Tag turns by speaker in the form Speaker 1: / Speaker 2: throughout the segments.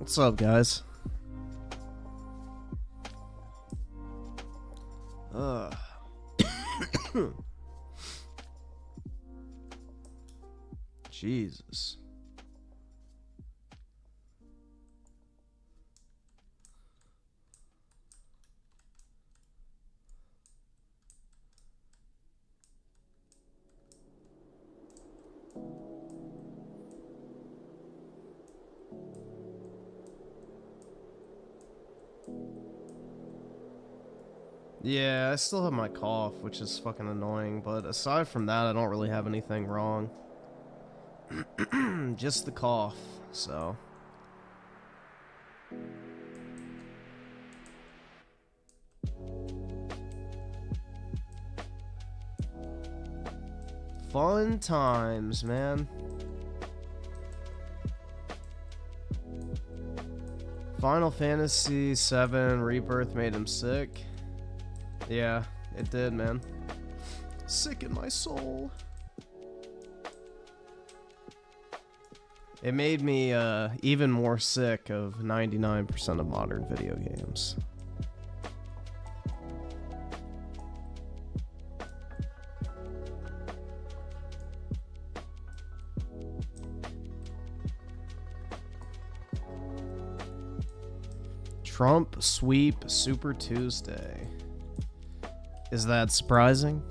Speaker 1: What's up, guys? Ugh. Jesus. Yeah, I still have my cough, which is fucking annoying, but aside from that, I don't really have anything wrong. Just the cough, so. Fun times, man. Final Fantasy VII Rebirth made him sick. Yeah, it did, man. Sick in my soul. It made me even more sick of 99% of modern video games. Trump sweep Super Tuesday. Is that surprising?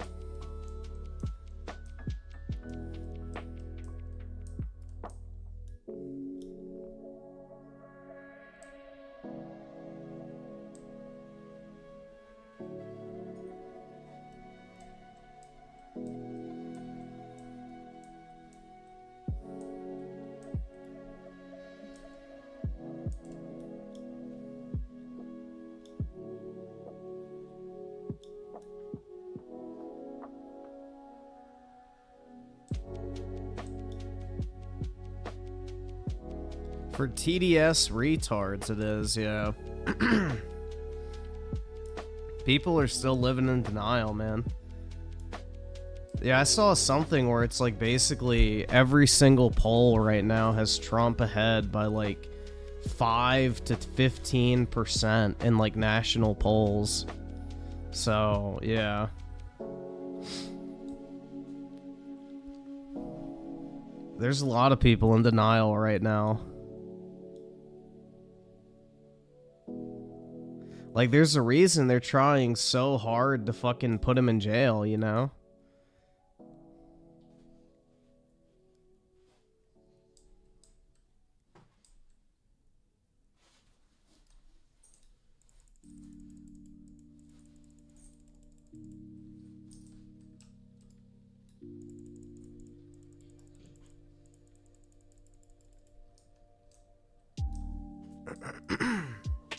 Speaker 1: For TDS retards, it is, yeah. People are still living in denial, man. Yeah, I saw something where it's like basically every single poll right now has Trump ahead by like 5 to 15% in like national polls. So, yeah. There's a lot of people in denial right now. Like, there's a reason they're trying so hard to fucking put him in jail, you know?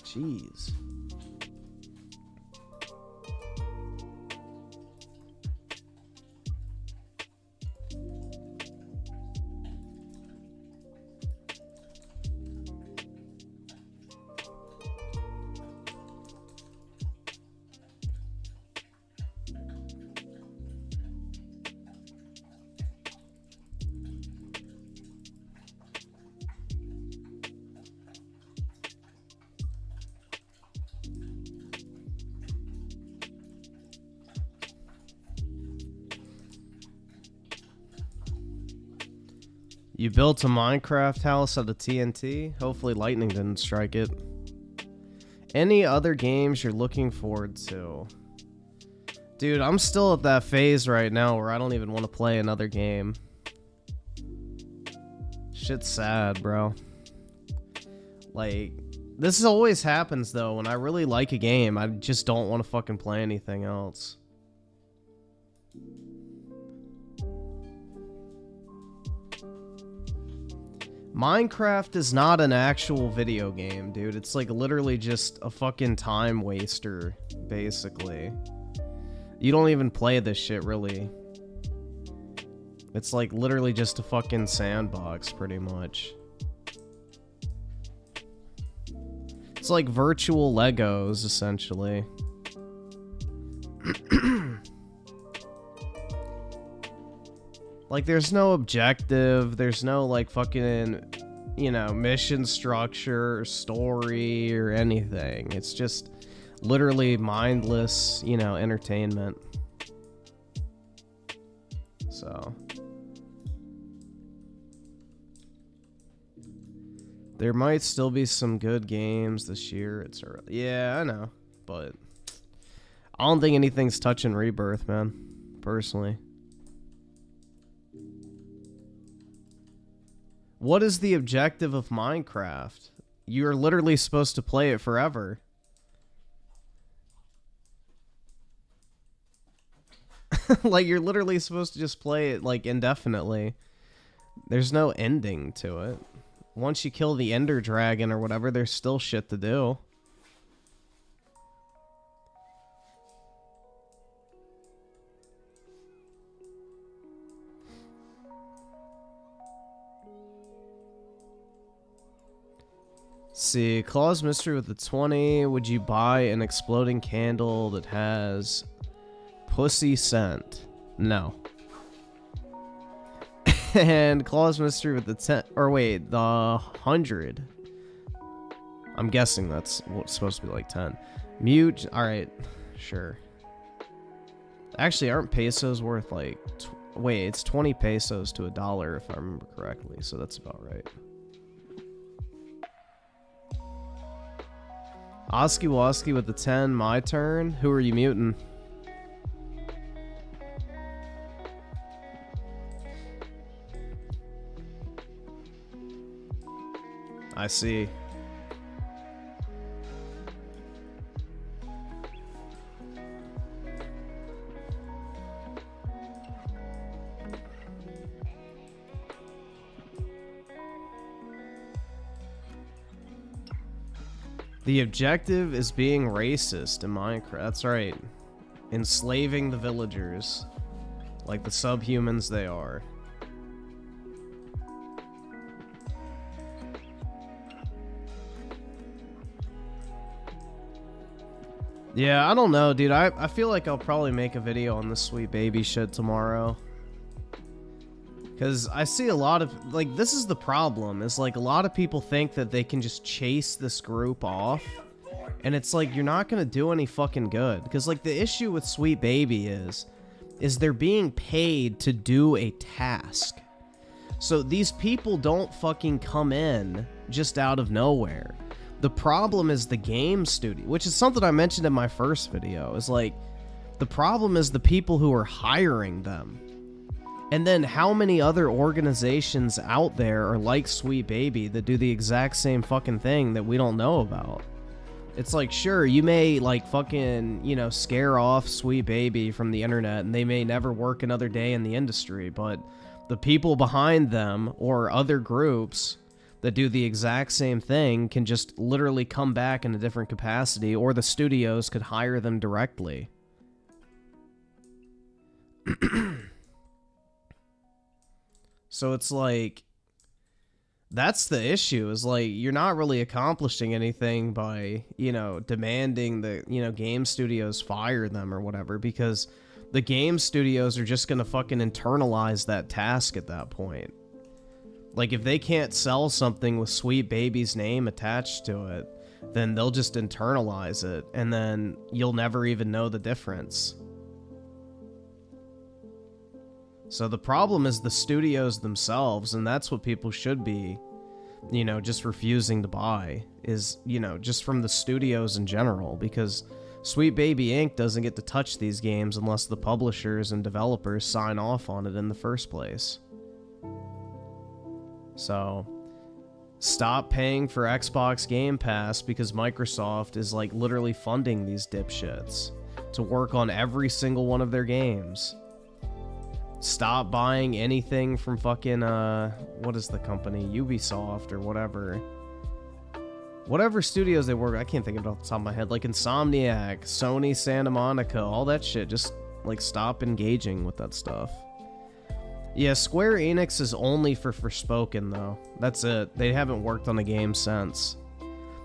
Speaker 1: Jeez. You built a Minecraft house out of TNT? Hopefully lightning didn't strike it. Any other games you're looking forward to? Dude, I'm still at that phase right now where I don't even want to play another game. Shit's sad, bro. Like, this always happens though. When I really like a game, I just don't want to fucking play anything else. Minecraft is not an actual video game, dude. It's like literally just a fucking time waster, basically. You don't even play this shit, really. It's like literally just a fucking sandbox, pretty much. It's like virtual Legos, essentially. Like, there's no objective, there's no, like, fucking, you know, mission structure or story or anything. It's just literally mindless, you know, entertainment. So there might still be some good games this year. It's early. Yeah, I know, but I don't think anything's touching Rebirth, man, personally. What is the objective of Minecraft? You're literally supposed to play it forever. Like, you're literally supposed to just play it, like, indefinitely. There's no ending to it. Once you kill the Ender Dragon or whatever, there's still shit to do. See, Claw's Mystery with the 20. Would you buy an exploding candle that has pussy scent? No. And Claw's Mystery with the 10, or wait, the 100. I'm guessing that's what's supposed to be like 10. Mute, alright, sure. Actually, aren't pesos worth like, wait, it's 20 pesos to $1 if I remember correctly, so that's about right. Oski Woski with the 10, my turn. Who are you muting? I see. The objective is being racist in Minecraft. That's right. Enslaving the villagers. Like the subhumans they are. Yeah, I don't know, dude. I feel like I'll probably make a video on this Sweet Baby shit tomorrow. Because I see a lot of, like, this is the problem, is, like, a lot of people think that they can just chase this group off, and it's like, you're not gonna do any fucking good. Because, like, the issue with Sweet Baby is they're being paid to do a task. So these people don't fucking come in just out of nowhere. The problem is the game studio, which is something I mentioned in my first video, is like, the problem is the people who are hiring them. And then how many other organizations out there are like Sweet Baby that do the exact same fucking thing that we don't know about? It's like, sure, you may like fucking, you know, scare off Sweet Baby from the internet and they may never work another day in the industry, but the people behind them or other groups that do the exact same thing can just literally come back in a different capacity, or the studios could hire them directly. So it's like, that's the issue, is like, you're not really accomplishing anything by, you know, demanding that, you know, game studios fire them or whatever, because the game studios are just gonna fucking internalize that task at that point. Like, if they can't sell something with Sweet Baby's name attached to it, then they'll just internalize it, and then you'll never even know the difference. So the problem is the studios themselves, and that's what people should be, you know, just refusing to buy, is, you know, just from the studios in general, because Sweet Baby Inc. doesn't get to touch these games unless the publishers and developers sign off on it in the first place. So, stop paying for Xbox Game Pass because Microsoft is, like, literally funding these dipshits to work on every single one of their games. Stop buying anything from fucking, what is the company? Ubisoft or whatever. Whatever studios they work, I can't think of it off the top of my head. Like Insomniac, Sony, Santa Monica, all that shit. Just, like, stop engaging with that stuff. Yeah, Square Enix is only for Forspoken, though. That's it. They haven't worked on a game since.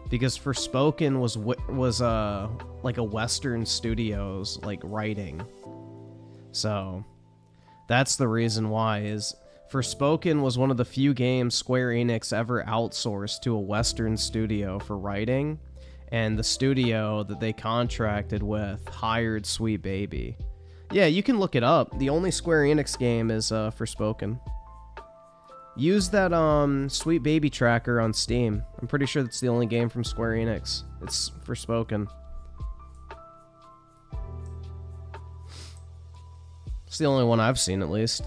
Speaker 1: Because Forspoken was like a Western Studios, like, writing. So, that's the reason why, is Forspoken was one of the few games Square Enix ever outsourced to a Western studio for writing, and the studio that they contracted with hired Sweet Baby. Yeah, you can look it up. The only Square Enix game is Forspoken. Use that Sweet Baby tracker on Steam. I'm pretty sure that's the only game from Square Enix. It's Forspoken. It's the only one I've seen, at least.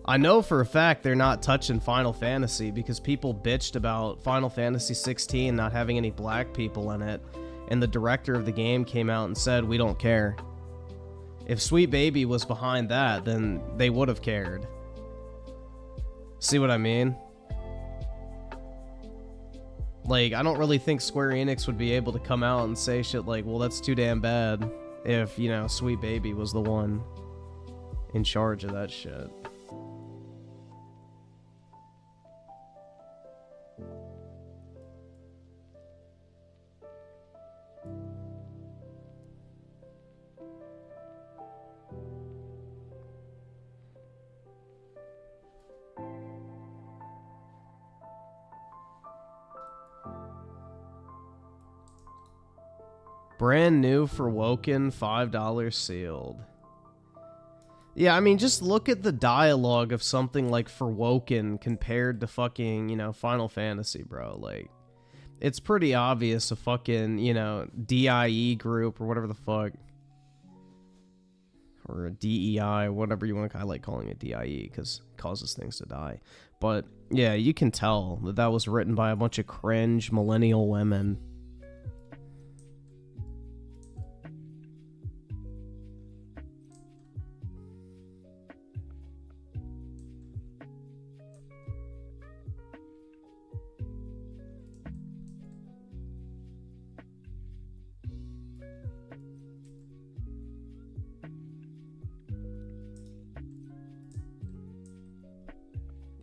Speaker 1: I know for a fact they're not touching Final Fantasy because people bitched about Final Fantasy 16 not having any black people in it, and the director of the game came out and said, "We don't care." If Sweet Baby was behind that, then they would have cared. See what I mean? Like, I don't really think Square Enix would be able to come out and say shit like, well, that's too damn bad, if, you know, Sweet Baby was the one in charge of that shit. Brand new for Woken, $5 sealed. Yeah, I mean, just look at the dialogue of something like Forwoken compared to fucking, you know, Final Fantasy, bro. Like, it's pretty obvious a fucking, you know, DIE group or whatever the fuck. Or a DEI, whatever you want to... I like calling it DIE because it causes things to die. But, yeah, you can tell that that was written by a bunch of cringe millennial women.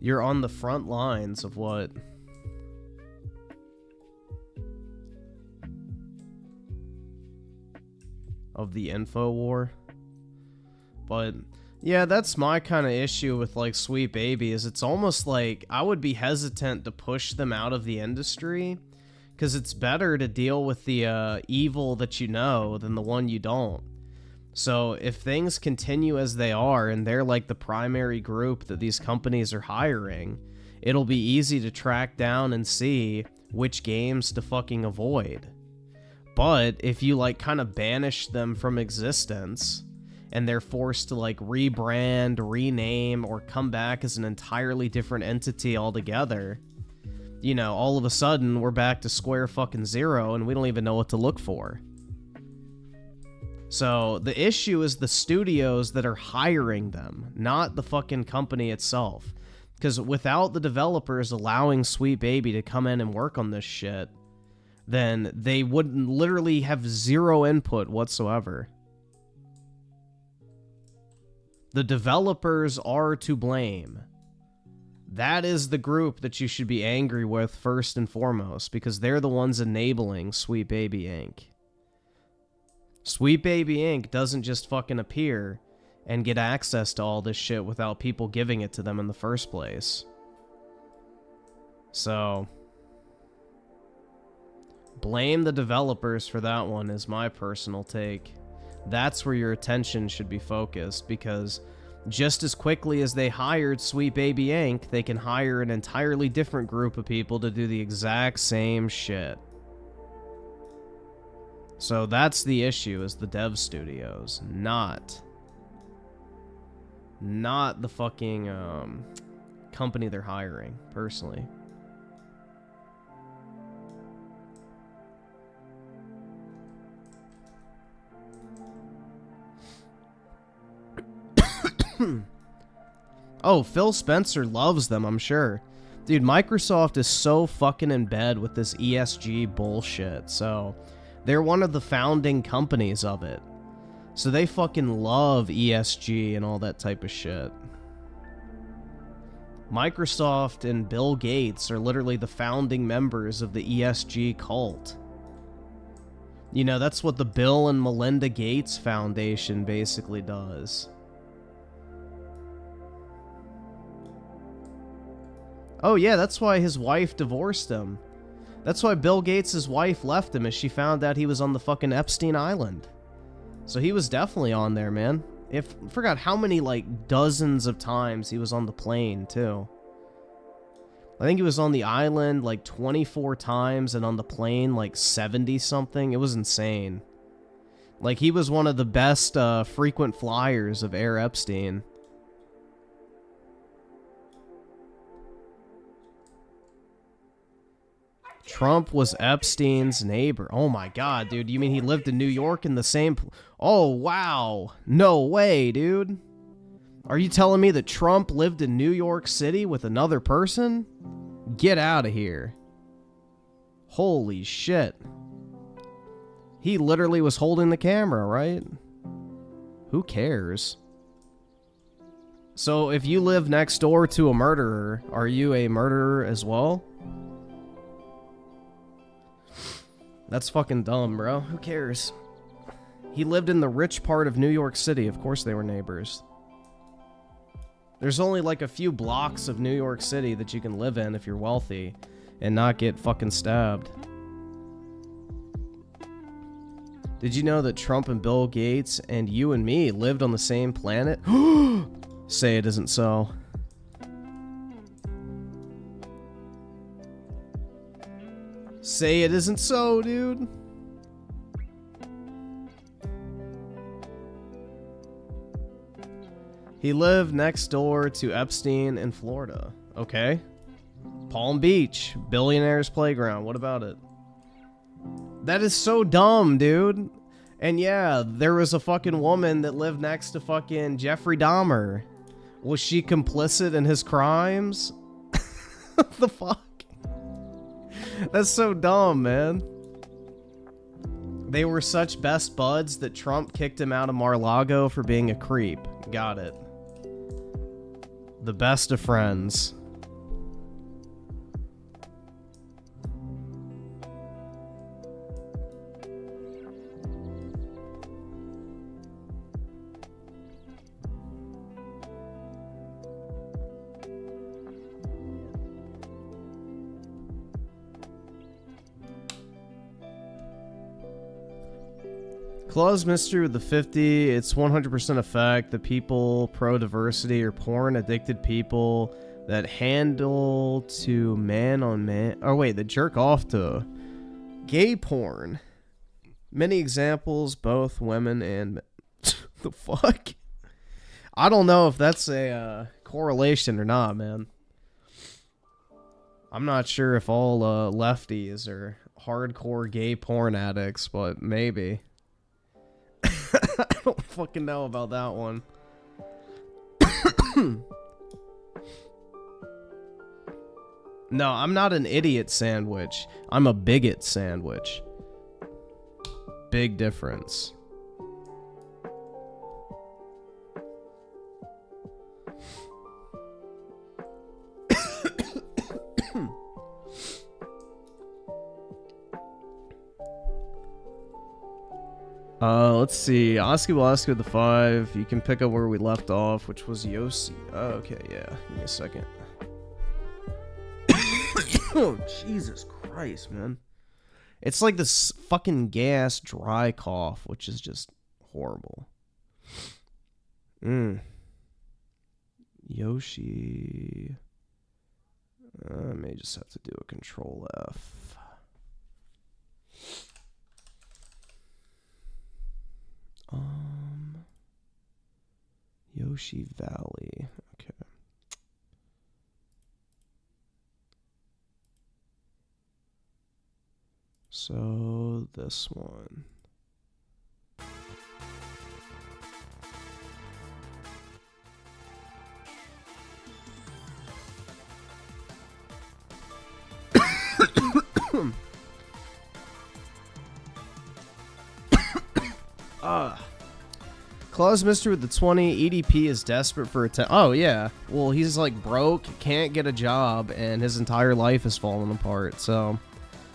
Speaker 1: You're on the front lines of what? Of the info war? But, yeah, that's my kind of issue with, like, Sweet Baby, is it's almost like I would be hesitant to push them out of the industry, because it's better to deal with the evil that you know than the one you don't. So if things continue as they are and they're like the primary group that these companies are hiring, it'll be easy to track down and see which games to fucking avoid. But if you like kind of banish them from existence and they're forced to like rebrand, rename, or come back as an entirely different entity altogether, you know, all of a sudden we're back to square fucking zero and we don't even know what to look for. So, the issue is the studios that are hiring them, not the fucking company itself. Because without the developers allowing Sweet Baby to come in and work on this shit, then they wouldn't literally have zero input whatsoever. The developers are to blame. That is the group that you should be angry with first and foremost, because they're the ones enabling Sweet Baby Inc. Sweet Baby Inc. doesn't just fucking appear and get access to all this shit without people giving it to them in the first place. So, blame the developers for that one is my personal take. That's where your attention should be focused, because just as quickly as they hired Sweet Baby Inc., they can hire an entirely different group of people to do the exact same shit. So that's the issue, is the dev studios, not the fucking company they're hiring, personally. Oh, Phil Spencer loves them, I'm sure. Dude, Microsoft is so fucking in bed with this ESG bullshit, so they're one of the founding companies of it. So they fucking love ESG and all that type of shit. Microsoft and Bill Gates are literally the founding members of the ESG cult. You know, that's what the Bill and Melinda Gates Foundation basically does. Oh yeah, that's why his wife divorced him. That's why Bill Gates' wife left him, as she found out he was on the fucking Epstein Island. So he was definitely on there, man. I forgot how many, like, dozens of times he was on the plane, too. I think he was on the island, like, 24 times, and on the plane, like, 70-something. It was insane. Like, he was one of the best frequent flyers of Air Epstein. Trump was Epstein's neighbor. Oh my god, dude. You mean he lived in New York in the same... Oh, wow. No way, dude. Are you telling me that Trump lived in New York City with another person? Get out of here. Holy shit. He literally was holding the camera, right? Who cares? So if you live next door to a murderer, are you a murderer as well? That's fucking dumb, bro. Who cares? He lived in the rich part of New York City. Of course they were neighbors. There's only like a few blocks of New York City that you can live in if you're wealthy and not get fucking stabbed. Did you know that Trump and Bill Gates and you and me lived on the same planet? Say it isn't so. Say it isn't so, dude. He lived next door to Epstein in Florida. Okay. Palm Beach, billionaire's playground. What about it? That is so dumb, dude. And yeah, there was a fucking woman that lived next to fucking Jeffrey Dahmer. Was she complicit in his crimes? What the fuck? That's so dumb, man. They were such best buds that Trump kicked him out of Mar-a-Lago for being a creep. Got it. The best of friends. Clause Mystery with the 50, it's 100% effect. The people pro-diversity or porn-addicted people that handle to man-on-man... Oh, wait, that jerk off to gay porn. Many examples, both women and men. The fuck? I don't know if that's a correlation or not, man. I'm not sure if all lefties are hardcore gay porn addicts, but maybe. I don't fucking know about that one. No, I'm not an idiot sandwich. I'm a bigot sandwich. Big difference. Let's see. Oski will ask you the 5. You can pick up where we left off, which was Yossi. Oh, okay, yeah. Give me a second. Oh, Jesus Christ, man. It's like this fucking gas dry cough, which is just horrible. Yoshi. I may just have to do a Control F. Yoshi Valley. Okay. So this one. Claus Mystery with the 20. EDP is desperate for a oh, yeah. Well, he's like broke, can't get a job, and his entire life is falling apart. So,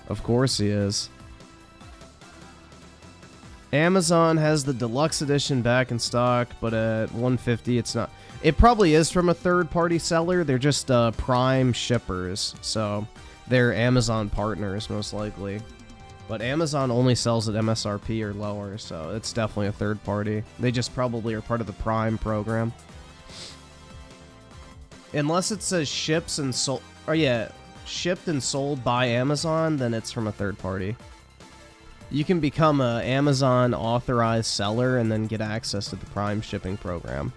Speaker 1: of course he is. Amazon has the deluxe edition back in stock, but at $150 it's not. It probably is from a third-party seller. They're just Prime shippers, so they're Amazon partners most likely. But Amazon only sells at MSRP or lower, so it's definitely a third party. They just probably are part of the Prime program. Unless it says ships and sold, oh yeah, shipped and sold by Amazon, then it's from a third party. You can become a Amazon authorized seller and then get access to the Prime shipping program.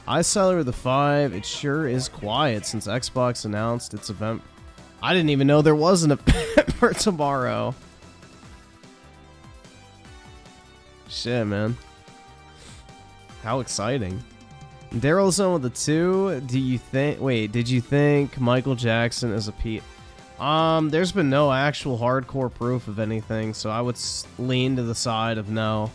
Speaker 1: iSeller the 5, it sure is quiet since Xbox announced its event. I didn't even know there was an event for tomorrow. Shit, man. How exciting. Daryl Zone with the 2, do you think... Wait, did you think Michael Jackson is a Pete? There's been no actual hardcore proof of anything, so I would lean to the side of no.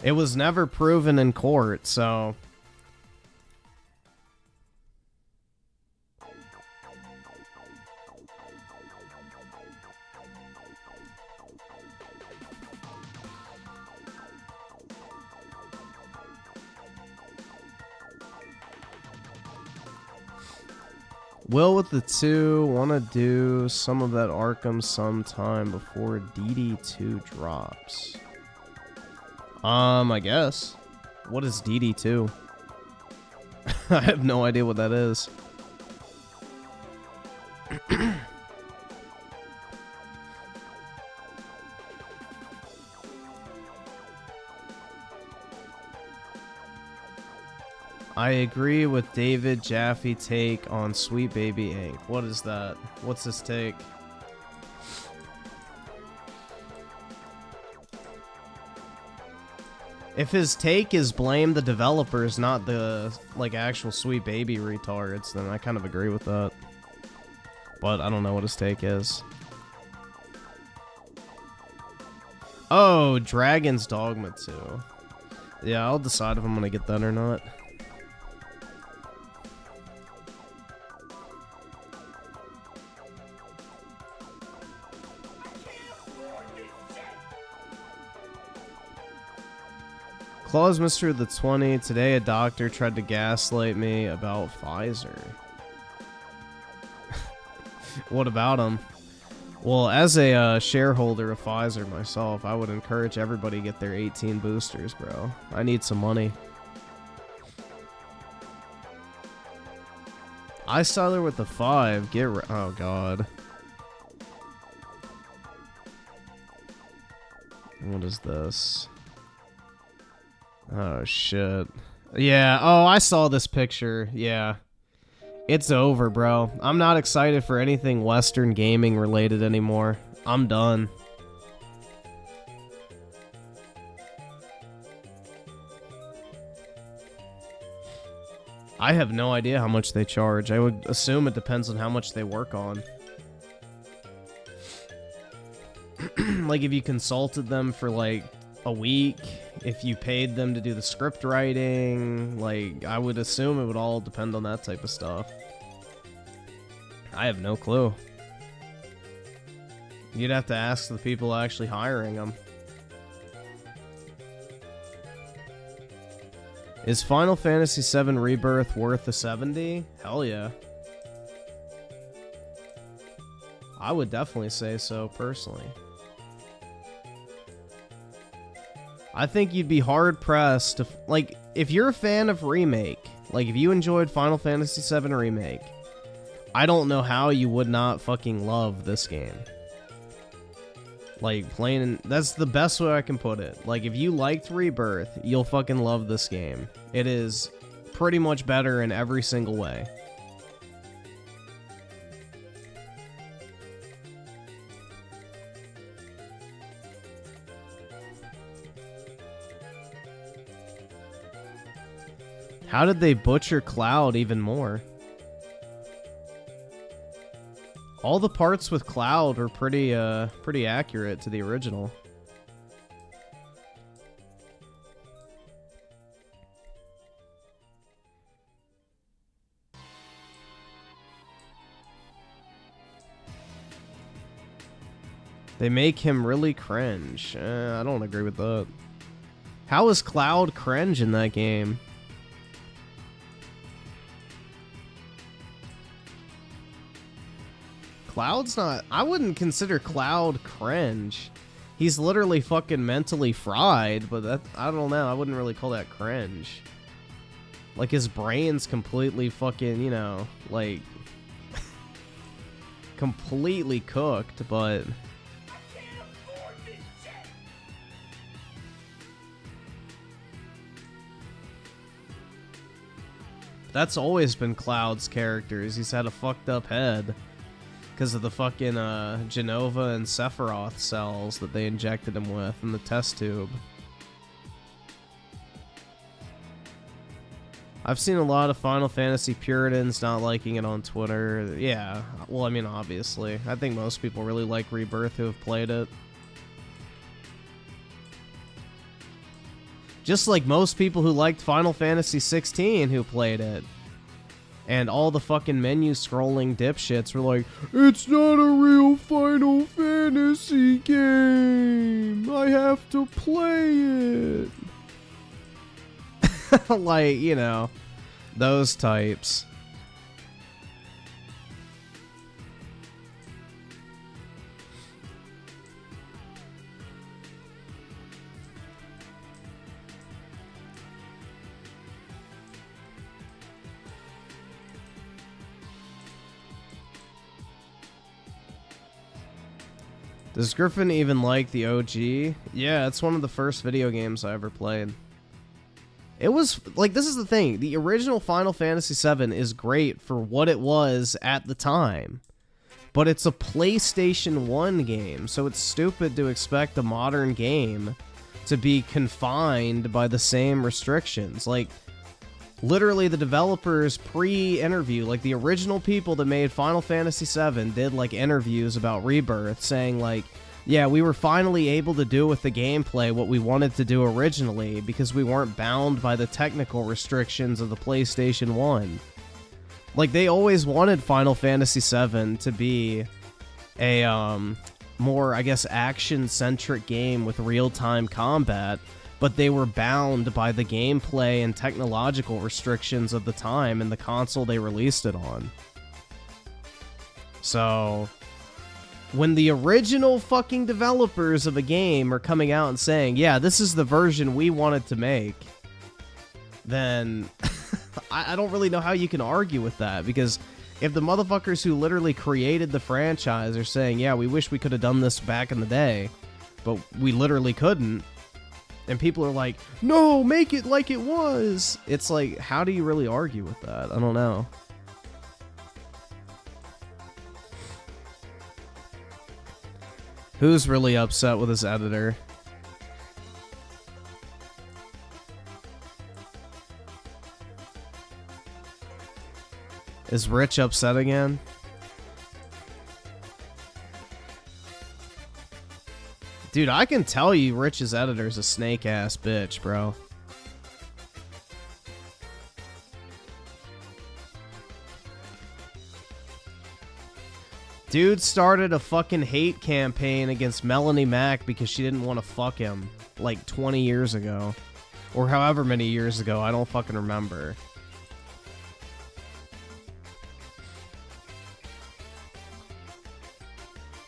Speaker 1: It was never proven in court, so... Will with the 2 want to do some of that Arkham sometime before DD2 drops? I guess. What is DD2? I have no idea what that is. I agree with David Jaffe take on Sweet Baby Inc. What is that? What's his take? If his take is blame the developers, not the, like, actual Sweet Baby retards, then I kind of agree with that. But I don't know what his take is. Oh, Dragon's Dogma 2. Yeah, I'll decide if I'm gonna get that or not. Claus Mr. the 20, today a doctor tried to gaslight me about Pfizer. What about him? Well, as a shareholder of Pfizer myself, I would encourage everybody to get their 18 boosters, bro. I need some money. iSeller with the 5, oh god. What is this? Oh, shit. Yeah, oh, I saw this picture. Yeah. It's over, bro. I'm not excited for anything Western gaming related anymore. I'm done. I have no idea how much they charge. I would assume it depends on how much they work on. Like, if you consulted them for, like, a week, if you paid them to do the script writing, like, I would assume it would all depend on that type of stuff. I have no clue. You'd have to ask the people actually hiring them. Is Final Fantasy VII Rebirth worth the 70? Hell yeah. I would definitely say so, personally. I think you'd be hard-pressed to... Like, if you're a fan of Remake, like, if you enjoyed Final Fantasy VII Remake, I don't know how you would not fucking love this game. Like, plain... That's the best way I can put it. Like, if you liked Rebirth, you'll fucking love this game. It is pretty much better in every single way. How did they butcher Cloud even more? All the parts with Cloud are pretty accurate to the original. They make him really cringe. I don't agree with that. How is Cloud cringe in that game? Cloud's not... I wouldn't consider Cloud cringe. He's literally fucking mentally fried, but that... I don't know. I wouldn't really call that cringe. Like, his brain's completely fucking, you know, like... completely cooked, but... That's always been Cloud's characters. He's had a fucked up head because of the fucking Genova and Sephiroth cells that they injected him with in the test tube. I've seen a lot of Final Fantasy Puritans not liking it on Twitter. Yeah, well, I mean, obviously. I think most people really like Rebirth who have played it. Just like most people who liked Final Fantasy 16 who played it. And all the fucking menu scrolling dipshits were like, it's not a real Final Fantasy game. I have to play it. Like, you know, those types. Does Griffin even like the OG? Yeah, it's one of the first video games I ever played. It was, like, this is the thing. The original Final Fantasy VII is great for what it was at the time. But it's a PlayStation 1 game, so it's stupid to expect a modern game to be confined by the same restrictions. Like, literally the developers pre-interview, like the original people that made Final Fantasy VII did like interviews about Rebirth saying like, yeah, we were finally able to do with the gameplay what we wanted to do originally because we weren't bound by the technical restrictions of the PlayStation 1. Like, they always wanted Final Fantasy VII to be a more, I guess, action-centric game with real-time combat, but they were bound by the gameplay and technological restrictions of the time and the console they released it on. So, when the original fucking developers of a game are coming out and saying, yeah, this is the version we wanted to make, then I don't really know how you can argue with that, because if the motherfuckers who literally created the franchise are saying, yeah, we wish we could have done this back in the day, but we literally couldn't, and people are like, no, make it like it was. It's like, how do you really argue with that? I don't know. Who's really upset with his editor? Is Rich upset again? Dude, I can tell you Rich's editor's a snake-ass bitch, bro. Dude started a fucking hate campaign against Melanie Mac because she didn't want to fuck him, like 20 years ago. Or however many years ago, I don't fucking remember.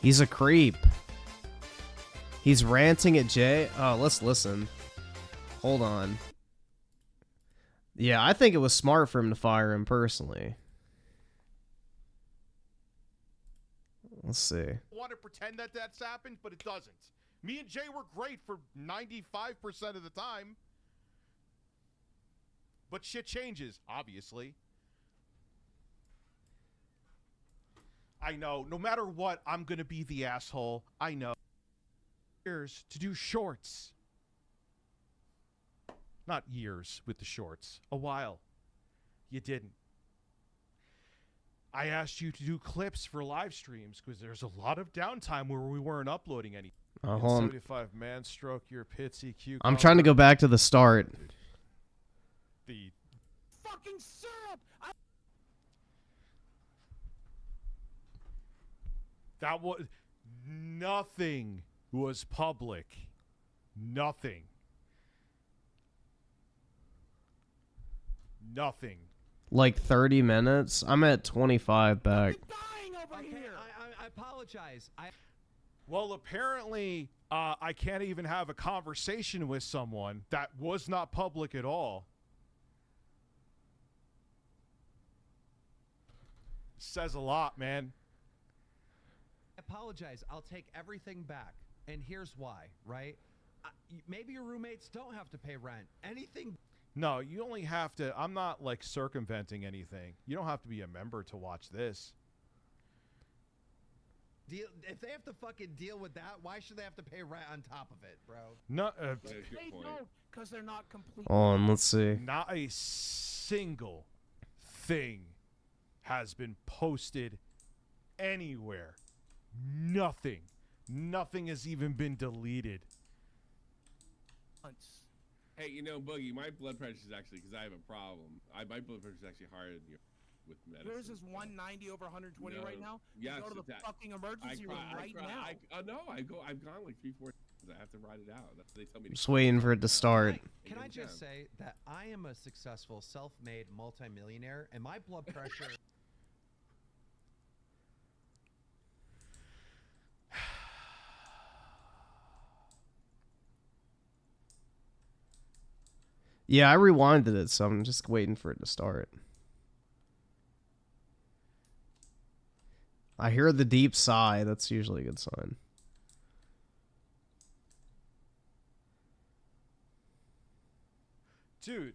Speaker 1: He's a creep. He's ranting at Jay. Oh, let's listen. Hold on. Yeah, I think it was smart for him to fire him personally. Let's see.
Speaker 2: I want to pretend that that's happened, but it doesn't. Me and Jay were great for 95% of the time. But shit changes, obviously. I know. No matter what, I'm going to be the asshole. I know. Years to do shorts. Not years with the shorts. A while. You didn't. I asked you to do clips for live streams because there's a lot of downtime where we weren't uploading any. 75 man stroke your pitsy cute.
Speaker 1: I'm trying to go back to the start.
Speaker 2: The fucking syrup. Nothing was public. Nothing. Nothing.
Speaker 1: Like 30 minutes? I'm at 25 back.
Speaker 3: I'm dying over here. I apologize.
Speaker 2: Well, apparently, I can't even have a conversation with someone that was not public at all. Says a lot, man.
Speaker 3: I apologize. I'll take everything back. And here's why, right? Maybe your roommates don't have to pay rent. Anything.
Speaker 2: No, you only have to. I'm not like circumventing anything. You don't have to be a member to watch this.
Speaker 3: If they have to fucking deal with that, why should they have to pay rent on top of it, bro?
Speaker 2: No,
Speaker 4: They don't, because they're not complete.
Speaker 1: Hold on, let's see.
Speaker 2: not a single thing has been posted anywhere. Nothing. Nothing has even been deleted.
Speaker 4: Hey, you know, Boogie, my blood pressure is actually, because I have a problem. My blood pressure is actually higher than yours with medicine.
Speaker 5: Yours is 190 over 120 right now?
Speaker 4: Yes,
Speaker 5: Go to the fucking emergency room right now.
Speaker 4: No, I've gone like 3-4 times. I have to ride it out. That's what they tell me.
Speaker 1: Just waiting for it to start.
Speaker 3: Can I just say that I am a successful, self-made multimillionaire, and my blood pressure...
Speaker 1: Yeah, I rewinded it, so I'm just waiting for it to start. I hear the deep sigh. That's usually a good sign.
Speaker 2: Dude.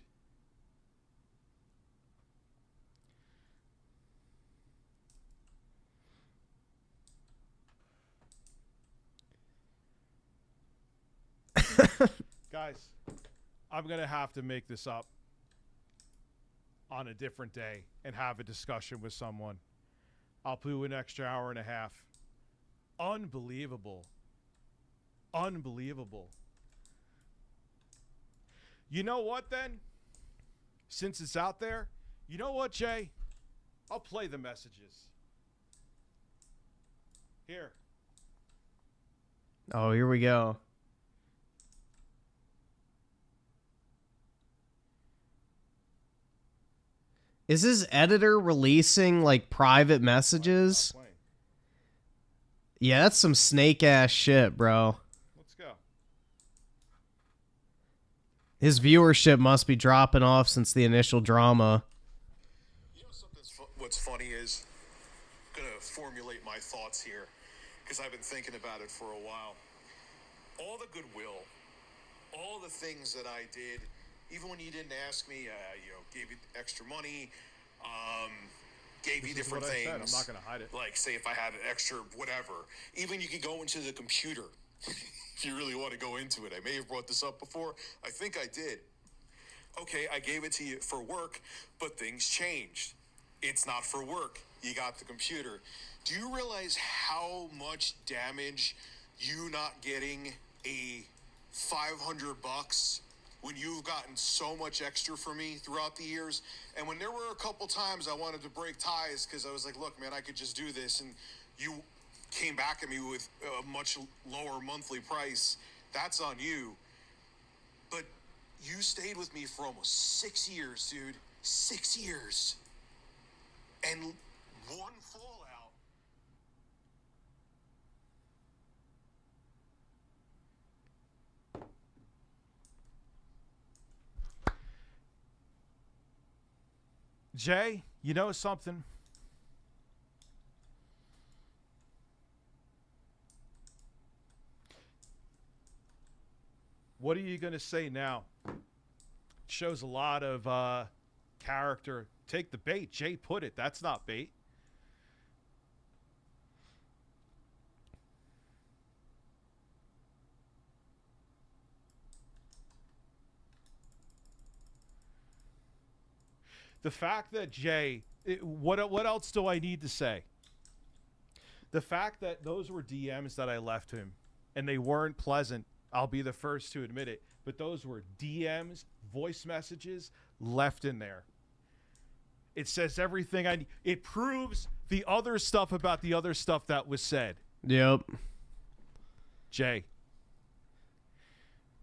Speaker 2: Guys, I'm going to have to make this up on a different day and have a discussion with someone. I'll do an extra hour and a half. Unbelievable. Unbelievable. You know what, then? Since it's out there, you know what, Jay? I'll play the messages. Here.
Speaker 1: Oh, here we go. Is his editor releasing, like, private messages? Yeah, that's some snake-ass shit, bro.
Speaker 2: Let's go.
Speaker 1: His viewership must be dropping off since the initial drama.
Speaker 6: You know what's funny is, I'm going to formulate my thoughts here, because I've been thinking about it for a while. All the goodwill, all the things that I did, even when you didn't ask me, gave you extra money, gave you different things.
Speaker 2: I'm not going to hide it.
Speaker 6: Like, say, if I had an extra whatever. Even you could go into the computer if you really want to go into it. I may have brought this up before. I think I did. Okay, I gave it to you for work, but things changed. It's not for work. You got the computer. Do you realize how much damage you not getting a $500 when you've gotten so much extra from me throughout the years? And when there were a couple times I wanted to break ties because I was like, look, man, I could just do this, and you came back at me with a much lower monthly price, that's on you. But you stayed with me for almost 6 years, dude. 6 years. And one fallout.
Speaker 2: Jay, you know something? What are you going to say now? Shows a lot of character. Take the bait. Jay put it. That's not bait. The fact that Jay, what else do I need to say? The fact that those were DMs that I left him, and they weren't pleasant, I'll be the first to admit it, but those were DMs, voice messages left in there. It says everything it proves the other stuff about the other stuff that was said.
Speaker 1: Yep.
Speaker 2: Jay.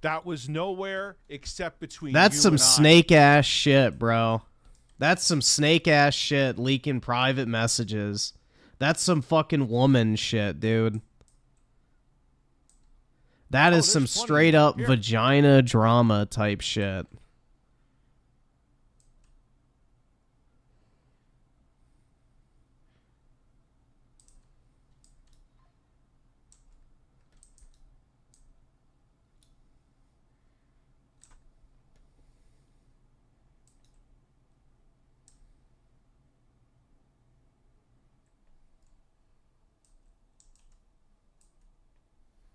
Speaker 2: That was nowhere except between
Speaker 1: That's
Speaker 2: you
Speaker 1: some
Speaker 2: and I.
Speaker 1: snake ass shit, bro. That's some snake ass shit leaking private messages. That's some fucking woman shit, dude. That is some
Speaker 2: there's plenty
Speaker 1: straight
Speaker 2: of
Speaker 1: up
Speaker 2: them. Here.
Speaker 1: vagina drama type shit.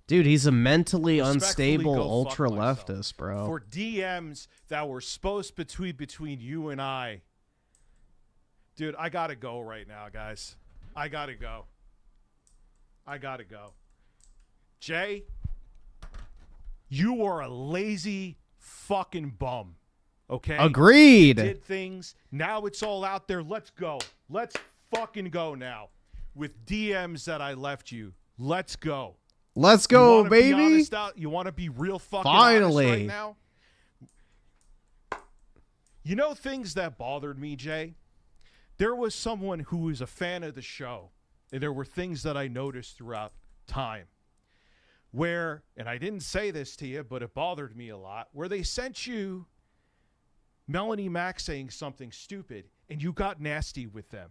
Speaker 1: Dude, he's a mentally
Speaker 2: Respectfully,
Speaker 1: unstable
Speaker 2: go fuck
Speaker 1: ultra
Speaker 2: myself.
Speaker 1: leftist, bro.
Speaker 2: For DMs that were supposed between you and I. Dude, I gotta go right now, guys. I gotta go. Jay, you are a lazy fucking bum. Okay?
Speaker 1: Agreed.
Speaker 2: Did things. Now it's all out there. Let's go. Let's fucking go now. With DMs that I left you. Let's go.
Speaker 1: Let's
Speaker 2: You
Speaker 1: go,
Speaker 2: wanna be
Speaker 1: baby.
Speaker 2: honest out? You want to be real fucking
Speaker 1: Finally.
Speaker 2: honest right now? You know things that bothered me, Jay? There was someone who was a fan of the show, and there were things that I noticed throughout time where, and I didn't say this to you, but it bothered me a lot, where they sent you Melanie Mack saying something stupid, and you got nasty with them.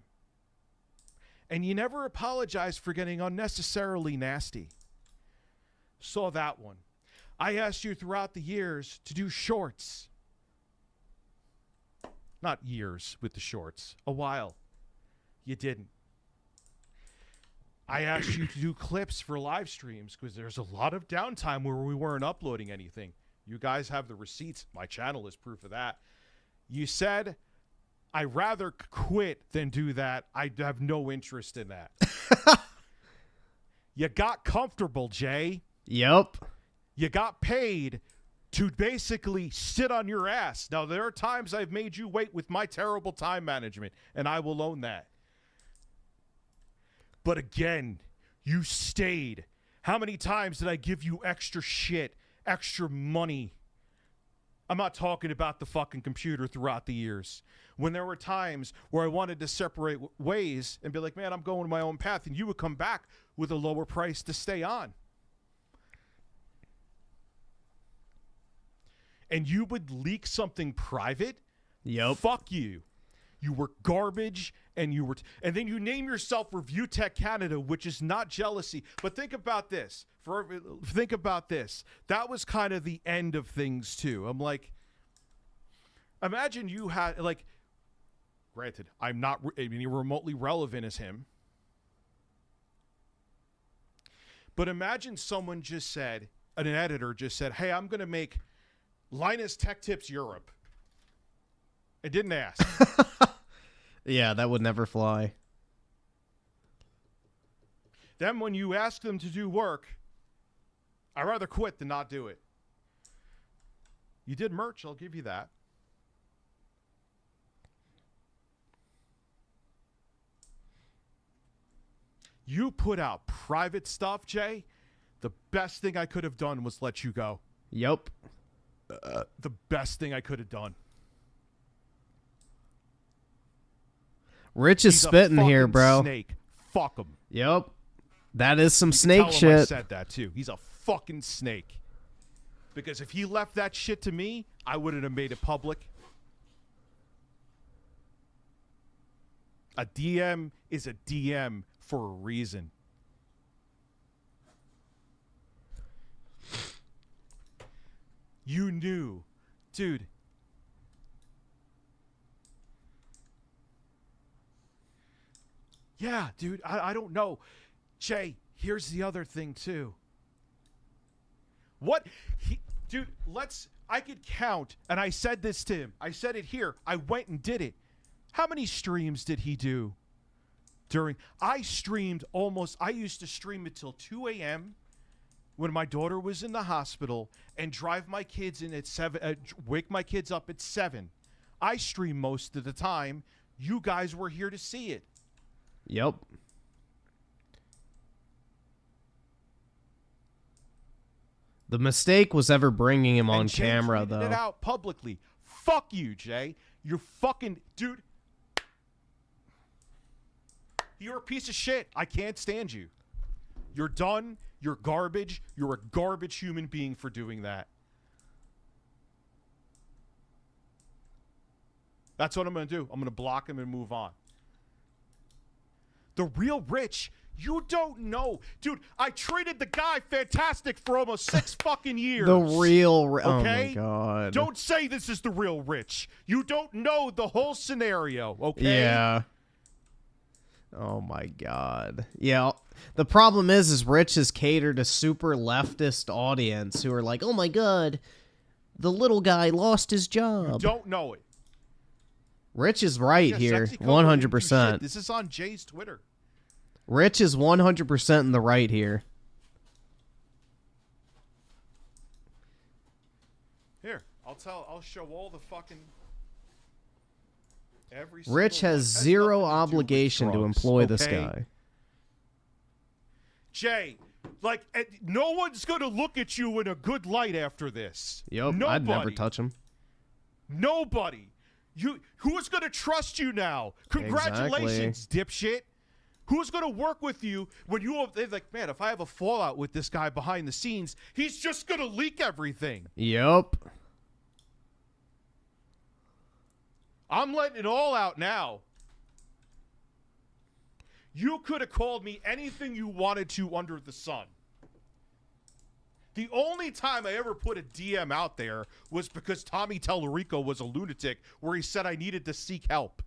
Speaker 2: And you never apologized for getting unnecessarily nasty. Saw that one. I asked you throughout the years to do shorts. Not years with the shorts. A while. You didn't. I asked you to do clips for live streams because there's a lot of downtime where we weren't uploading anything. You guys have the receipts. My channel is proof of that. You said, I'd rather quit than do that. I have no interest in that. You got comfortable, Jay.
Speaker 1: Yep.
Speaker 2: You got paid to basically sit on your ass. Now, there are times I've made you wait with my terrible time management, and I will own that. But again, you stayed. How many times did I give you extra shit, extra money? I'm not talking about the fucking computer throughout the years. When there were times where I wanted to separate ways and be like, man, I'm going my own path, and you would come back with a lower price to stay on. And you would leak something private?
Speaker 1: Yep.
Speaker 2: Fuck you. You were garbage, and you were, and then you name yourself Review Tech Canada, which is not jealousy. But think about this. Think about this. That was kind of the end of things too. I'm like, imagine you had like, granted, I'm not any remotely relevant as him, but imagine someone just said, an editor just said, hey, I'm going to make Linus Tech Tips Europe. I didn't ask.
Speaker 1: Yeah, that would never fly.
Speaker 2: Then when you ask them to do work, I'd rather quit than not do it. You did merch, I'll give you that. You put out private stuff, Jay. The best thing I could have done was let you go.
Speaker 1: Yep.
Speaker 2: The best thing I could have done.
Speaker 1: Rich is
Speaker 2: He's a
Speaker 1: spitting here,
Speaker 2: fucking
Speaker 1: bro.
Speaker 2: Snake. Fuck him.
Speaker 1: Yep. That is some
Speaker 2: Tell
Speaker 1: snake
Speaker 2: him I
Speaker 1: shit.
Speaker 2: said that too. He's a fucking snake. Because if he left that shit to me, I wouldn't have made it public. A DM is a DM for a reason. You knew. Dude. Yeah, dude, I don't know. Jay, here's the other thing, too. Dude, I could count, and I said this to him. I said it here. I went and did it. How many streams did he do I used to stream until 2 a.m. when my daughter was in the hospital and drive my kids in at 7, wake my kids up at 7. I stream most of the time. You guys were here to see it.
Speaker 1: Yep. The mistake was ever bringing him on
Speaker 2: And Jay
Speaker 1: camera,
Speaker 2: tweeted
Speaker 1: though.
Speaker 2: it out publicly. Fuck you, Jay. You're fucking dude. You're a piece of shit. I can't stand you. You're done. You're garbage. You're a garbage human being for doing that. That's what I'm going to do. I'm going to block him and move on. The real rich, you don't know. Dude, I treated the guy fantastic for almost 6 fucking years.
Speaker 1: The real
Speaker 2: okay?
Speaker 1: Oh my god.
Speaker 2: Don't say this is the real rich. You don't know the whole scenario, okay?
Speaker 1: Yeah. Oh my god. Yeah. The problem is Rich has catered to super leftist audience who are like, oh my god, the little guy lost his job.
Speaker 2: Don't know it.
Speaker 1: Rich is right
Speaker 2: Yeah,
Speaker 1: here,
Speaker 2: Sexy Coco didn't do shit.
Speaker 1: 100%.
Speaker 2: This is on Jay's Twitter.
Speaker 1: Rich is 100% in the right here.
Speaker 2: Here, I'll show all the fucking every
Speaker 1: Rich
Speaker 2: single
Speaker 1: has
Speaker 2: one.
Speaker 1: zero
Speaker 2: Has nothing to do with
Speaker 1: obligation to
Speaker 2: drugs,
Speaker 1: employ this
Speaker 2: okay?
Speaker 1: guy.
Speaker 2: Jay, like no one's gonna look at you in a good light after this.
Speaker 1: Yup,
Speaker 2: Nobody.
Speaker 1: I'd never touch him.
Speaker 2: Nobody. Who's gonna trust you now? Congratulations, dipshit. Who's gonna work with you when they're like, man, if I have a fallout with this guy behind the scenes, he's just gonna leak everything.
Speaker 1: Yup.
Speaker 2: I'm letting it all out now. You could have called me anything you wanted to under the sun. The only time I ever put a DM out there was because Tommy Tellerico was a lunatic where he said I needed to seek help.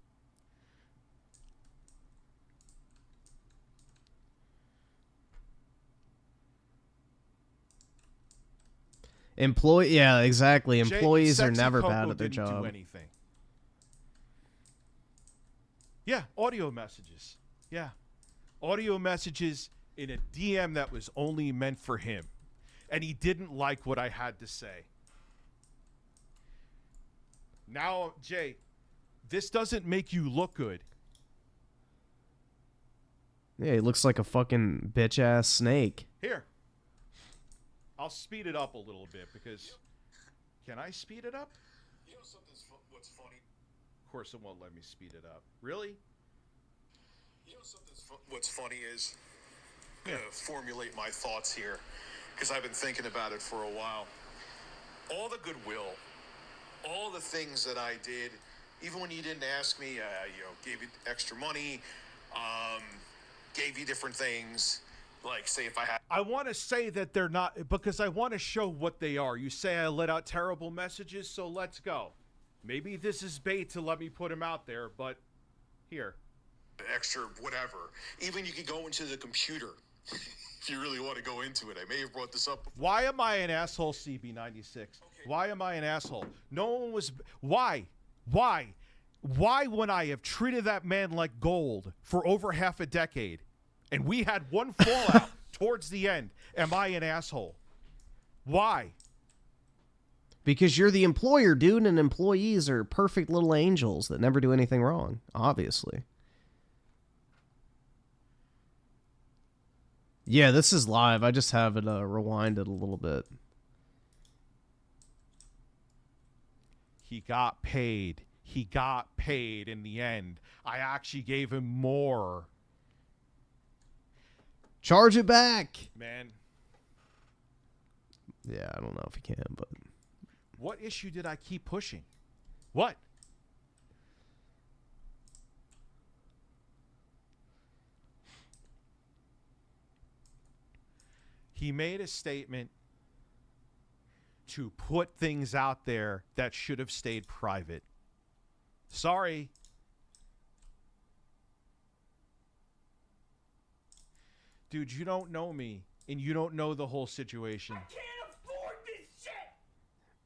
Speaker 1: Yeah, exactly. Employees are
Speaker 2: Sexy
Speaker 1: never
Speaker 2: Coco
Speaker 1: bad at their
Speaker 2: didn't
Speaker 1: job.
Speaker 2: Do anything. Yeah, audio messages. Yeah. Audio messages in a DM that was only meant for him. And he didn't like what I had to say. Now, Jay, this doesn't make you look good.
Speaker 1: Yeah, he looks like a fucking bitch-ass snake.
Speaker 2: Here. I'll speed it up a little bit because... Can I speed it up?
Speaker 6: You know what's funny?
Speaker 2: Of course it won't let me speed it up. Really?
Speaker 6: You know what's funny is... I'm going to formulate my thoughts here because I've been thinking about it for a while. All the goodwill, all the things that I did, even when you didn't ask me, gave you extra money, gave you different things. Like, say if I had...
Speaker 2: I want to say that they're not, because I want to show what they are. You say I let out terrible messages, so let's go. Maybe this is bait to let me put them out there, but here.
Speaker 6: Extra whatever. Even you could go into the computer if you really want to go into it. I may have brought this up before.
Speaker 2: Why am I an asshole, CB96? Okay. Why am I an asshole? No one was... Why? Why when I have treated that man like gold for over half a decade, and we had one fallout towards the end, am I an asshole? Why?
Speaker 1: Because you're the employer, dude, and employees are perfect little angels that never do anything wrong, obviously. Yeah, this is live. I just have it rewinded a little bit.
Speaker 2: He got paid. He got paid in the end. I actually gave him more.
Speaker 1: Charge it back!
Speaker 2: Man.
Speaker 1: Yeah, I don't know if he can, but...
Speaker 2: What issue did I keep pushing? What? He made a statement to put things out there that should have stayed private. Sorry. Dude, you don't know me, and you don't know the whole situation.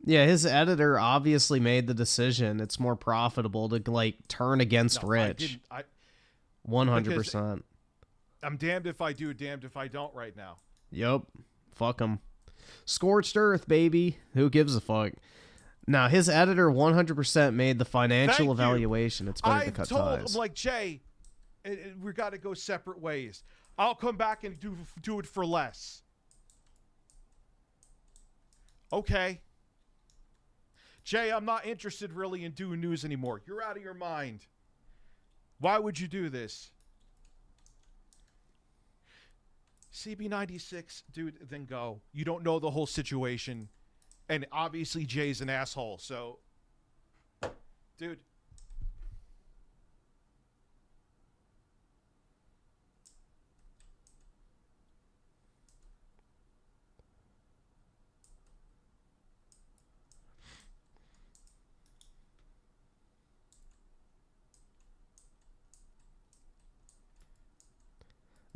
Speaker 1: Yeah, his editor obviously made the decision. It's more profitable to, like, turn against Rich. 100%.
Speaker 2: I'm damned if I do, damned if I don't right now.
Speaker 1: Yup. Fuck him. Scorched earth, baby. Who gives a fuck? Now, his editor 100% made the financial evaluation. It's better to cut ties.
Speaker 2: I've told him, like, Jay, we got to go separate ways. I'll come back and do it for less. Okay. Jay, I'm not interested really in doing news anymore. You're out of your mind. Why would you do this? CB96, dude, then go. You don't know the whole situation. And obviously Jay's an asshole, so... Dude.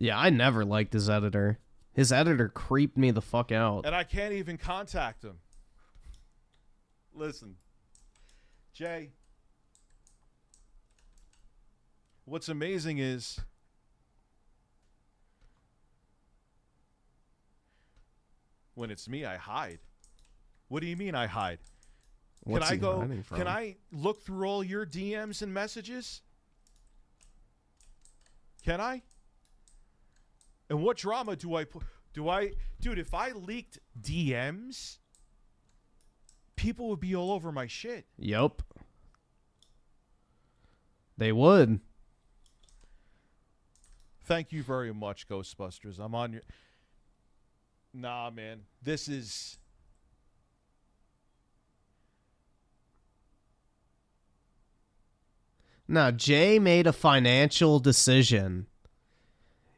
Speaker 1: Yeah, I never liked his editor. His editor creeped me the fuck out.
Speaker 2: And I can't even contact him. Listen. Jay. What's amazing is... when it's me, I hide. What do you mean I hide?
Speaker 1: What's
Speaker 2: can I
Speaker 1: he
Speaker 2: go?
Speaker 1: hiding from?
Speaker 2: Can I look through all your DMs and messages? Can I? And what drama do I put? Dude, if I leaked DMs, people would be all over my shit.
Speaker 1: Yup. They would.
Speaker 2: Thank you very much, Ghostbusters. I'm on your... Nah, man. This is...
Speaker 1: Now, Jay made a financial decision.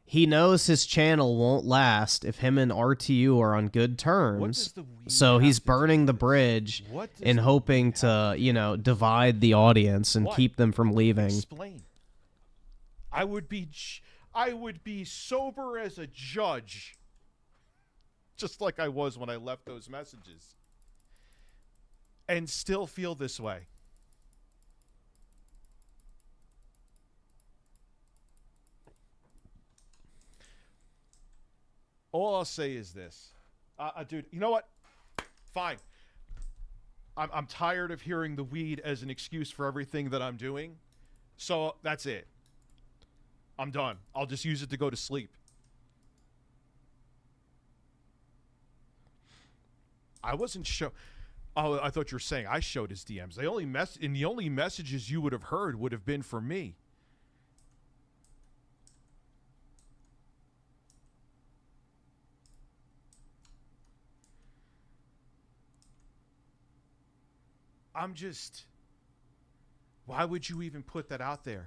Speaker 1: He knows his channel won't last if him and RTU are on good terms. So he's burning the bridge and hoping to, you know, divide the audience and keep them from leaving.
Speaker 2: Explain. I would be sober as a judge, just like I was when I left those messages, and still feel this way. All I'll say is this. Dude, you know what? Fine. I'm tired of hearing the weed as an excuse for everything that I'm doing. So that's it. I'm done. I'll just use it to go to sleep. I wasn't Oh, I thought you were saying I showed his DMs. The only messages you would have heard would have been from me. I'm just... Why would you even put that out there?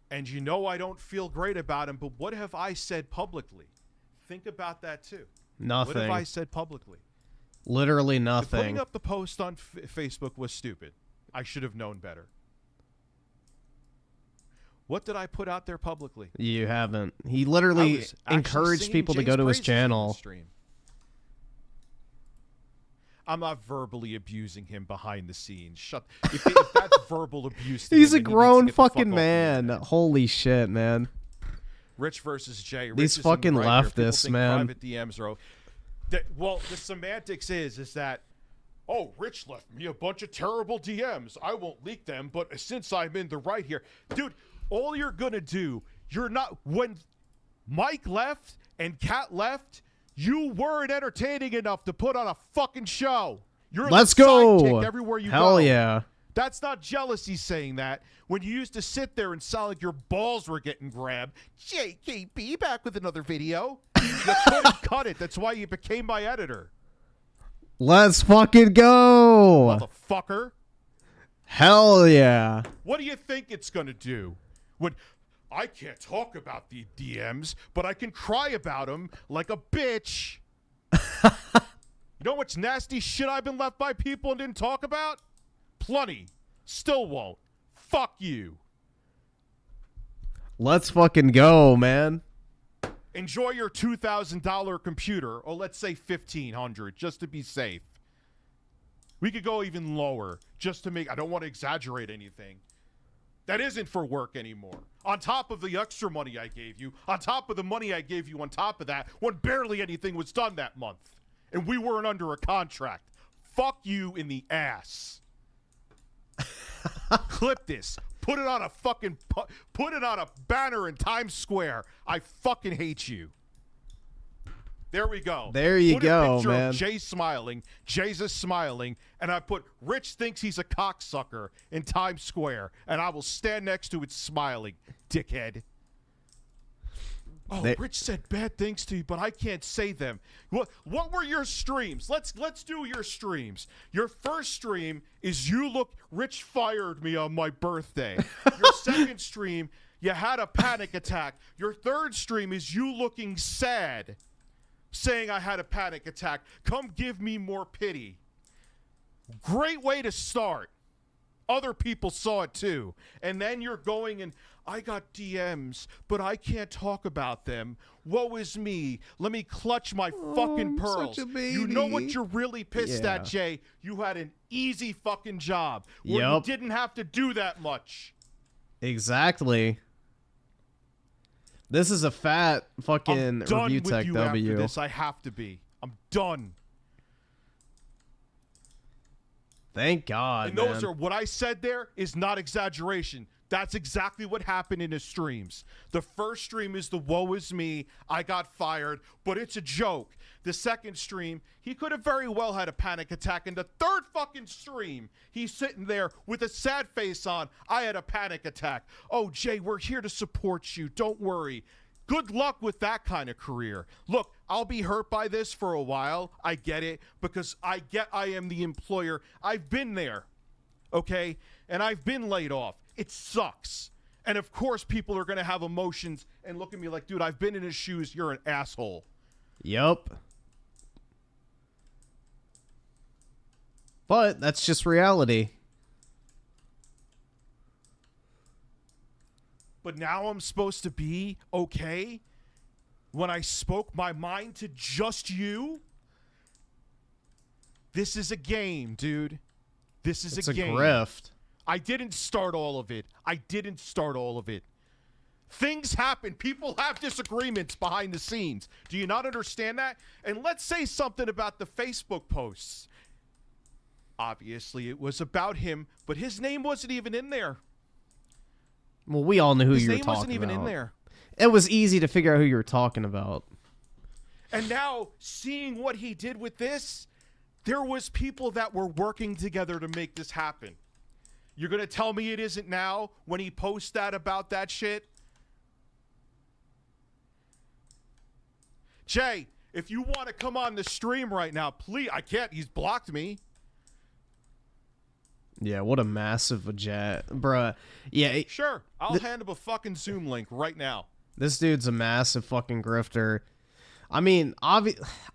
Speaker 2: And you know I don't feel great about him, but what have I said publicly? Think about that too.
Speaker 1: Nothing.
Speaker 2: What have I said publicly?
Speaker 1: Literally nothing.
Speaker 2: Putting up the post on Facebook was stupid. I should have known better. What did I put out there publicly?
Speaker 1: You haven't. He literally encouraged people to go to his channel.
Speaker 2: I'm not verbally abusing him behind the scenes. If that's verbal abuse,
Speaker 1: he's a grown fucking man. Holy shit, man.
Speaker 2: Rich versus Jay.
Speaker 1: These fucking leftists, man.
Speaker 2: Private DMs are. Well, the semantics is that, oh, Rich left me a bunch of terrible DMs. I won't leak them, but since I'm in the right here, dude, all you're gonna do, you're not. When Mike left and Kat left, you weren't entertaining enough to put on a fucking show. You're
Speaker 1: Let's
Speaker 2: the
Speaker 1: go
Speaker 2: sidekick everywhere you go.
Speaker 1: Hell yeah.
Speaker 2: That's not jealousy saying that. When you used to sit there and sound like your balls were getting grabbed. JKB back with another video. You couldn't cut it. That's why you became my editor.
Speaker 1: Let's fucking go.
Speaker 2: Motherfucker.
Speaker 1: Hell yeah.
Speaker 2: What do you think it's going to do? When I can't talk about the DMs, but I can cry about them like a bitch. You know what's nasty shit I've been left by people and didn't talk about? Plenty. Still won't. Fuck you.
Speaker 1: Let's fucking go, man.
Speaker 2: Enjoy your $2,000 computer, or let's say $1,500, just to be safe. We could go even lower, just to make... I don't want to exaggerate anything. That isn't for work anymore. On top of the extra money I gave you, on top of the money I gave you on top of that, when barely anything was done that month, and we weren't under a contract. Fuck you in the ass. Clip this. Put it on a fucking... Put it on a banner in Times Square. I fucking hate you. There we go.
Speaker 1: There you
Speaker 2: put
Speaker 1: go,
Speaker 2: a picture
Speaker 1: man.
Speaker 2: Of Jay smiling. Jay's is smiling. And I put Rich thinks he's a cocksucker in Times Square. And I will stand next to it smiling. Dickhead. Oh, Rich said bad things to you, but I can't say them. What were your streams? Let's do your streams. Your first stream is Rich fired me on my birthday. Your second stream, you had a panic attack. Your third stream is you looking sad, saying I had a panic attack. Come give me more pity. Great way to start. Other people saw it too. And then you're going and I got DMs, but I can't talk about them. Woe is me. Let me clutch my fucking pearls.
Speaker 1: Such a baby.
Speaker 2: You know what you're really pissed at, Jay? You had an easy fucking job where you didn't have to do that much.
Speaker 1: Exactly. This is a fat fucking
Speaker 2: I'm done
Speaker 1: review
Speaker 2: with
Speaker 1: tech
Speaker 2: you
Speaker 1: W.
Speaker 2: after this. I have to be. I'm done.
Speaker 1: Thank God,
Speaker 2: And those are what I said there is not exaggeration. That's exactly what happened in his streams. The first stream is the woe is me, I got fired, but it's a joke. The second stream, he could have very well had a panic attack. And the third fucking stream, he's sitting there with a sad face on. I had a panic attack. Oh, Jay, we're here to support you. Don't worry. Good luck with that kind of career. Look, I'll be hurt by this for a while. I get it because I am the employer. I've been there, okay? And I've been laid off. It sucks. And of course, people are going to have emotions and look at me like, dude, I've been in his shoes. You're an asshole.
Speaker 1: Yup. But that's just reality.
Speaker 2: But now I'm supposed to be okay when I spoke my mind to just you? This is a game, dude. This is
Speaker 1: It's
Speaker 2: a
Speaker 1: a
Speaker 2: game.
Speaker 1: grift.
Speaker 2: I didn't start all of it. Things happen. People have disagreements behind the scenes. Do you not understand that? And let's say something about the Facebook posts. Obviously, it was about him, but his name wasn't even in there.
Speaker 1: Well, we all knew who
Speaker 2: His
Speaker 1: you were
Speaker 2: name
Speaker 1: talking
Speaker 2: wasn't even
Speaker 1: about.
Speaker 2: in there.
Speaker 1: It was easy to figure out who you were talking about.
Speaker 2: And now, seeing what he did with this, there was people that were working together to make this happen. You're going to tell me it isn't now when he posts that about that shit? Jay, if you want to come on the stream right now, please. I can't. He's blocked me.
Speaker 1: Yeah, what a massive jet. Bruh. Yeah.
Speaker 2: Sure. I'll hand him a fucking Zoom link right now.
Speaker 1: This dude's a massive fucking grifter. I mean, I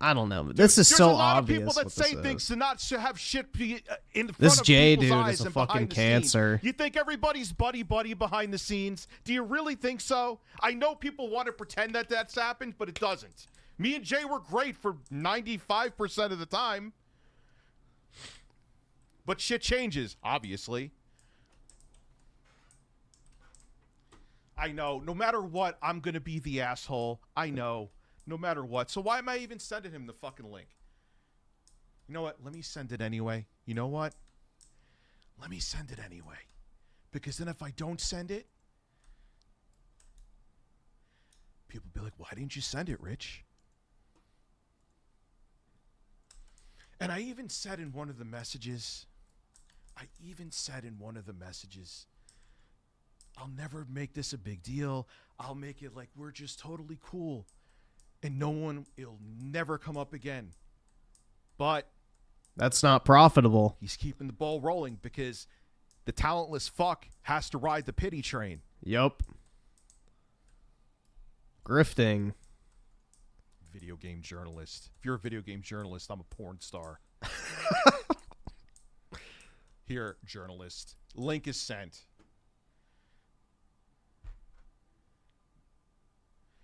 Speaker 1: don't know. This is
Speaker 2: There's
Speaker 1: so
Speaker 2: a lot
Speaker 1: obvious.
Speaker 2: of people that
Speaker 1: what
Speaker 2: say
Speaker 1: this
Speaker 2: things
Speaker 1: is.
Speaker 2: to not have shit be in front
Speaker 1: This
Speaker 2: of
Speaker 1: Jay
Speaker 2: people's
Speaker 1: dude
Speaker 2: eyes
Speaker 1: is a
Speaker 2: and
Speaker 1: fucking
Speaker 2: behind the
Speaker 1: cancer.
Speaker 2: scenes. You think everybody's buddy behind the scenes? Do you really think so? I know people want to pretend that that's happened, but it doesn't. Me and Jay were great for 95% of the time. But shit changes, obviously. I know. No matter what, I'm going to be the asshole. I know. No matter what. So why am I even sending him the fucking link? You know what? Let me send it anyway. You know what? Let me send it anyway. Because then if I don't send it, people be like, why didn't you send it, Rich? And I even said in one of the messages, I'll never make this a big deal. I'll make it like we're just totally cool. And it'll never come up again. But
Speaker 1: That's not profitable.
Speaker 2: he's keeping the ball rolling because the talentless fuck has to ride the pity train.
Speaker 1: Yup. Grifting.
Speaker 2: Video game journalist. If you're a video game journalist, I'm a porn star. Here, journalist. Link is sent.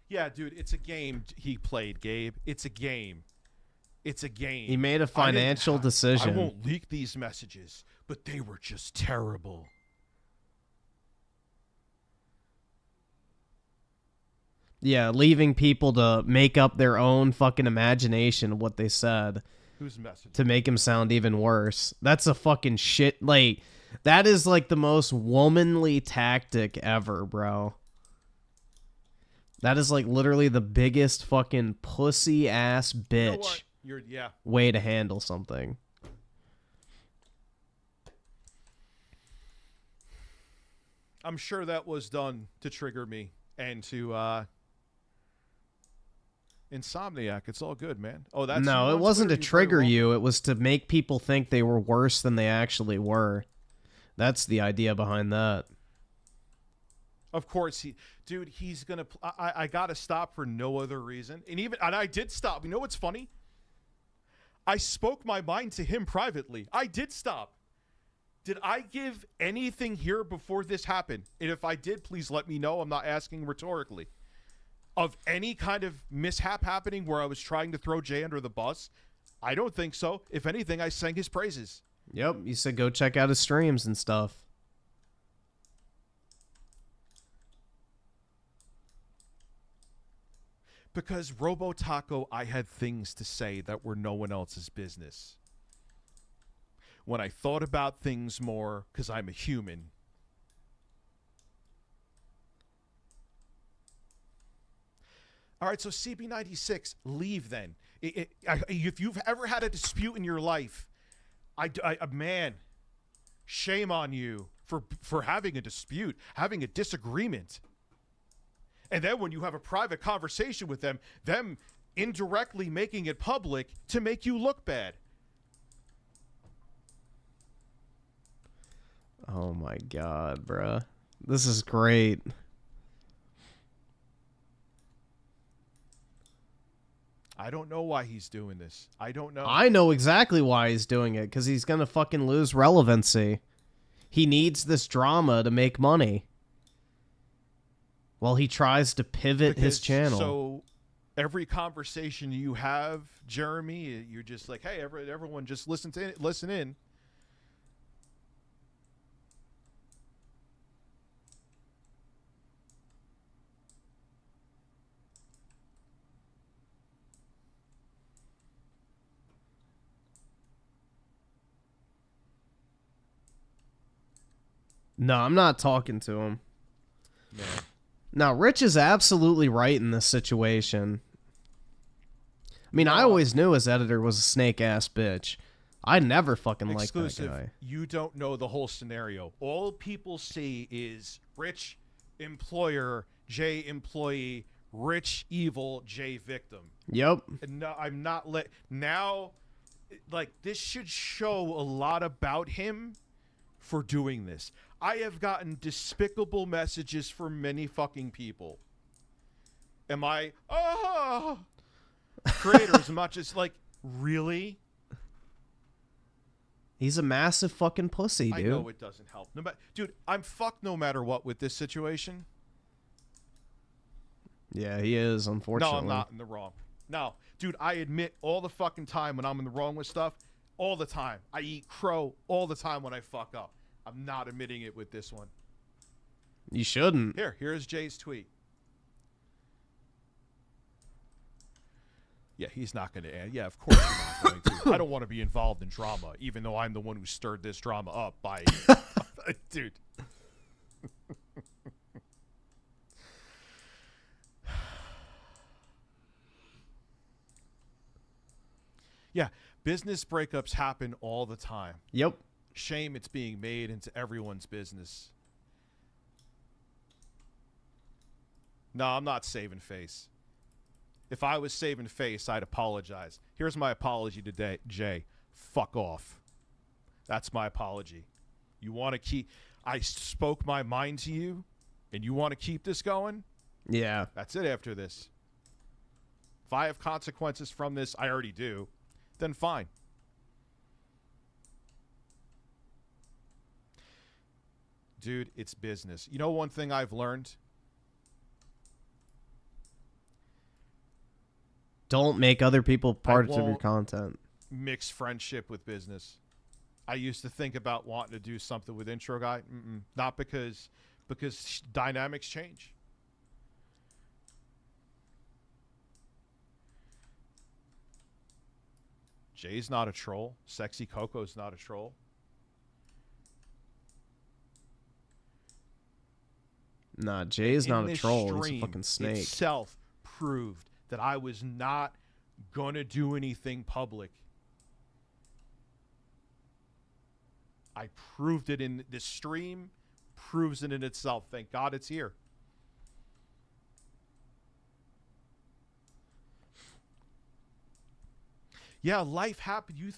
Speaker 2: Yeah, dude, it's a game he played, Gabe. It's a game. It's a game.
Speaker 1: He made a financial decision.
Speaker 2: I won't leak these messages, but they were just terrible.
Speaker 1: Yeah, leaving people to make up their own fucking imagination of what they said
Speaker 2: Whose message?
Speaker 1: to make him sound even worse. That's a fucking shit. Like, that is like the most womanly tactic ever, bro. That is like literally the biggest fucking pussy ass
Speaker 2: You know
Speaker 1: bitch
Speaker 2: what? Yeah.
Speaker 1: way to handle something.
Speaker 2: I'm sure that was done to trigger me and to Insomniac. It's all good, man. Oh, that's
Speaker 1: No,
Speaker 2: you
Speaker 1: it
Speaker 2: on
Speaker 1: wasn't to
Speaker 2: Twitter? You very
Speaker 1: trigger
Speaker 2: welcome.
Speaker 1: you. It was to make people think they were worse than they actually were. That's the idea behind that.
Speaker 2: Of course, he's gonna. I gotta stop for no other reason, and I did stop. You know what's funny? I spoke my mind to him privately. I did stop. Did I give anything here before this happened? And if I did, please let me know. I'm not asking rhetorically. Of any kind of mishap happening where I was trying to throw Jay under the bus, I don't think so. If anything, I sang his praises.
Speaker 1: Yep, you said go check out his streams and stuff.
Speaker 2: Because Robo Taco, I had things to say that were no one else's business. When I thought about things more, because I'm a human. All right, so CB96, leave then. If you've ever had a dispute in your life, man, shame on you for having a dispute, having a disagreement. And then when you have a private conversation with them indirectly making it public to make you look bad.
Speaker 1: Oh my god, bruh. This is great.
Speaker 2: I don't know why he's doing this. I don't know.
Speaker 1: I know exactly why he's doing it, because he's gonna fucking lose relevancy. He needs this drama to make money. While he tries to pivot his channel.
Speaker 2: So every conversation you have, Jeremy, you're just like, hey, everyone just listen in.
Speaker 1: No, I'm not talking to him.
Speaker 2: No.
Speaker 1: Now, Rich is absolutely right in this situation. I mean, I always knew his editor was a snake-ass bitch. I never fucking liked that
Speaker 2: Exclusive.
Speaker 1: guy.
Speaker 2: You don't know the whole scenario. All people see is Rich, employer, Jay, employee, Rich, evil, Jay, victim.
Speaker 1: Yep.
Speaker 2: And no, I'm not now, like, this should show a lot about him for doing this. I have gotten despicable messages from many fucking people. Am I creators? I'm not just like, really?
Speaker 1: He's a massive fucking pussy, dude.
Speaker 2: I know it doesn't help. Dude, I'm fucked no matter what with this situation.
Speaker 1: Yeah, he is, unfortunately.
Speaker 2: No, I'm not in the wrong. No, dude, I admit all the fucking time when I'm in the wrong with stuff. All the time. I eat crow all the time when I fuck up. I'm not admitting it with this one.
Speaker 1: You shouldn't.
Speaker 2: Here's Jay's tweet. Yeah, he's not going to add. Yeah, of course you're not going to. I don't want to be involved in drama, even though I'm the one who stirred this drama up by... Dude. Yeah, business breakups happen all the time.
Speaker 1: Yep.
Speaker 2: Shame it's being made into everyone's business. No, I'm not saving face. If I was saving face, I'd apologize. Here's my apology today, Jay. Fuck off. That's my apology. You want to keep... I spoke my mind to you, and you want to keep this going?
Speaker 1: Yeah.
Speaker 2: That's it after this. If I have consequences from this, I already do, then fine. Dude, it's business. You know one thing I've learned?
Speaker 1: Don't make other people parts of your
Speaker 2: won't
Speaker 1: content.
Speaker 2: Mix friendship with business. I used to think about wanting to do something with Intro Guy. Not because dynamics change. Jay's not a troll. Sexy Coco's not a troll.
Speaker 1: Nah, Jay's
Speaker 2: in
Speaker 1: not a
Speaker 2: this
Speaker 1: troll. He's a
Speaker 2: stream
Speaker 1: fucking snake.
Speaker 2: Itself proved that I was not gonna do anything public. I proved it in this stream, proves it in itself. Thank God it's here. Yeah, life happened. You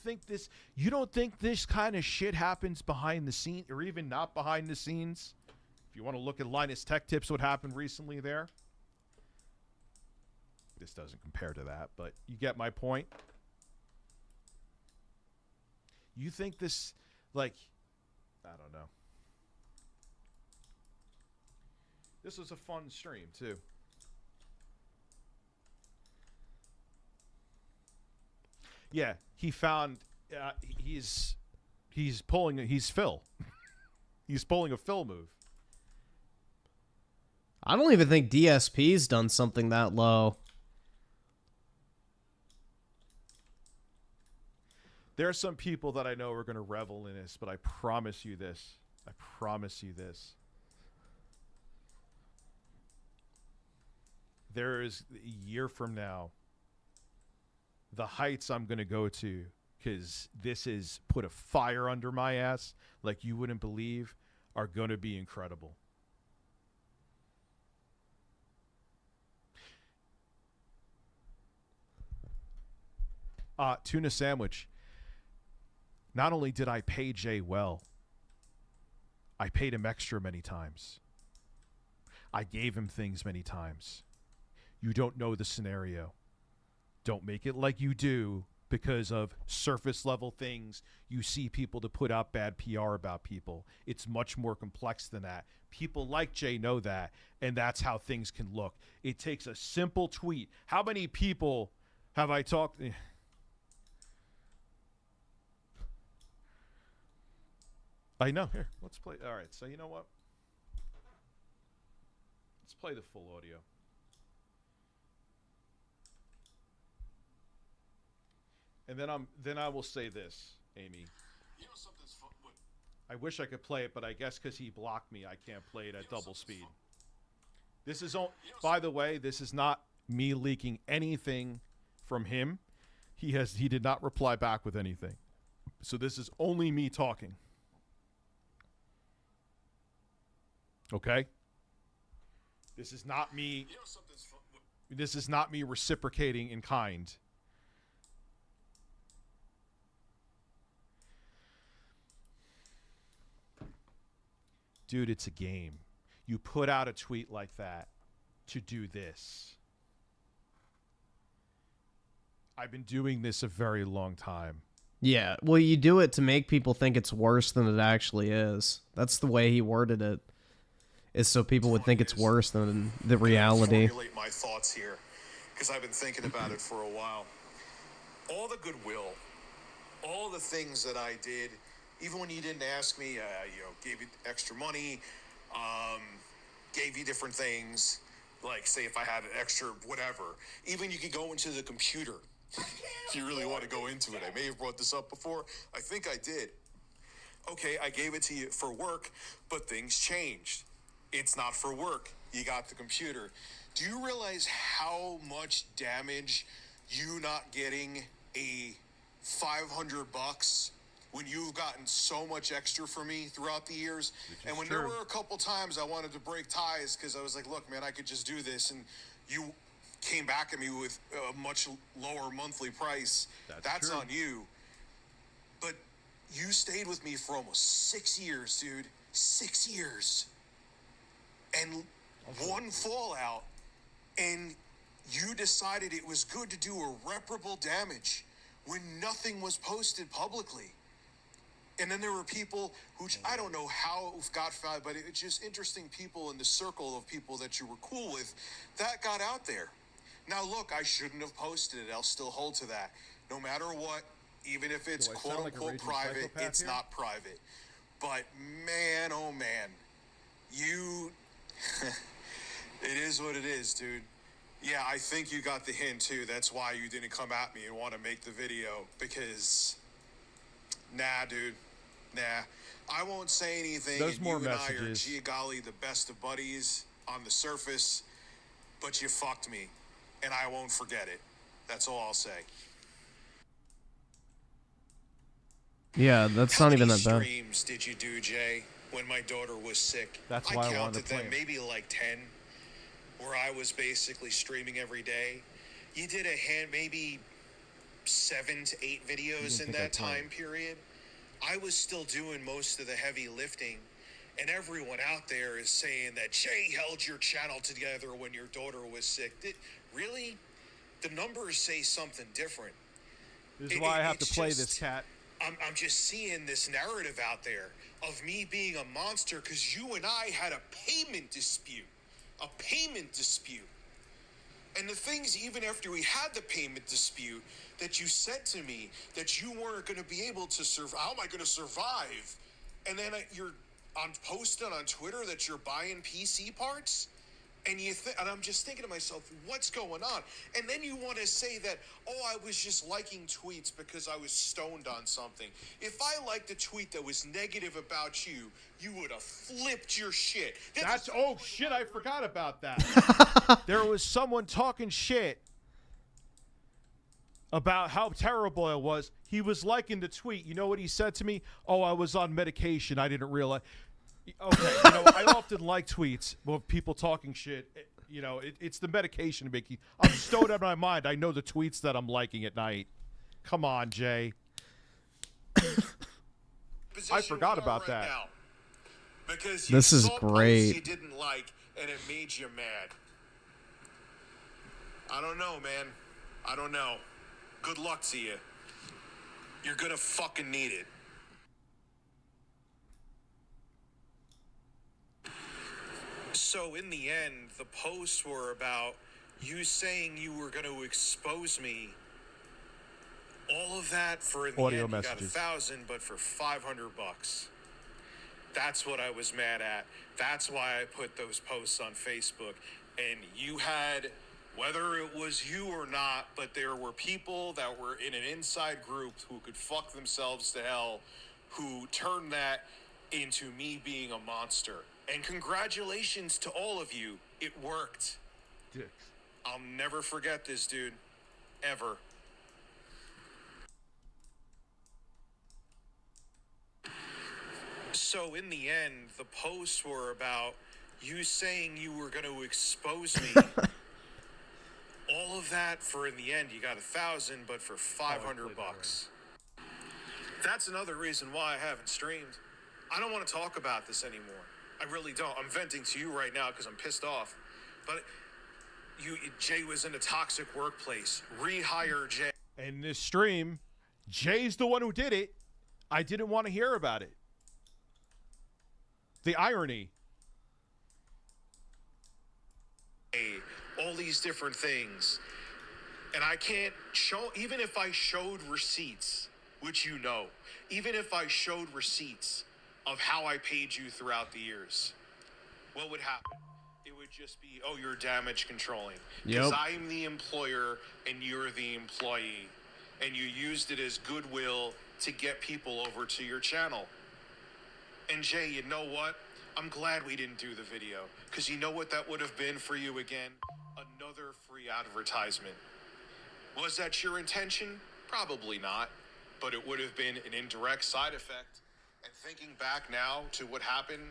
Speaker 2: don't think this kind of shit happens behind the scenes, or even not behind the scenes? If you want to look at Linus Tech Tips, what happened recently there? This doesn't compare to that, but you get my point. You think this, like, I don't know. This was a fun stream, too. Yeah, he found, he's Phil. He's pulling a Phil move.
Speaker 1: I don't even think DSP's done something that low.
Speaker 2: There are some people that I know are going to revel in this, but I promise you this. I promise you this. There is a year from now, the heights I'm going to go to, because this has put a fire under my ass like you wouldn't believe, are going to be incredible. Tuna sandwich. Not only did I pay Jay well, I paid him extra many times. I gave him things many times. You don't know the scenario. Don't make it like you do because of surface level things. You see people to put out bad PR about people. It's much more complex than that. People like Jay know that, and that's how things can look. It takes a simple tweet. How many people have I talked... I know. Here, let's play. All right, so you know what? Let's play the full audio. And then I will say this, Amy.
Speaker 6: You know something's fun. What?
Speaker 2: I wish I could play it, but I guess because he blocked me, I can't play it at double speed. This is by the way, this is not me leaking anything from him. He did not reply back with anything. So this is only me talking. Okay? This is not me.
Speaker 6: You know something's fun. What?
Speaker 2: This is not me reciprocating in kind. Dude, it's a game. You put out a tweet like that to do this. I've been doing this a very long time.
Speaker 1: Yeah, well, you do it to make people think it's worse than it actually is. That's the way he worded it. Is so people would think it's worse than the reality.
Speaker 6: Formulate my thoughts here, because I've been thinking about it for a while. All the goodwill, all the things that I did, even when you didn't ask me, gave you extra money, gave you different things, like say if I had an extra whatever. Even you could go into the computer if you really want to go into it. I may have brought this up before. I think I did. Okay, I gave it to you for work, but things changed. It's not for work. You got the computer. Do you realize how much damage you not getting a $500 when you've gotten so much extra from me throughout the years? And when there were a couple times I wanted to break ties because I was like, look, man, I could just do this. And you came back at me with a much lower monthly price. That's on you. But you stayed with me for almost 6 years, dude. 6 years. And one fallout, and you decided it was good to do irreparable damage when nothing was posted publicly. And then there were people who, I don't know how got found, but it's just interesting people in the circle of people that you were cool with that got out there. Now, look, I shouldn't have posted it. I'll still hold to that. No matter what, even if it's quote-unquote private, it's not private. But man, oh man, you... It is what it is, dude. Yeah, I think you got the hint, too. That's why you didn't come at me and want to make the video, because... Nah, dude. Nah. I won't say anything.
Speaker 2: There's
Speaker 6: and
Speaker 2: more
Speaker 6: you
Speaker 2: messages.
Speaker 6: and I are, gee golly, the best of buddies. on the surface, but you fucked me, and I won't forget it. That's all I'll say.
Speaker 1: Yeah, that's not even that
Speaker 6: How
Speaker 1: bad.
Speaker 6: many streams did you do, Jay, when my daughter was sick?
Speaker 2: That's why I wanted to
Speaker 6: counted
Speaker 2: play
Speaker 6: them,
Speaker 2: 'em.
Speaker 6: maybe like 10, where I was basically streaming every day. You did maybe 7 to 8 videos in that time period. I was still doing most of the heavy lifting, and everyone out there is saying that Jay held your channel together when your daughter was sick. Really? The numbers say something different.
Speaker 2: This is why I have to play this, cat.
Speaker 6: I'm just seeing this narrative out there of me being a monster because you and I had a payment dispute. A payment dispute. And the things, even after we had the payment dispute, that you said to me that you weren't going to be able to survive. How am I going to survive? And then you're posting on Twitter that you're buying PC parts? And and I'm just thinking to myself, what's going on? And then you want to say that, oh, I was just liking tweets because I was stoned on something. If I liked a tweet that was negative about you, you would have flipped your shit.
Speaker 2: Oh shit, I forgot about that. There was someone talking shit about how terrible I was. He was liking the tweet. You know what he said to me? Oh, I was on medication. I didn't realize. Okay, I often like tweets with people talking shit. It's the medication making. I'm stoned out of my mind. I know the tweets that I'm liking at night. Come on, Jay. I forgot about that.
Speaker 6: Now, because
Speaker 1: This is
Speaker 6: saw posts
Speaker 1: great.
Speaker 6: you didn't like, and it made you mad. I don't know, man. I don't know. Good luck to you. You're gonna fucking need it. So in the end, the posts were about you saying you were going to expose me. All of that for in the
Speaker 2: Audio
Speaker 6: end,
Speaker 2: messages.
Speaker 6: you got 1,000, but for $500. That's what I was mad at. That's why I put those posts on Facebook. And you had, whether it was you or not, but there were people that were in an inside group who could fuck themselves to hell, who turned that into me being a monster. And congratulations to all of you. It worked.
Speaker 2: Dicks.
Speaker 6: I'll never forget this, dude. Ever. So in the end, the posts were about you saying you were going to expose me. All of that for in the end, you got 1,000, but for $500. That's another reason why I haven't streamed. I don't want to talk about this anymore. I really don't. I'm venting to you right now because I'm pissed off. But Jay was in a toxic workplace. Rehire Jay.
Speaker 2: In this stream, Jay's the one who did it. I didn't want to hear about it. The irony.
Speaker 6: All these different things. And I can't show, even if I showed receipts, which you know, even if I showed receipts of how I paid you throughout the years, what would happen? It would just be, oh, you're damage controlling. Because
Speaker 1: Yep.
Speaker 6: I'm the employer and you're the employee. And you used it as goodwill to get people over to your channel. And Jay, you know what? I'm glad we didn't do the video. Because you know what that would have been for you again? Another free advertisement. Was that your intention? Probably not. But it would have been an indirect side effect. And thinking back now to what happened,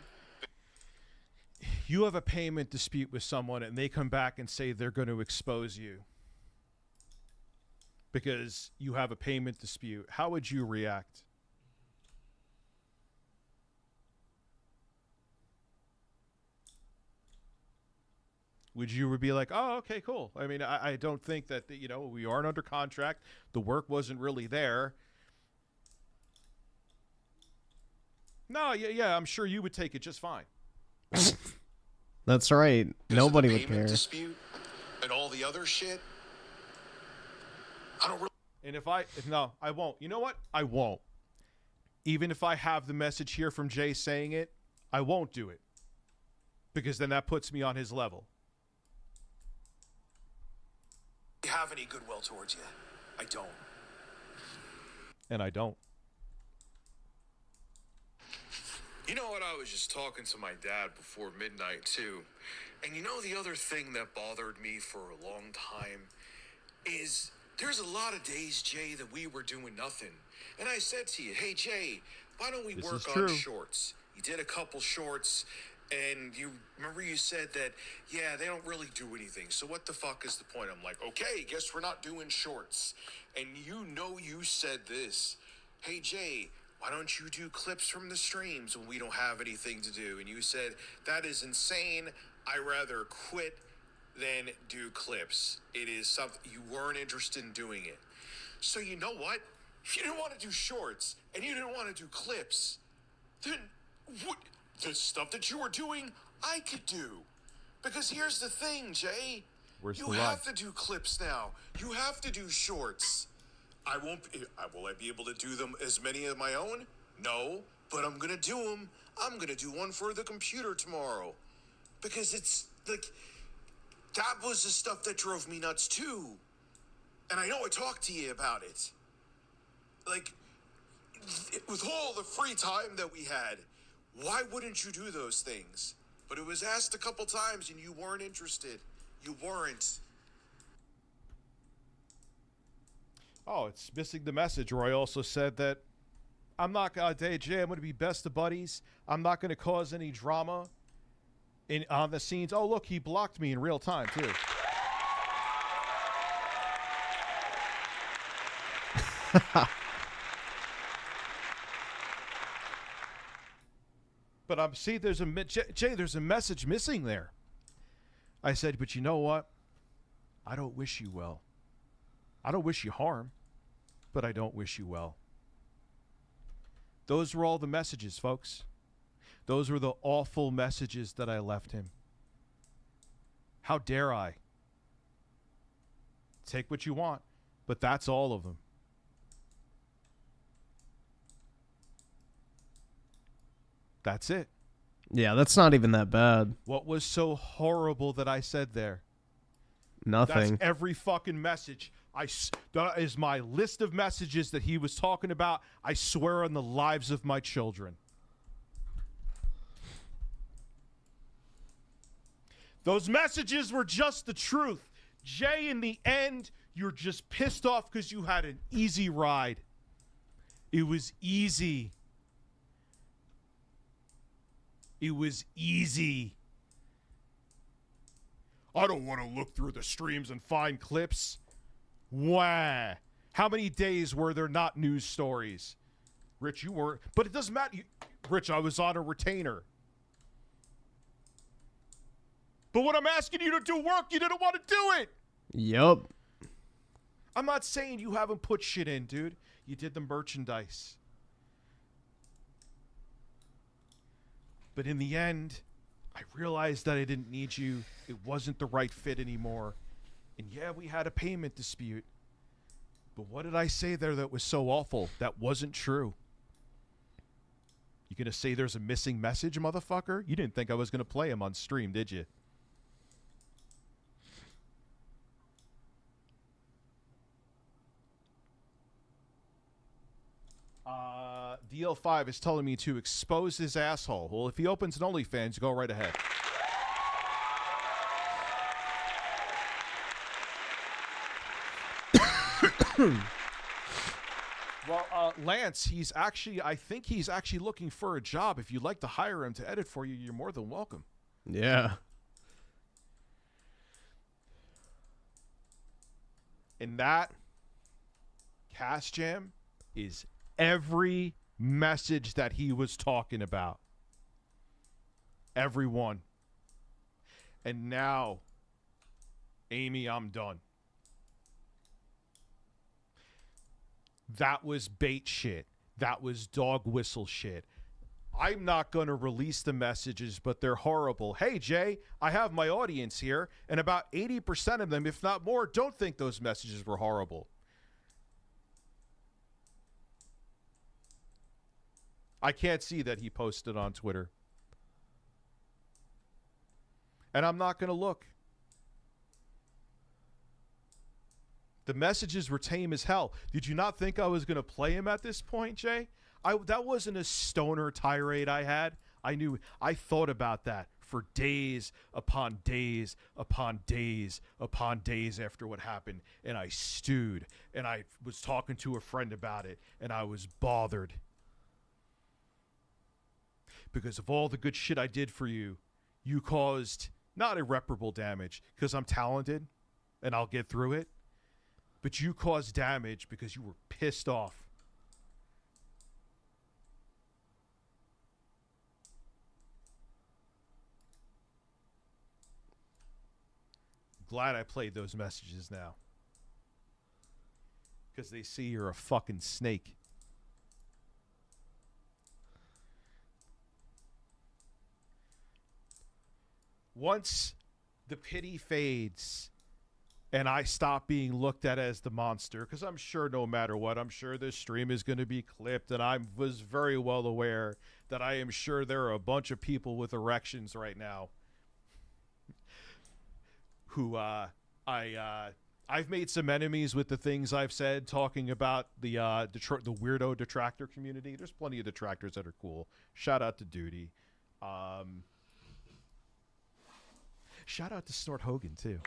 Speaker 2: You have a payment dispute with someone and they come back and say they're going to expose you because you have a payment dispute. How would you react? Would you be like, oh, okay, cool. I mean, I don't think that, we aren't under contract. The work wasn't really there. No, yeah, I'm sure you would take it just fine.
Speaker 1: That's right.
Speaker 6: because of the
Speaker 1: Nobody would
Speaker 6: payment
Speaker 1: care.
Speaker 6: dispute and all the other shit, I don't really.
Speaker 2: And no, I won't. You know what? I won't. Even if I have the message here from Jay saying it, I won't do it. Because then that puts me on his level.
Speaker 6: have any goodwill towards you. I don't.
Speaker 2: And I don't.
Speaker 6: You know what? I was just talking to my dad before midnight, too. And you know the other thing that bothered me for a long time is there's a lot of days, Jay, that we were doing nothing. And I said to you, hey, Jay, why don't we work on shorts? You did a couple shorts, and you remember you said that, yeah, they don't really do anything. So what the fuck is the point? I'm like, okay, guess we're not doing shorts. And you know you said this, hey, Jay, why don't you do clips from the streams when we don't have anything to do? And you said, that is insane. I rather quit than do clips. It is something you weren't interested in doing it. So you know what? If you didn't want to do shorts and you didn't want to do clips, then what the stuff that you were doing, I could do. Because here's the thing, Jay. You have to do clips now. You have to do shorts. Will I be able to do them as many of my own? No, but I'm gonna do them. I'm gonna do one for the computer tomorrow. Because it's like, that was the stuff that drove me nuts too. And I know I talked to you about it. Like, with all the free time that we had, why wouldn't you do those things? But it was asked a couple times and you weren't interested. You weren't.
Speaker 2: Oh, it's missing the message. Roy also said that I'm not going to, Jay, I'm going to be best of buddies. I'm not going to cause any drama on the scenes. Oh, look, he blocked me in real time, too. But see, there's there's a message missing there. I said, but you know what? I don't wish you well. I don't wish you harm, but I don't wish you well. Those were all the messages, folks. Those were the awful messages that I left him. How dare I? Take what you want, but that's all of them. That's it.
Speaker 1: Yeah, that's not even that bad.
Speaker 2: What was so horrible that I said there?
Speaker 1: Nothing.
Speaker 2: That's every fucking message. That is my list of messages that he was talking about. I swear on the lives of my children. Those messages were just the truth. Jay, in the end, you're just pissed off because you had an easy ride. It was easy. It was easy. I don't want to look through the streams and find clips. Wah. How many days were there not news stories? Rich, you were. But it doesn't matter. Rich, I was on a retainer. But when I'm asking you to do work, you didn't want to do it.
Speaker 1: Yup.
Speaker 2: I'm not saying you haven't put shit in, dude. You did the merchandise. But in the end, I realized that I didn't need you. It wasn't the right fit anymore. And yeah, we had a payment dispute. But what did I say there that was so awful? That wasn't true. You gonna say there's a missing message, motherfucker? You didn't think I was gonna play him on stream, did you? DL5 is telling me to expose his asshole. Well, if he opens an OnlyFans, go right ahead. Well, Lance, I think he's actually looking for a job. If you'd like to hire him to edit for you, you're more than welcome.
Speaker 1: Yeah.
Speaker 2: And that Cast Jam is every message that he was talking about. Every one. And now, Amy, I'm done. That was bait shit. That was dog whistle shit. I'm not going to release the messages, but they're horrible. Hey, Jay, I have my audience here, and about 80% of them, if not more, don't think those messages were horrible. I can't see that he posted on Twitter. And I'm not going to look. The messages were tame as hell. Did you not think I was going to play him at this point, Jay? That wasn't a stoner tirade I had. I thought about that for days upon days upon days upon days after what happened, and I stewed, and I was talking to a friend about it, and I was bothered. Because of all the good shit I did for you, you caused not irreparable damage, because I'm talented and I'll get through it, but you caused damage because you were pissed off. Glad I played those messages now, because they see you're a fucking snake. Once the pity fades and I stop being looked at as the monster, because I'm sure no matter what, I'm sure this stream is going to be clipped, and I was very well aware that I am sure there are a bunch of people with erections right now who I've made some enemies with the things I've said talking about the weirdo detractor community. There's plenty of detractors that are cool. Shout out to Duty. Shout out to Snort Hogan too.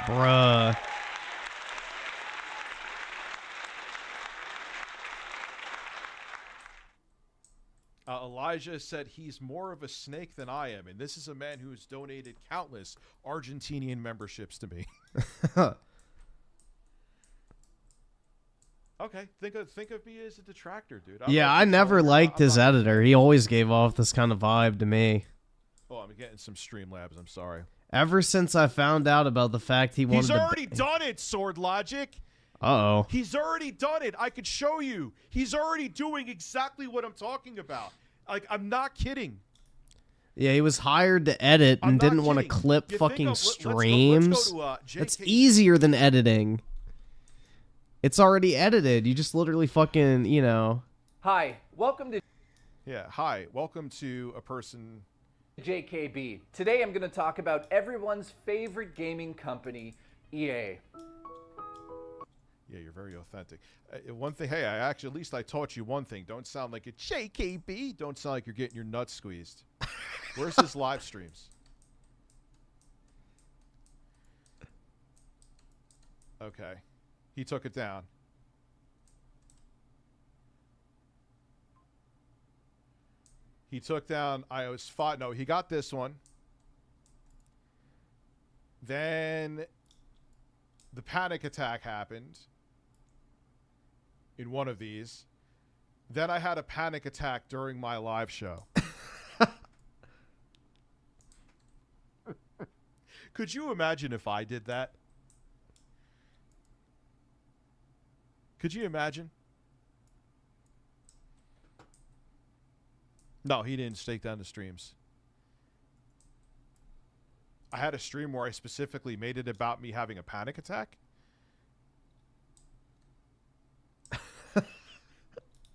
Speaker 1: Bruh.
Speaker 2: Elijah said he's more of a snake than I am, and this is a man who has donated countless Argentinian memberships to me. Okay, think of me as a detractor, dude.
Speaker 1: Yeah, I never liked his editor. He always gave off this kind of vibe to me.
Speaker 2: Oh, I'm getting some Streamlabs. I'm sorry.
Speaker 1: Ever since I found out about the fact he wanted
Speaker 2: He's already done it, Sword Logic.
Speaker 1: Uh-oh.
Speaker 2: He's already done it. I could show you. He's already doing exactly what I'm talking about. Like, I'm not kidding.
Speaker 1: Yeah, he was hired to edit and didn't want to clip fucking streams.
Speaker 2: Let's go to,
Speaker 1: That's easier than editing. It's already edited. You just literally fucking, you know.
Speaker 7: Hi, welcome to...
Speaker 2: Yeah, hi. Welcome to a person...
Speaker 7: JKB. Today I'm going to talk about everyone's favorite gaming company, EA.
Speaker 2: Yeah, you're very authentic. One thing, hey, at least I taught you one thing. Don't sound like a JKB. Don't sound like you're getting your nuts squeezed. Where's his live streams? Okay. He took it down. He took down iOS 5. No, he got this one. Then the panic attack happened in one of these. Then I had a panic attack during my live show. Could you imagine if I did that? Could you imagine? No, he didn't take down the streams. I had a stream where I specifically made it about me having a panic attack.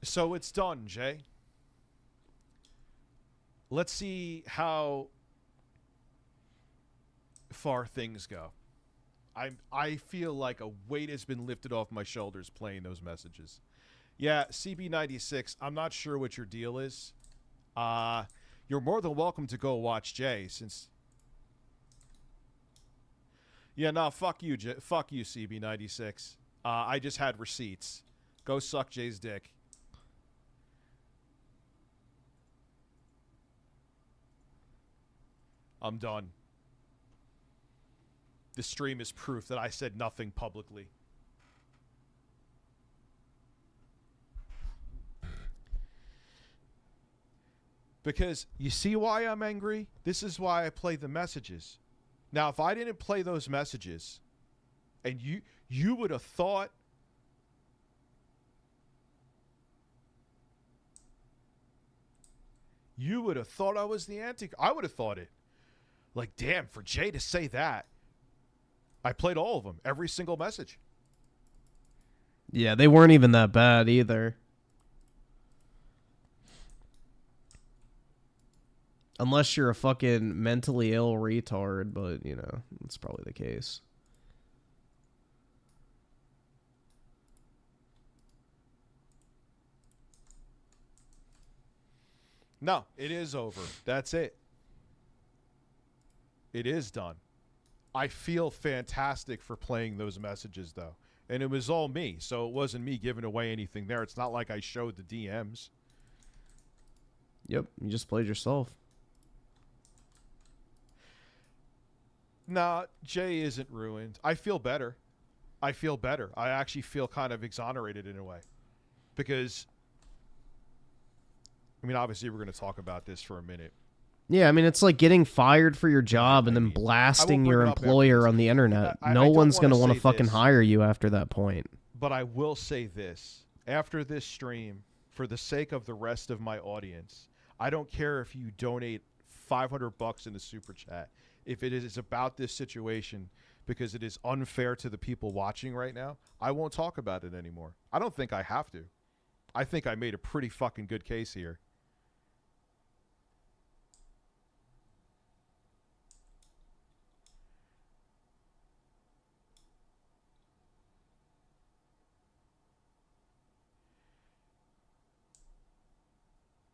Speaker 2: So it's done, Jay. Let's see how far things go. I feel like a weight has been lifted off my shoulders playing those messages. Yeah, CB96, I'm not sure what your deal is. You're more than welcome to go watch Jay, since... Yeah, no, fuck you, fuck you, CB96. I just had receipts. Go suck Jay's dick. I'm done. This stream is proof that I said nothing publicly. Because you see why I'm angry? This is why I play the messages. Now, if I didn't play those messages, and you would have thought I was the anti. I would have thought it. Like, damn, for Jay to say that, I played all of them, every single message.
Speaker 1: Yeah, they weren't even that bad either. Unless you're a fucking mentally ill retard, but, you know, that's probably the case.
Speaker 2: No, it is over. That's it. It is done. I feel fantastic for playing those messages, though. And it was all me, so it wasn't me giving away anything there. It's not like I showed the DMs.
Speaker 1: Yep, you just played yourself.
Speaker 2: Nah, Jay isn't ruined. I feel better. I feel better. I actually feel kind of exonerated in a way. Because, I mean, obviously we're going to talk about this for a minute.
Speaker 1: Yeah, I mean, it's like getting fired for your job and then blasting your employer on the internet. No one's going to want to fucking hire you after that point.
Speaker 2: But I will say this. After this stream, for the sake of the rest of my audience, I don't care if you donate $500 in the super chat. If it is about this situation, because it is unfair to the people watching right now, I won't talk about it anymore. I don't think I have to. I think I made a pretty fucking good case here.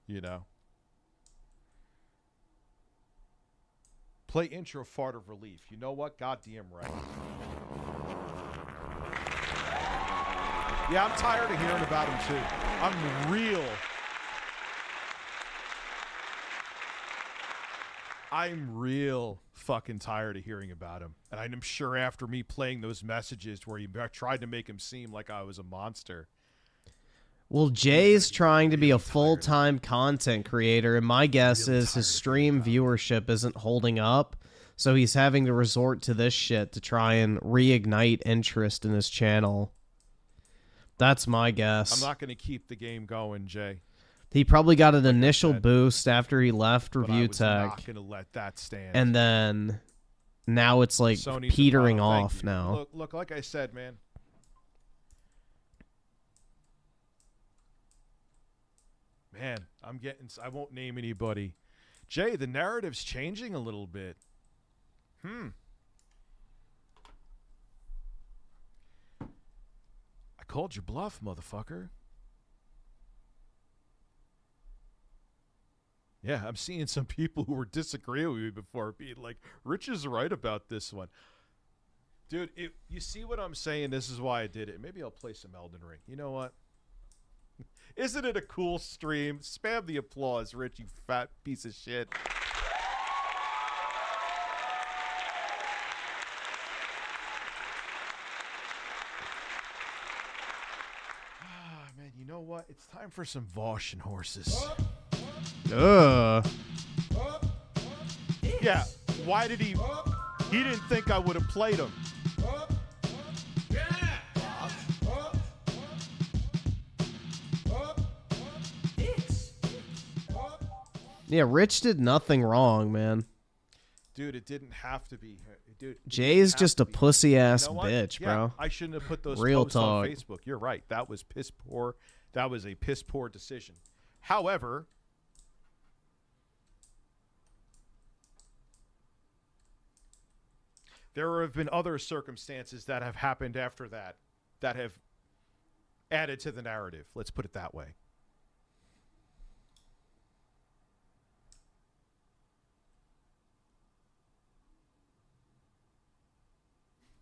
Speaker 2: You know. Play intro fart of relief. You know what? Goddamn right. Yeah, I'm tired of hearing about him too. I'm real fucking tired of hearing about him. And I'm sure after me playing those messages where you tried to make him seem like I was a monster.
Speaker 1: Well, Jay's trying to be a full-time content creator, and my guess is his stream viewership isn't holding up, so he's having to resort to this shit to try and reignite interest in his channel. That's my guess.
Speaker 2: I'm not going to keep the game going, Jay.
Speaker 1: He probably got an initial boost after he left Review Tech.
Speaker 2: I'm not going to let that stand.
Speaker 1: And then now it's like
Speaker 2: Sony's
Speaker 1: petering off now.
Speaker 2: Look, like I said, man. Man, I won't name anybody. Jay, the narrative's changing a little bit. I called your bluff, motherfucker. Yeah, I'm seeing some people who were disagreeing with me before being like, Rich is right about this one. Dude, you see what I'm saying? This is why I did it. Maybe I'll play some Elden Ring. You know what? Isn't it a cool stream? Spam the applause, Rich, you fat piece of shit. Ah, man, you know what? It's time for some Vosh and horses. Yeah, why did he didn't think I would have played him.
Speaker 1: Yeah, Rich did nothing wrong, man.
Speaker 2: Dude, it didn't have to be. Dude,
Speaker 1: Jay's just a pussy-ass bitch, bro.
Speaker 2: I shouldn't have put those
Speaker 1: Real
Speaker 2: posts
Speaker 1: talk.
Speaker 2: on Facebook. You're right. That was piss poor. That was a piss poor decision. However, there have been other circumstances that have happened after that that have added to the narrative. Let's put it that way.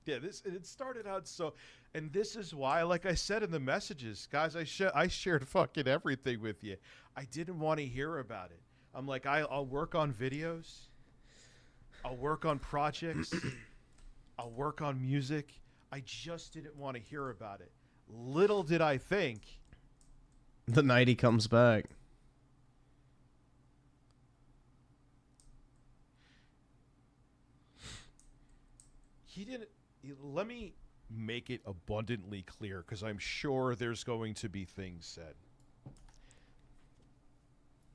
Speaker 2: Yeah, it started out so, and this is why, like I said in the messages, guys, I shared fucking everything with you. I didn't want to hear about it. I'm like, I'll work on videos, I'll work on projects, I'll work on music. I just didn't want to hear about it. Little did I think,
Speaker 1: the night he comes back.
Speaker 2: He didn't. Let me make it abundantly clear, because I'm sure there's going to be things said.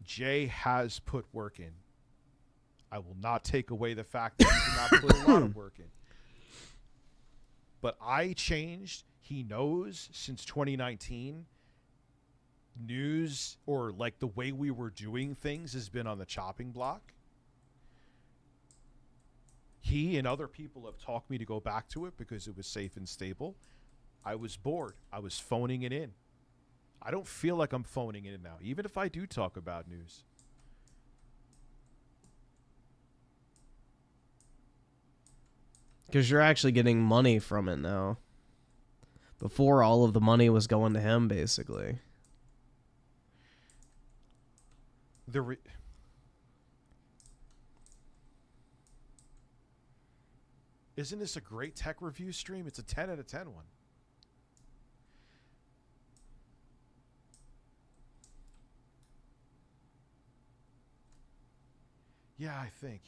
Speaker 2: Jay has put work in. I will not take away the fact that he did not put a lot of work in. But I changed. He knows since 2019, news, or like the way we were doing things, has been on the chopping block. He and other people have talked me to go back to it because it was safe and stable. I was bored. I was phoning it in. I don't feel like I'm phoning it in now, even if I do talk about news.
Speaker 1: Because you're actually getting money from it now. Before, all of the money was going to him, basically.
Speaker 2: Isn't this a great tech review stream? It's a 10 out of 10 one. Yeah, I think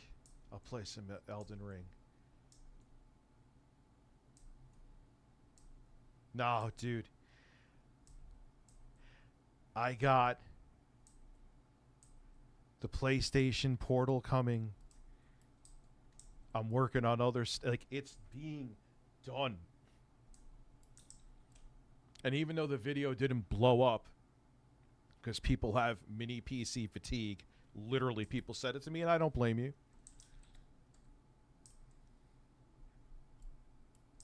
Speaker 2: I'll play some Elden Ring. No, dude. I got the PlayStation Portal coming. I'm working on others. Like, it's being done. And even though the video didn't blow up, because people have mini PC fatigue, literally people said it to me, and I don't blame you.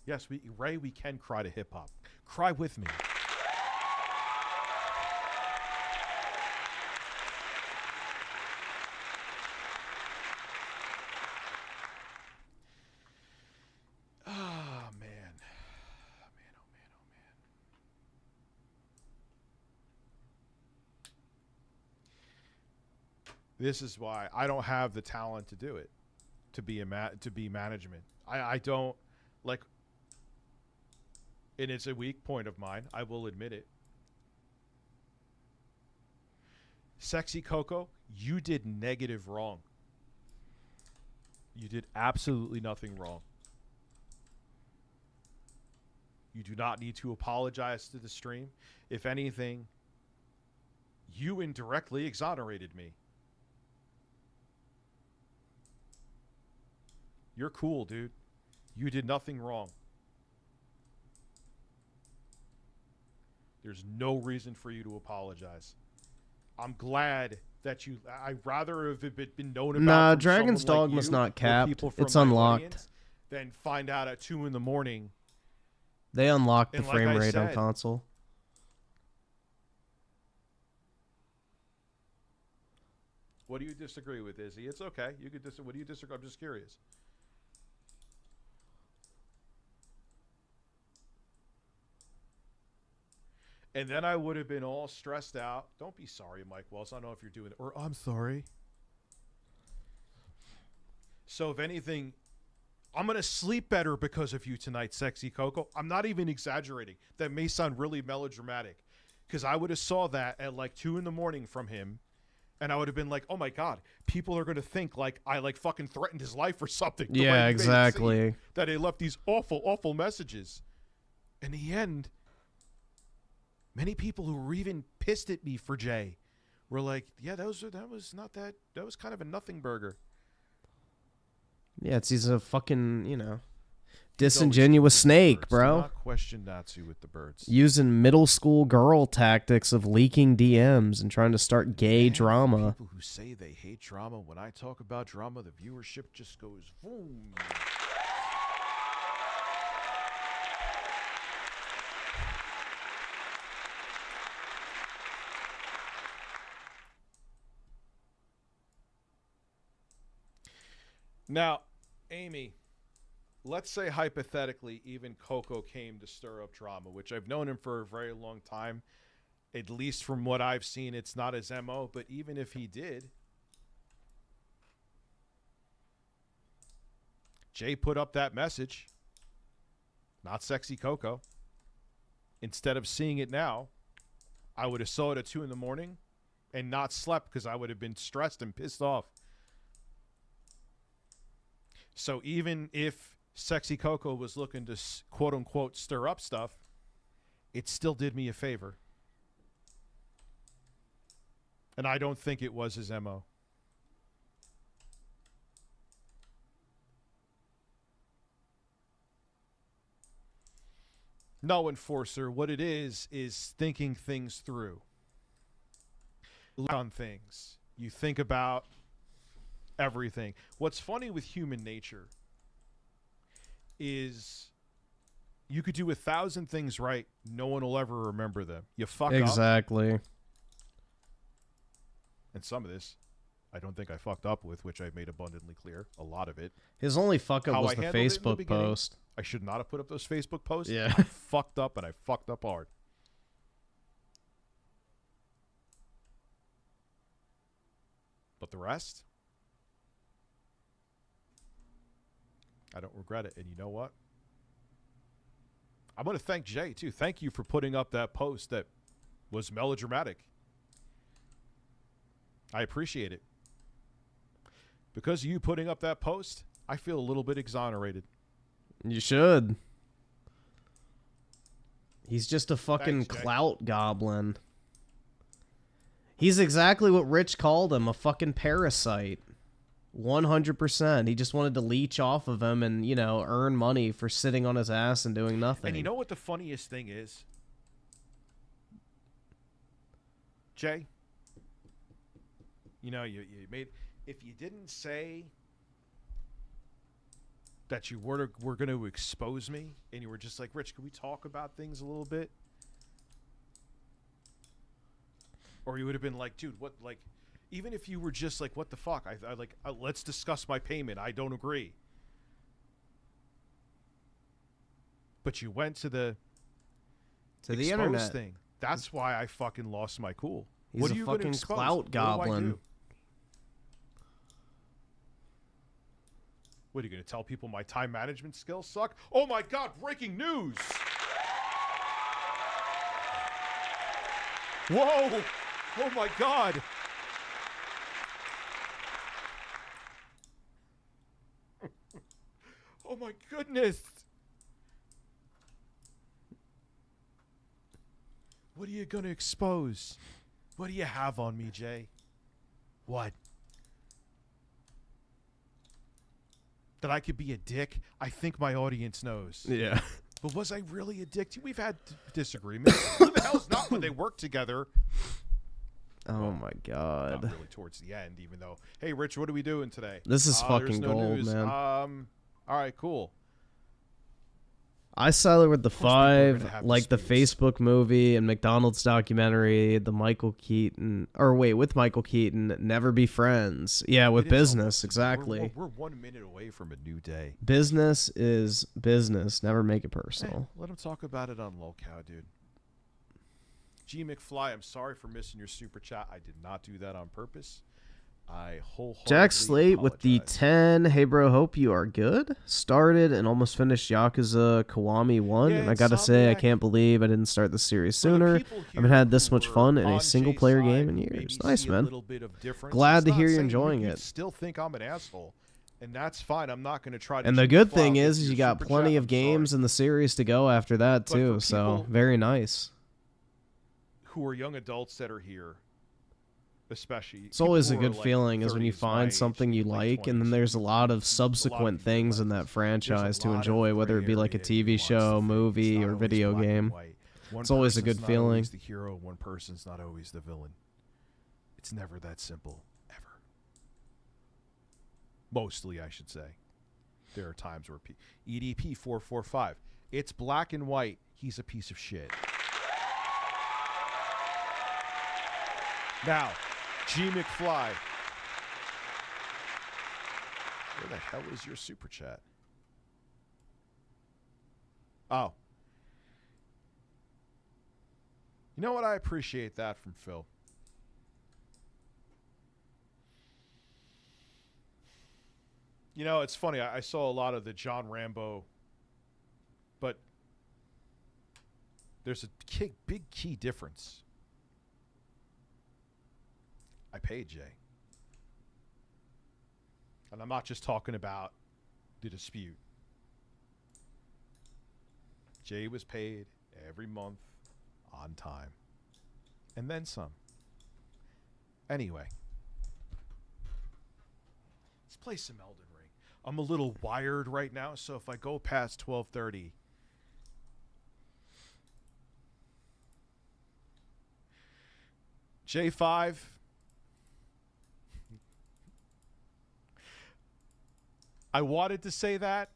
Speaker 2: Yes, Ray, we can cry to hip-hop. Cry with me. Oh, man. This is why I don't have the talent to do it, to be management. I don't, like, and it's a weak point of mine. I will admit it. Sexy Coco, you did negative wrong. You did absolutely nothing wrong. You do not need to apologize to the stream. If anything, you indirectly exonerated me. You're cool, dude. You did nothing wrong. There's no reason for you to apologize. I'm glad that you... I'd rather have it been known about...
Speaker 1: Nah,
Speaker 2: from
Speaker 1: Dragon's
Speaker 2: someone like
Speaker 1: Dogma's
Speaker 2: you
Speaker 1: not
Speaker 2: or
Speaker 1: capped.
Speaker 2: people from
Speaker 1: It's
Speaker 2: my
Speaker 1: unlocked.
Speaker 2: audience than find out at 2 in the morning.
Speaker 1: They unlocked the
Speaker 2: And like
Speaker 1: frame
Speaker 2: I
Speaker 1: rate on
Speaker 2: said,
Speaker 1: console.
Speaker 2: What do you disagree with, Izzy? It's okay. You could what do you disagree? I'm just curious. And then I would have been all stressed out. Don't be sorry, Mike Wells. I don't know if you're doing it. Or I'm sorry. So if anything, I'm going to sleep better because of you tonight, Sexy Coco. I'm not even exaggerating. That may sound really melodramatic. Because I would have saw that at like 2 in the morning from him. And I would have been like, oh my God, people are going to think like I like fucking threatened his life or something. The way
Speaker 1: Yeah,
Speaker 2: he made it
Speaker 1: exactly.
Speaker 2: seem, that he left these awful, awful messages. In the end, many people who were even pissed at me for Jay were like, yeah, that was not that. That was kind of a nothing burger.
Speaker 1: Yeah, he's a fucking, you know, disingenuous snake,
Speaker 2: Do
Speaker 1: bro.
Speaker 2: not question Natsu with the birds.
Speaker 1: Using middle school girl tactics of leaking DMs and trying to start gay drama.
Speaker 2: People who say they hate drama, when I talk about drama, the viewership just goes boom. Now, Amy, let's say hypothetically even Coco came to stir up drama, which I've known him for a very long time. At least from what I've seen, it's not his MO, but even if he did, Jay put up that message, not Sexy Coco. Instead of seeing it now, I would have saw it at 2 in the morning and not slept because I would have been stressed and pissed off. So even if Sexy Coco was looking to quote-unquote stir up stuff, it still did me a favor. And I don't think it was his MO. No, Enforcer, what it is thinking things through. On things. You think about everything. What's funny with human nature is you could do 1,000 things right. No one will ever remember them. You fuck up.
Speaker 1: Exactly.
Speaker 2: And some of this, I don't think I fucked up with, which I made abundantly clear. A lot of it.
Speaker 1: His only fuck up
Speaker 2: How
Speaker 1: was
Speaker 2: I
Speaker 1: the
Speaker 2: handled it in the
Speaker 1: Facebook
Speaker 2: beginning.
Speaker 1: post.
Speaker 2: I should not have put up those Facebook posts.
Speaker 1: Yeah.
Speaker 2: I fucked up, and I fucked up hard. But the rest, I don't regret it. And you know what? I'm going to thank Jay, too. Thank you for putting up that post that was melodramatic. I appreciate it. Because of you putting up that post, I feel a little bit exonerated.
Speaker 1: You should. He's just a fucking
Speaker 2: Thanks, Jay.
Speaker 1: clout goblin. He's exactly what Rich called him, a fucking parasite. 100%. He just wanted to leech off of him and, you know, earn money for sitting on his ass and doing nothing.
Speaker 2: And you know what the funniest thing is? Jay, you know, you made... If you didn't say that you were going to expose me, and you were just like, Rich, can we talk about things a little bit? Or you would have been like, dude, what, like, even if you were just like, what the fuck? Let's discuss my payment. I don't agree. But you went to the expose
Speaker 1: internet
Speaker 2: thing. That's why I fucking lost my cool.
Speaker 1: He's
Speaker 2: what
Speaker 1: a
Speaker 2: are you gonna
Speaker 1: fucking
Speaker 2: expose?
Speaker 1: clout
Speaker 2: What do I
Speaker 1: goblin.
Speaker 2: do? What, are you going to tell people my time management skills suck? Oh my God, breaking news! Whoa! Oh my God! Oh my goodness! What are you going to expose? What do you have on me, Jay? What? That I could be a dick? I think my audience knows.
Speaker 1: Yeah.
Speaker 2: But was I really a dick? We've had disagreements. Who the hell's not when they work together?
Speaker 1: Oh my God.
Speaker 2: Not really towards the end, even though. Hey, Rich, what are we doing today?
Speaker 1: This is
Speaker 2: There's
Speaker 1: fucking
Speaker 2: no
Speaker 1: gold,
Speaker 2: news.
Speaker 1: man.
Speaker 2: All right, cool.
Speaker 1: I sided with the
Speaker 2: course people are gonna
Speaker 1: 5,
Speaker 2: have
Speaker 1: like the
Speaker 2: disputes.
Speaker 1: Facebook movie and McDonald's documentary, the Michael Keaton, or wait, with Michael Keaton, Never Be Friends. Yeah, with
Speaker 2: It is
Speaker 1: business,
Speaker 2: almost-
Speaker 1: exactly.
Speaker 2: We're 1 minute away from a new day.
Speaker 1: Business is business. Never make it personal.
Speaker 2: Let him talk about it on Lolcow, dude. G. McFly, I'm sorry for missing your super chat. I did not do that on purpose. I wholeheartedly
Speaker 1: Jack Slate with the
Speaker 2: apologize.
Speaker 1: 10. Hey, bro, hope you are good. Started and almost finished Yakuza Kiwami 1.
Speaker 2: Yeah,
Speaker 1: and I gotta say, I
Speaker 2: Insomniac.
Speaker 1: can't believe I didn't start the series
Speaker 2: For the
Speaker 1: sooner.
Speaker 2: people
Speaker 1: I haven't
Speaker 2: here
Speaker 1: had this
Speaker 2: who
Speaker 1: much
Speaker 2: were
Speaker 1: fun in
Speaker 2: on
Speaker 1: a
Speaker 2: Jay's
Speaker 1: single-player game
Speaker 2: side
Speaker 1: in
Speaker 2: who
Speaker 1: years.
Speaker 2: maybe
Speaker 1: Nice,
Speaker 2: see a
Speaker 1: man.
Speaker 2: little bit of difference,
Speaker 1: Glad
Speaker 2: it's
Speaker 1: to
Speaker 2: not
Speaker 1: hear you're
Speaker 2: saying
Speaker 1: enjoying
Speaker 2: you
Speaker 1: it.
Speaker 2: still think I'm an asshole, and that's fine. I'm not going to try to.
Speaker 1: And the
Speaker 2: cheat
Speaker 1: good
Speaker 2: clout
Speaker 1: thing
Speaker 2: with
Speaker 1: is
Speaker 2: your
Speaker 1: you got
Speaker 2: super
Speaker 1: plenty
Speaker 2: chat.
Speaker 1: of
Speaker 2: I'm
Speaker 1: games
Speaker 2: sorry.
Speaker 1: in the series to go after that,
Speaker 2: But
Speaker 1: too.
Speaker 2: for
Speaker 1: So,
Speaker 2: people-
Speaker 1: very nice.
Speaker 2: Who are young adults that are here, especially.
Speaker 1: It's always a
Speaker 2: people who are,
Speaker 1: good
Speaker 2: like,
Speaker 1: feeling is when you
Speaker 2: 30s, my
Speaker 1: find
Speaker 2: age,
Speaker 1: something you
Speaker 2: late
Speaker 1: like, and then
Speaker 2: 20s,
Speaker 1: there's a lot of
Speaker 2: a
Speaker 1: subsequent
Speaker 2: lot of
Speaker 1: things in that
Speaker 2: nuances.
Speaker 1: franchise to
Speaker 2: There's a lot
Speaker 1: enjoy,
Speaker 2: of
Speaker 1: whether it be
Speaker 2: gray
Speaker 1: like a
Speaker 2: area
Speaker 1: TV
Speaker 2: nuance to
Speaker 1: show,
Speaker 2: things.
Speaker 1: movie,
Speaker 2: It's
Speaker 1: or
Speaker 2: not always
Speaker 1: video
Speaker 2: black and
Speaker 1: game.
Speaker 2: white. One
Speaker 1: It's always a
Speaker 2: person's
Speaker 1: good
Speaker 2: not
Speaker 1: feeling.
Speaker 2: always the hero, one person's not always the villain. It's never that simple, ever. Mostly, I should say. There are times where EDP 445. It's black and white. He's a piece of shit. Now, G. McFly. Where the hell is your super chat? Oh. You know what? I appreciate that from Phil. You know, it's funny. I saw a lot of the John Rambo, but there's a big key difference. I paid Jay. And I'm not just talking about the dispute. Jay was paid every month on time. And then some. Anyway. Let's play some Elden Ring. I'm a little wired right now, so if I go past 12:30... J5... I wanted to say that.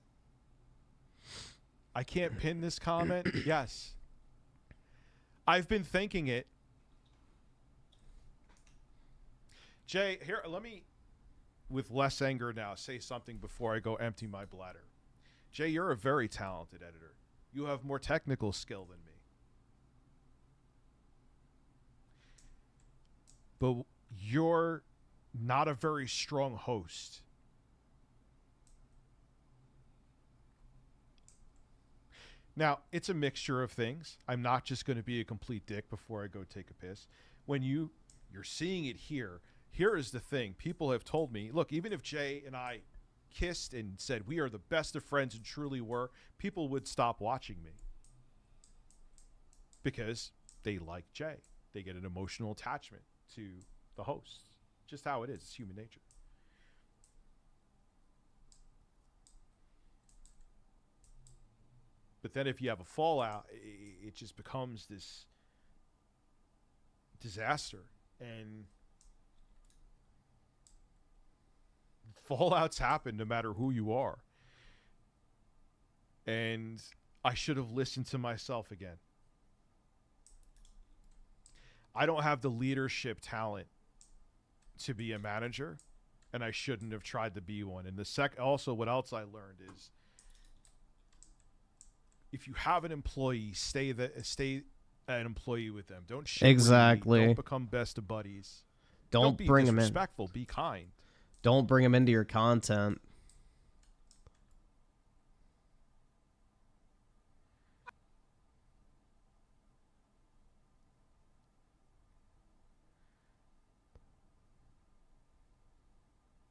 Speaker 2: I can't pin this comment. Yes. I've been thinking it. Jay, here, let me, with less anger now, say something before I go empty my bladder. Jay, you're a very talented editor. You have more technical skill than me. But you're not a very strong host. Now, it's a mixture of things. I'm not just going to be a complete dick before I go take a piss. When you're seeing it here, here is the thing. People have told me, look, even if Jay and I kissed and said we are the best of friends and truly were, people would stop watching me. Because they like Jay. They get an emotional attachment to the host. Just how it is. It's human nature. But then if you have a fallout, it just becomes this disaster. And fallouts happen no matter who you are. And I should have listened to myself again. I don't have the leadership talent to be a manager, and I shouldn't have tried to be one. And also what else I learned is, if you have an employee, stay an employee with them. Don't shit
Speaker 1: Exactly.
Speaker 2: Don't become best of buddies.
Speaker 1: Don't
Speaker 2: be
Speaker 1: bring them in.
Speaker 2: disrespectful. Be kind.
Speaker 1: Don't bring them into your content.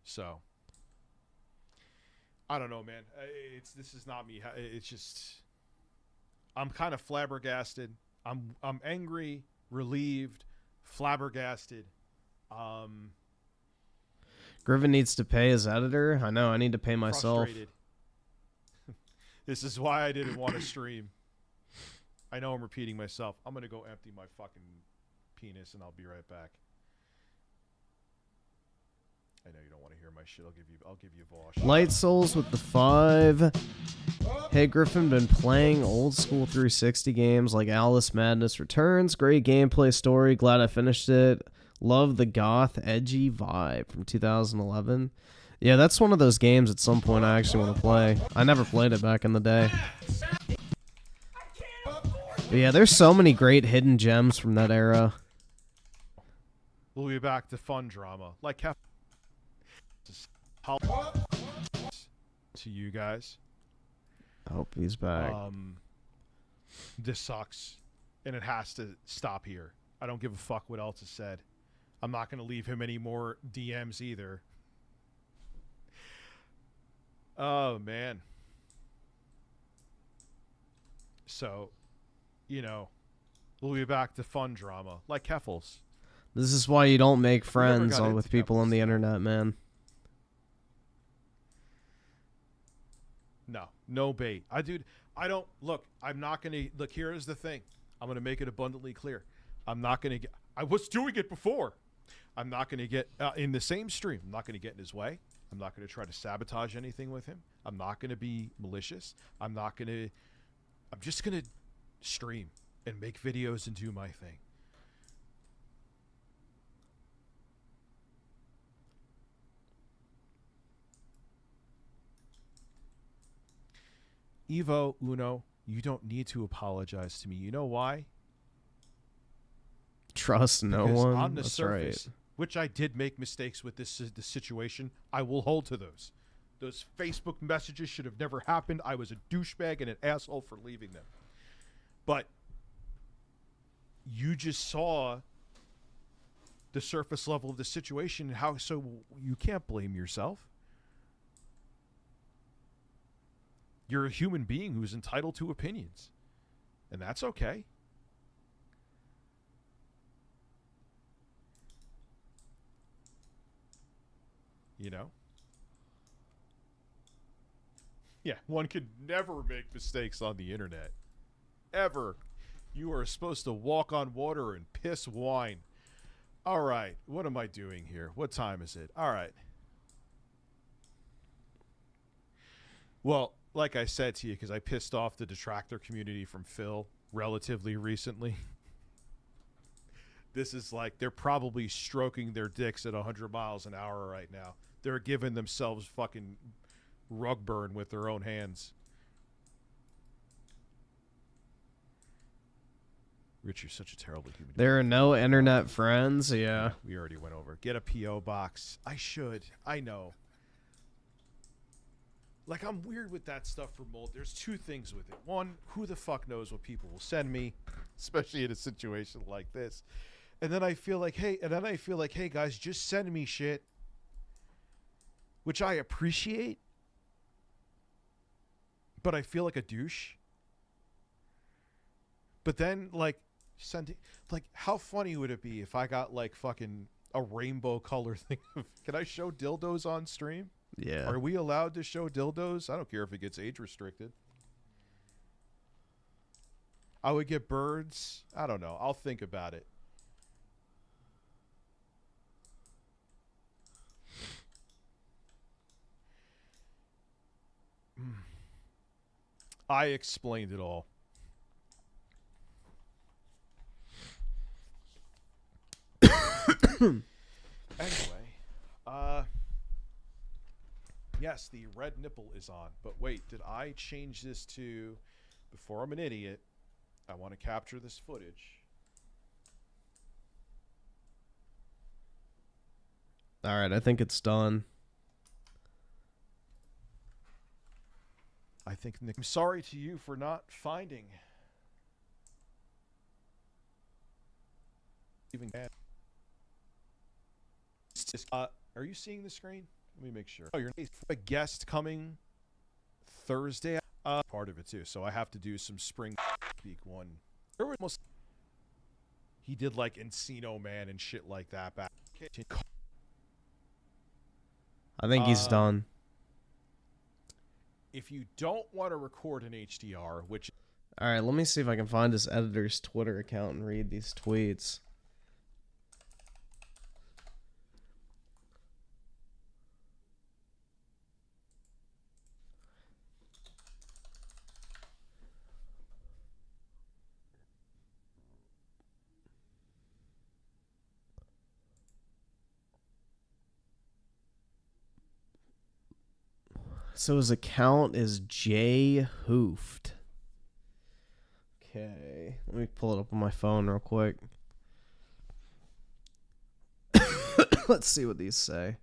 Speaker 2: So, I don't know, man. This is not me. It's just, I'm kind of flabbergasted. I'm angry, relieved, flabbergasted.
Speaker 1: Griffin needs to pay his editor. I know. I need to pay myself.
Speaker 2: Frustrated. This is why I didn't want to stream. I know I'm repeating myself. I'm gonna go empty my fucking penis, and I'll be right back. I know you don't want to hear my shit. I'll give you Vosh.
Speaker 1: Light Souls with the 5. Hey Griffin, been playing old school 360 games like Alice Madness Returns. Great gameplay story. Glad I finished it. Love the goth edgy vibe from 2011. Yeah, that's one of those games at some point I actually want to play. I never played it back in the day. But yeah, there's so many great hidden gems from that era.
Speaker 2: We'll be back to fun drama. Like to you guys.
Speaker 1: I hope he's back.
Speaker 2: This sucks. And it has to stop here. I don't give a fuck what else is said. I'm not going to leave him any more DMs either. Oh, man. So, you know, we'll be back to fun drama. Like Keffels.
Speaker 1: This is why you don't make
Speaker 2: never
Speaker 1: friends
Speaker 2: got
Speaker 1: with
Speaker 2: into
Speaker 1: people on the
Speaker 2: Keffels.
Speaker 1: internet, man.
Speaker 2: No bait. I don't, look, I'm not going to, look, here is the thing. I'm going to make it abundantly clear. I'm not going to get, I was doing it before. I'm not going to get, in the same stream, I'm not going to get in his way. I'm not going to try to sabotage anything with him. I'm not going to be malicious. I'm just going to stream and make videos and do my thing. Evo, Uno, you don't need to apologize to me. You know why?
Speaker 1: Trust no
Speaker 2: Because
Speaker 1: one.
Speaker 2: on the
Speaker 1: That's
Speaker 2: surface,
Speaker 1: right.
Speaker 2: which I did make mistakes with this situation, I will hold to those. Those Facebook messages should have never happened. I was a douchebag and an asshole for leaving them. But you just saw the surface level of the situation, and how so you can't blame yourself. You're a human being who's entitled to opinions, and that's okay. You know? Yeah, one could never make mistakes on the internet. Ever. You are supposed to walk on water and piss wine. All right, what am I doing here? What time is it? All right. Well, like I said to you, because I pissed off the detractor community from Phil relatively recently. this is like they're probably stroking their dicks at 100 miles an hour right now. They're giving themselves fucking rug burn with their own hands. Rich, you're such a terrible human.
Speaker 1: There are no internet friends. Yeah.
Speaker 2: We already went over. Get a P.O. box. I should. I know. Like, I'm weird with that stuff for Mold. There's two things with it. One, who the fuck knows what people will send me, especially in a situation like this. And then I feel like, hey, guys, just send me shit, which I appreciate, but I feel like a douche. But then, like, how funny would it be if I got, like, fucking a rainbow color thing? Can I show dildos on stream?
Speaker 1: Yeah.
Speaker 2: Are we allowed to show dildos? I don't care if it gets age restricted. I would get birds. I don't know. I'll think about it. I explained it all. Anyway, yes, the red nipple is on. But wait, did I change this to, before I'm an idiot, I want to capture this footage.
Speaker 1: All right, I think it's done.
Speaker 2: I think Nick, I'm sorry to you for not finding. Even are you seeing the screen? Let me make sure. Oh, you're a guest coming Thursday. Part of it too. So I have to do some spring speak one. He did like Encino Man and shit like that back.
Speaker 1: I think he's done.
Speaker 2: If you don't want to record an HDR, which...
Speaker 1: All right, let me see if I can find this editor's Twitter account and read these tweets. So his account is J Hoofed. Okay, let me pull it up on my phone real quick. Let's see what these say.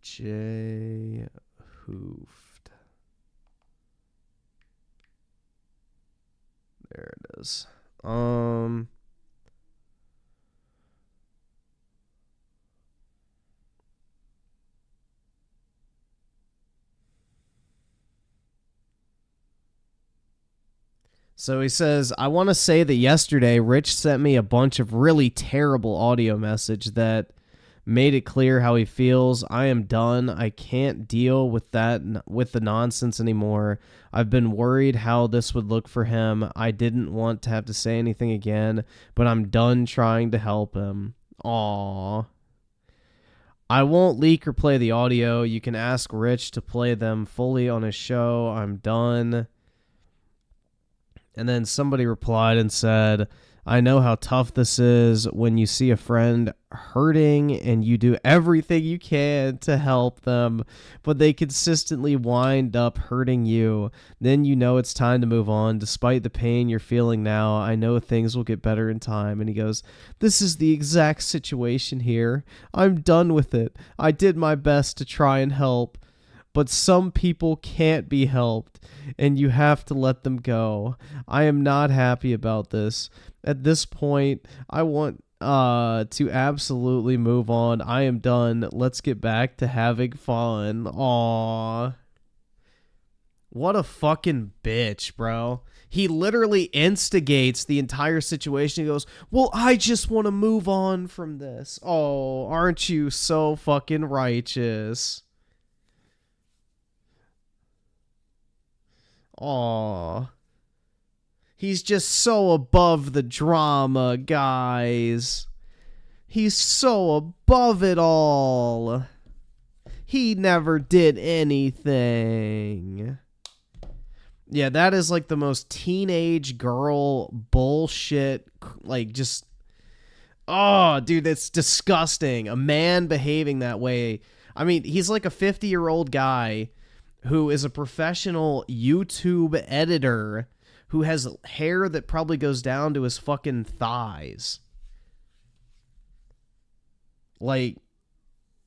Speaker 1: J Hoofed. There it is. So he says, I want to say that yesterday Rich sent me a bunch of really terrible audio message that made it clear how he feels. I am done. I can't deal with the nonsense anymore. I've been worried how this would look for him. I didn't want to have to say anything again, but I'm done trying to help him. Aww. I won't leak or play the audio. You can ask Rich to play them fully on his show. I'm done. And then somebody replied and said, I know how tough this is when you see a friend hurting and you do everything you can to help them, but they consistently wind up hurting you. Then you know it's time to move on. Despite the pain you're feeling now, I know things will get better in time. And he goes, this is the exact situation here. I'm done with it. I did my best to try and help, but some people can't be helped, and you have to let them go. I am not happy about this. At this point, I want to absolutely move on. I am done. Let's get back to having fun. Aww. What a fucking bitch, bro. He literally instigates the entire situation. He goes, well, I just want to move on from this. Oh, aren't you so fucking righteous? Aww. He's just so above the drama, guys. He's so above it all. He never did anything. Yeah, that is like the most teenage girl bullshit. Like, just, oh, dude, it's disgusting. A man behaving that way. I mean, he's like a 50-year-old guy who is a professional YouTube editor who has hair that probably goes down to his fucking thighs. Like,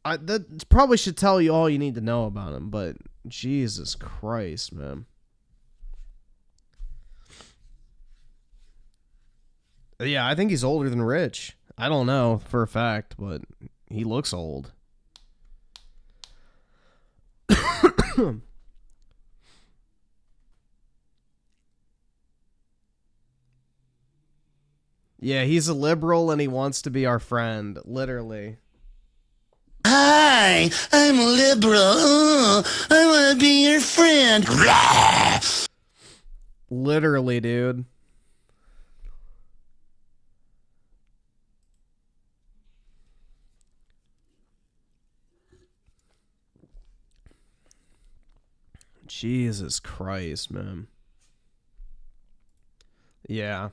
Speaker 1: that probably should tell you all you need to know about him, but Jesus Christ, man. Yeah, I think he's older than Rich. I don't know for a fact, but he looks old. Yeah, he's a liberal and he wants to be our friend, literally.
Speaker 8: Hi, I'm liberal. I want to be your friend.
Speaker 1: Literally, dude. Jesus Christ, man. Yeah.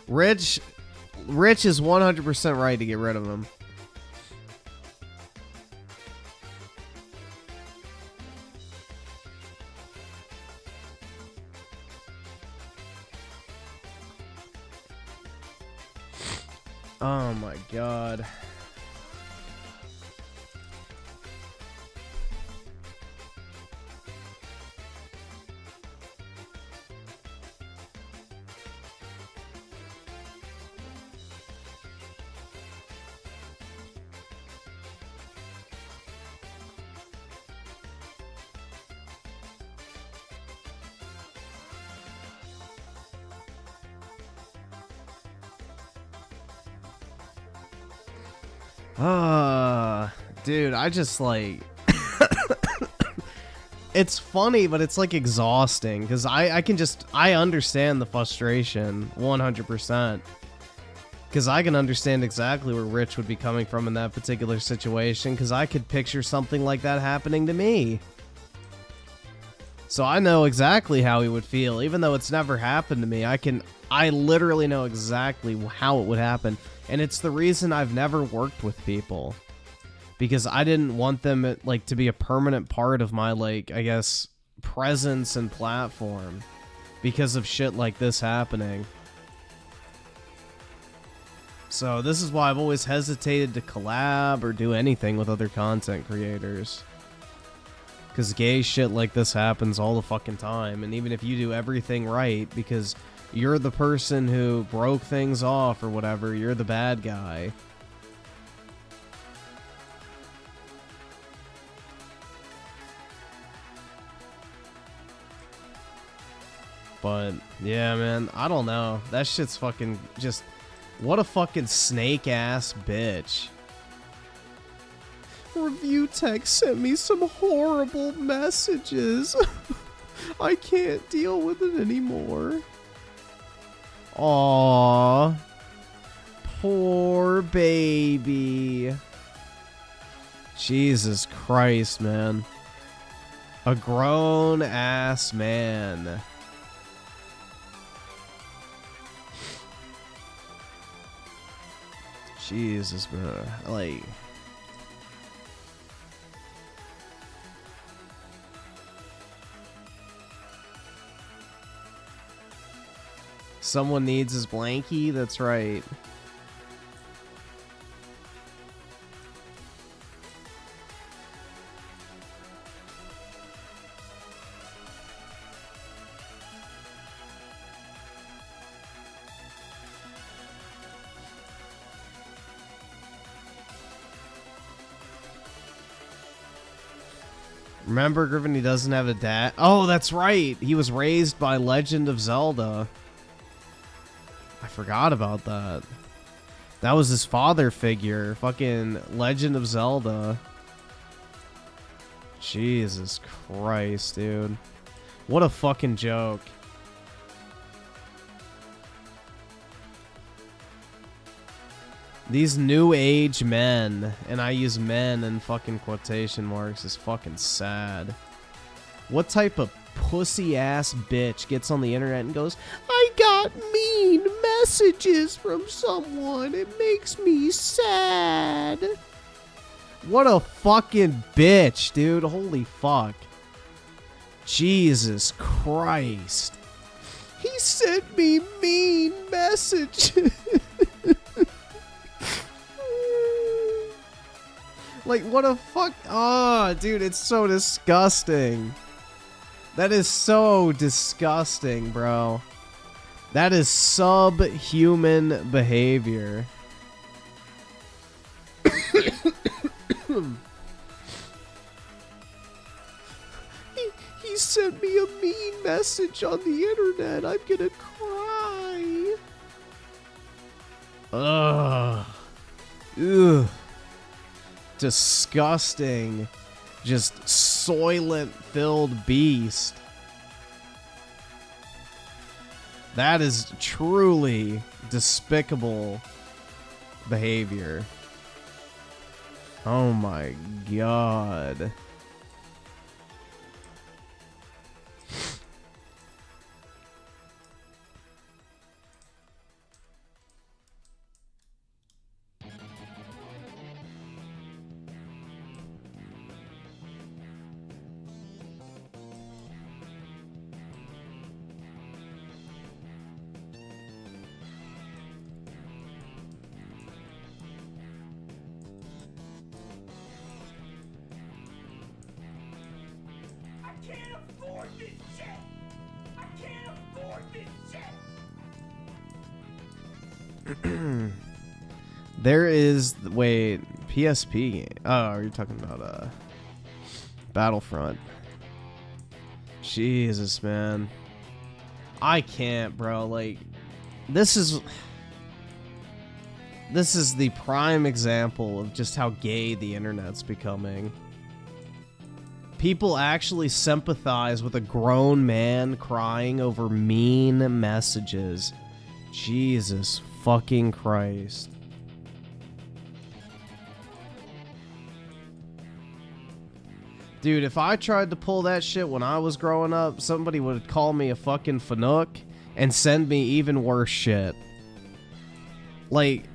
Speaker 1: Rich is 100% right to get rid of him. Oh my God. Dude, I just like it's funny, but it's like exhausting because I understand the frustration 100% because I can understand exactly where Rich would be coming from in that particular situation because I could picture something like that happening to me. So I know exactly how he would feel, even though it's never happened to me. I literally know exactly how it would happen. And it's the reason I've never worked with people. Because I didn't want them, like, to be a permanent part of my, like, I guess, presence and platform. Because of shit like this happening. So this is why I've always hesitated to collab or do anything with other content creators. Because gay shit like this happens all the fucking time. And even if you do everything right, because you're the person who broke things off or whatever, you're the bad guy. But, yeah, man, I don't know. That shit's fucking just... What a fucking snake-ass bitch. Review Tech sent me some horrible messages. I can't deal with it anymore. Aww. Poor baby. Jesus Christ, man. A grown-ass man. Jesus, bro. Like... Someone needs his blankie? That's right. Remember, Griffin, he doesn't have a dad. Oh, that's right. He was raised by Legend of Zelda. I forgot about that. That was his father figure. Fucking Legend of Zelda. Jesus Christ, dude. What a fucking joke. These new age men, and I use men in fucking quotation marks, is fucking sad. What type of pussy ass bitch gets on the internet and goes, I got mean messages from someone. It makes me sad. What a fucking bitch, dude. Holy fuck. Jesus Christ. He sent me mean messages. Like, what a fuck. Oh, dude, it's so disgusting. That is so disgusting, bro. That is subhuman behavior. He sent me a mean message on the internet. I'm gonna cry. Ugh. Ugh. Disgusting. Just soylent-filled beast. That is truly despicable behavior. Oh my god. There is, wait, PSP game. Oh, you're talking about Battlefront. Jesus, man. I can't, bro. Like, this is the prime example of just how gay the internet's becoming. People actually sympathize with a grown man crying over mean messages. Jesus fucking Christ. Dude, if I tried to pull that shit when I was growing up, somebody would call me a fucking fanook and send me even worse shit. Like,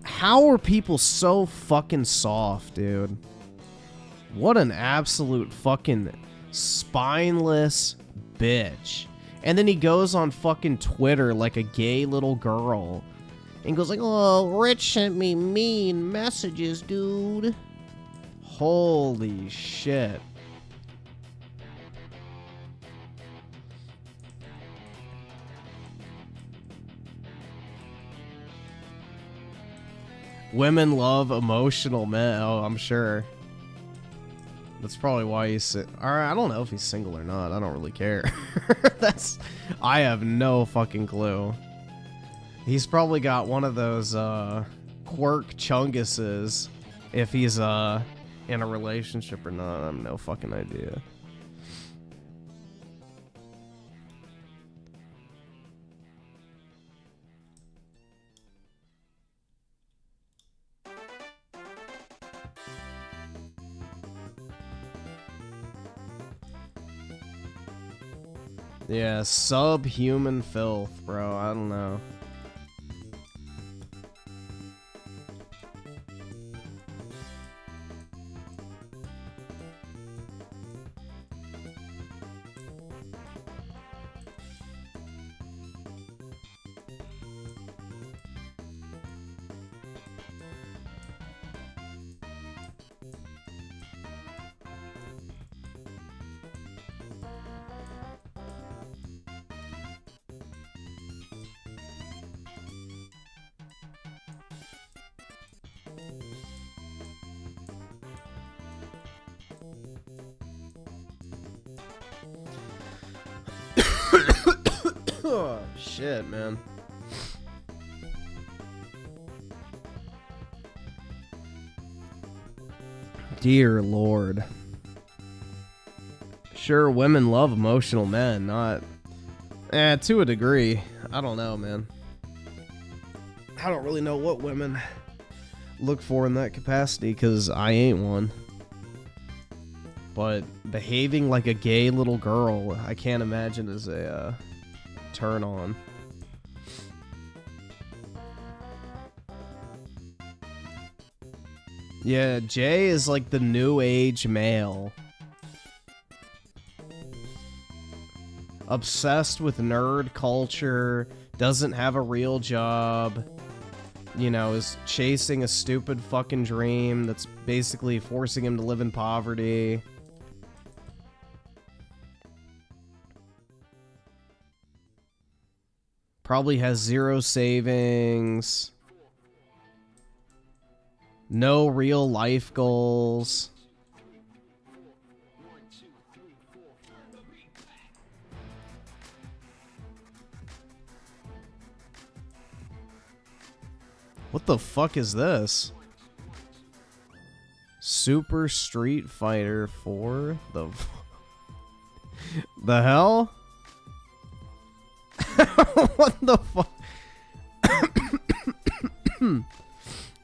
Speaker 1: how are people so fucking soft, dude? What an absolute fucking spineless bitch. And then he goes on fucking Twitter like a gay little girl and goes like, oh, Rich sent me mean messages, dude. Holy shit. Women love emotional men. Oh, I'm sure. That's probably why he's... Alright, I don't know if he's single or not. I don't really care. I have no fucking clue. He's probably got one of those quirk chunguses if he's in a relationship or not. I have no fucking idea. Yeah, subhuman filth, bro. I don't know. Oh, shit, man. Dear Lord. Sure, women love emotional men, not... to a degree. I don't know, man. I don't really know what women look for in that capacity, because I ain't one. but behaving like a gay little girl, I can't imagine is a turn on. Yeah, Jay is like the new age male. Obsessed with nerd culture, doesn't have a real job, you know, is chasing a stupid fucking dream that's basically forcing him to live in poverty. Probably has 0 savings. No real life goals. What the fuck is this? Super Street Fighter 4? The hell? What the fuck?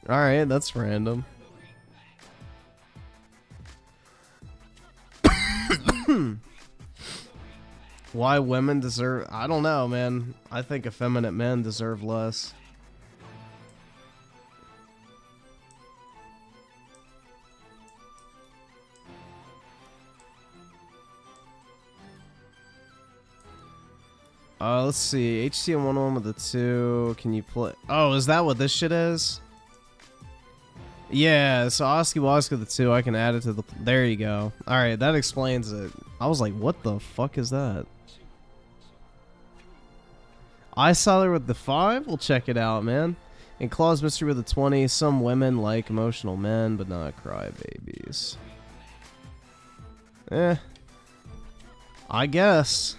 Speaker 1: Alright, that's random. Why women deserve... I don't know, man. I think effeminate men deserve less. Let's see. HTM 101 with the 2. Can you play? Oh, is that what this shit is? Yeah, so Oski Waska the 2. I can add it to the... There you go. Alright, that explains it. I was like, what the fuck is that? I saw there with the 5. We'll check it out, man. And Claus Mystery with the 20. Some women like emotional men, but not crybabies. I guess.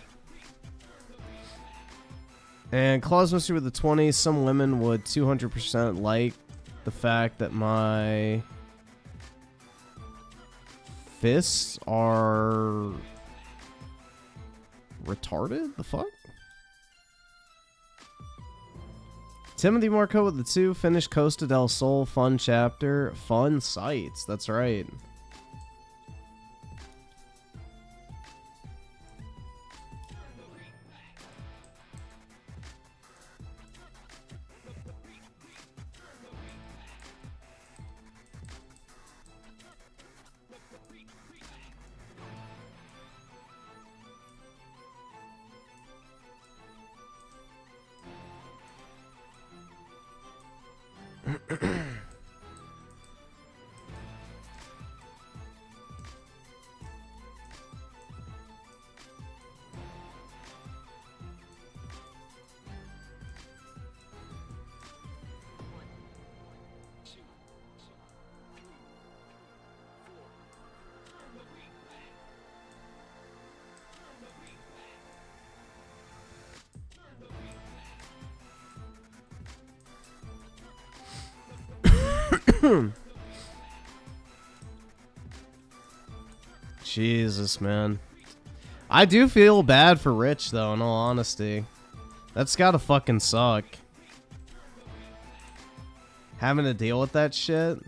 Speaker 1: And Claus Mystery with the 20, some women would 200% like the fact that my fists are retarded? The fuck? Timothy Marco with the 2, finished Costa del Sol, fun chapter, fun sights, that's right. Jesus, man. I do feel bad for Rich, though, in all honesty. That's gotta fucking suck. Having to deal with that shit.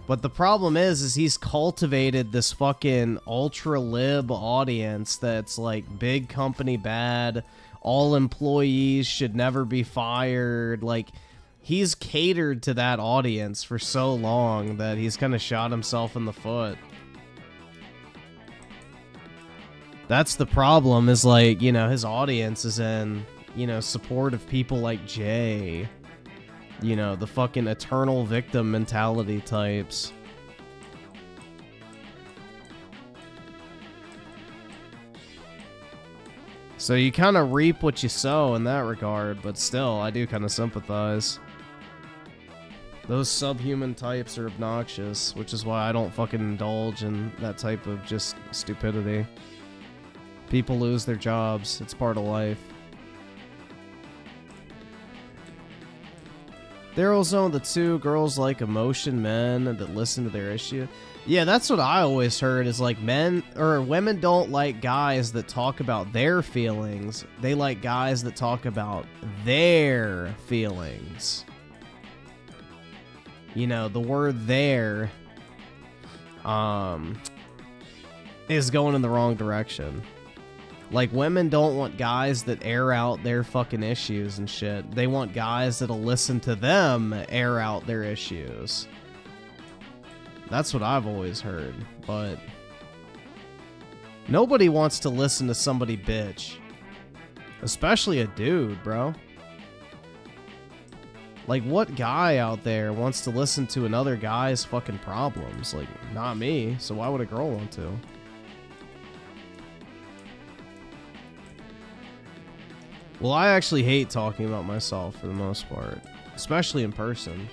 Speaker 1: But the problem is he's cultivated this fucking ultra-lib audience that's like big company bad, all employees should never be fired, like... He's catered to that audience for so long that he's kind of shot himself in the foot. That's the problem, is like, you know, his audience is in, you know, support of people like Jay. You know, the fucking eternal victim mentality types. So you kind of reap what you sow in that regard, but still, I do kind of sympathize. Those subhuman types are obnoxious, which is why I don't fucking indulge in that type of just stupidity. People lose their jobs. It's part of life. Daryl Zone the 2, girls like emotion men that listen to their issue. Yeah, that's what I always heard, is like men or women don't like guys that talk about their feelings. They like guys that talk about their feelings. You know, the word there is going in the wrong direction. Like, women don't want guys that air out their fucking issues and shit. They want guys that'll listen to them air out their issues. That's what I've always heard, but nobody wants to listen to somebody bitch. Especially a dude, bro. Like, what guy out there wants to listen to another guy's fucking problems? Like, not me, so why would a girl want to? Well, I actually hate talking about myself for the most part, especially in person.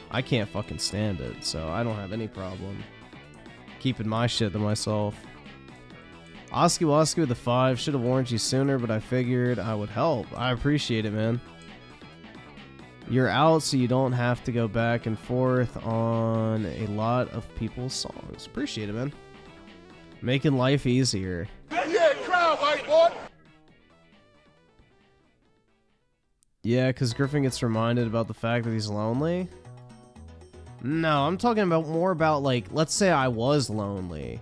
Speaker 1: I can't fucking stand it, so I don't have any problem keeping my shit to myself. Oski Woski with the 5, should have warned you sooner, but I figured I would help. I appreciate it, man. You're out, so you don't have to go back and forth on a lot of people's songs. Appreciate it, man. Making life easier.
Speaker 6: Yeah, crowd, white boy.
Speaker 1: Yeah, because Griffin gets reminded about the fact that he's lonely. No, I'm talking about more about, like, let's say I was lonely.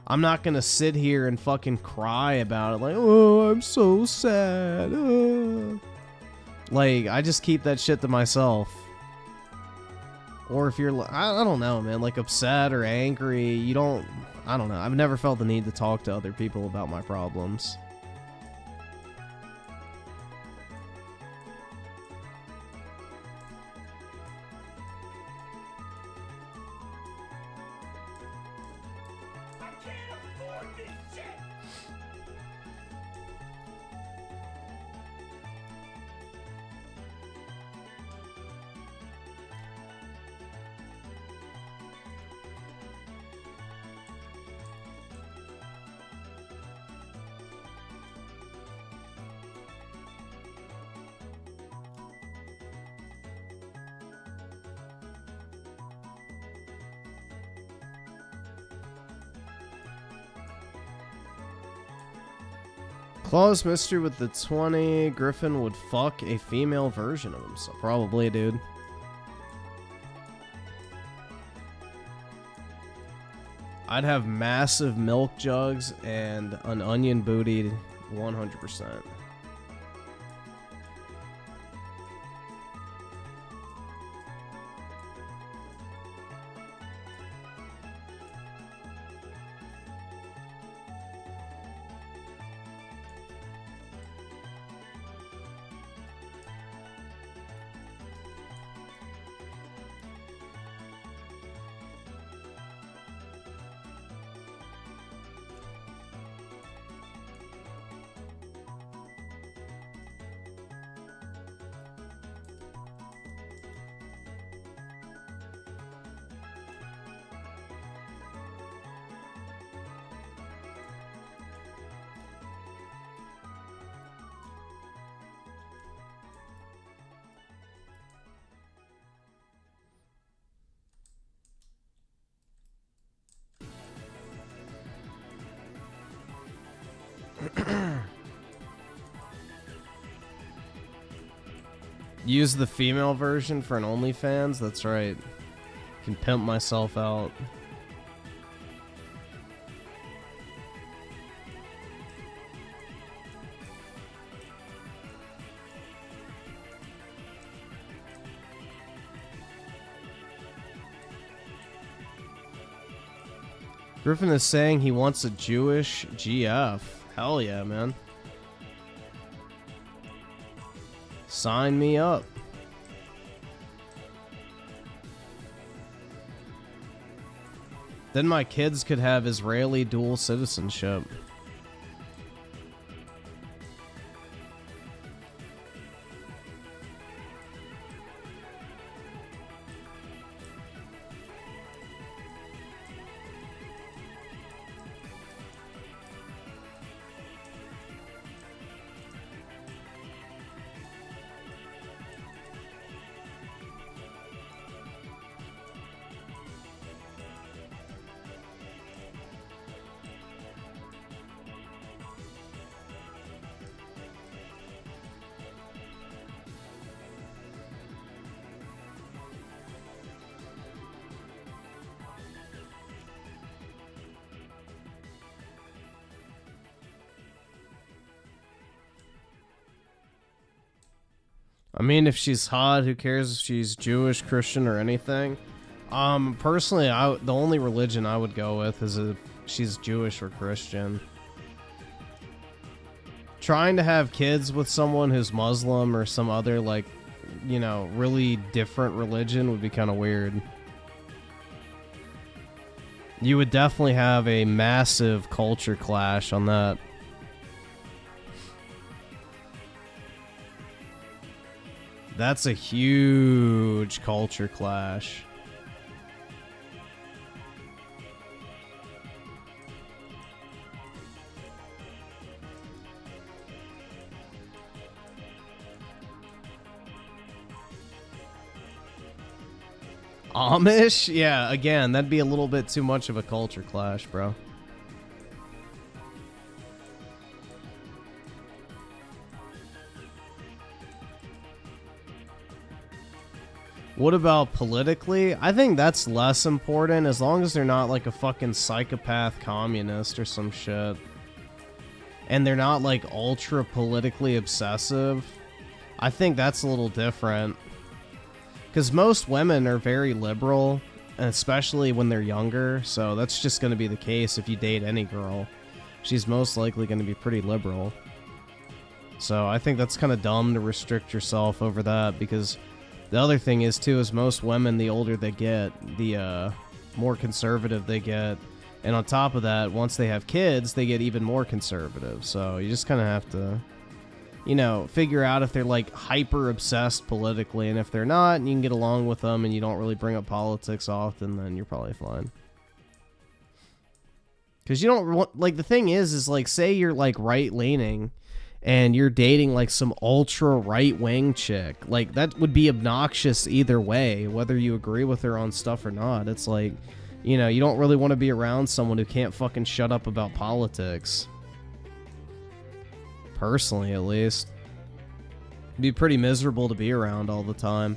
Speaker 1: I'm not gonna sit here and fucking cry about it, like, oh, I'm so sad. Like, I just keep that shit to myself. Or if you're, I don't know, man, like upset or angry, you don't, I don't know. I've never felt the need to talk to other people about my problems. Claus Mister with the 20. Griffin would fuck a female version of himself. Probably, dude. I'd have massive milk jugs and an onion booty 100%. Use the female version for an OnlyFans? That's right. Can pimp myself out. Griffin is saying he wants a Jewish GF. Hell yeah, man. Sign me up. Then my kids could have Israeli dual citizenship. I mean, if she's hot, who cares if she's Jewish, Christian, or anything? Personally, the only religion I would go with is if she's Jewish or Christian. Trying to have kids with someone who's Muslim or some other, like, you know, really different religion would be kind of weird. You would definitely have a massive culture clash on that. That's a huge culture clash. Amish? Yeah, again, that'd be a little bit too much of a culture clash, bro. What about politically? I think that's less important as long as they're not like a fucking psychopath communist or some shit. And they're not like ultra politically obsessive. I think that's a little different. Because most women are very liberal, especially when they're younger, so that's just going to be the case if you date any girl. She's most likely going to be pretty liberal. So I think that's kind of dumb to restrict yourself over that, because the other thing is, too, is most women, the older they get, the more conservative they get. And on top of that, once they have kids, they get even more conservative. So you just kind of have to, you know, figure out if they're, like, hyper-obsessed politically. And if they're not, and you can get along with them, and you don't really bring up politics often, then you're probably fine. Because you don't want, like, the thing is, like, say you're, like, right-leaning, and you're dating like some ultra right-wing chick, like that would be obnoxious either way, whether you agree with her on stuff or not. It's like, you know, you don't really want to be around someone who can't fucking shut up about politics. Personally, at least. It'd be pretty miserable to be around all the time.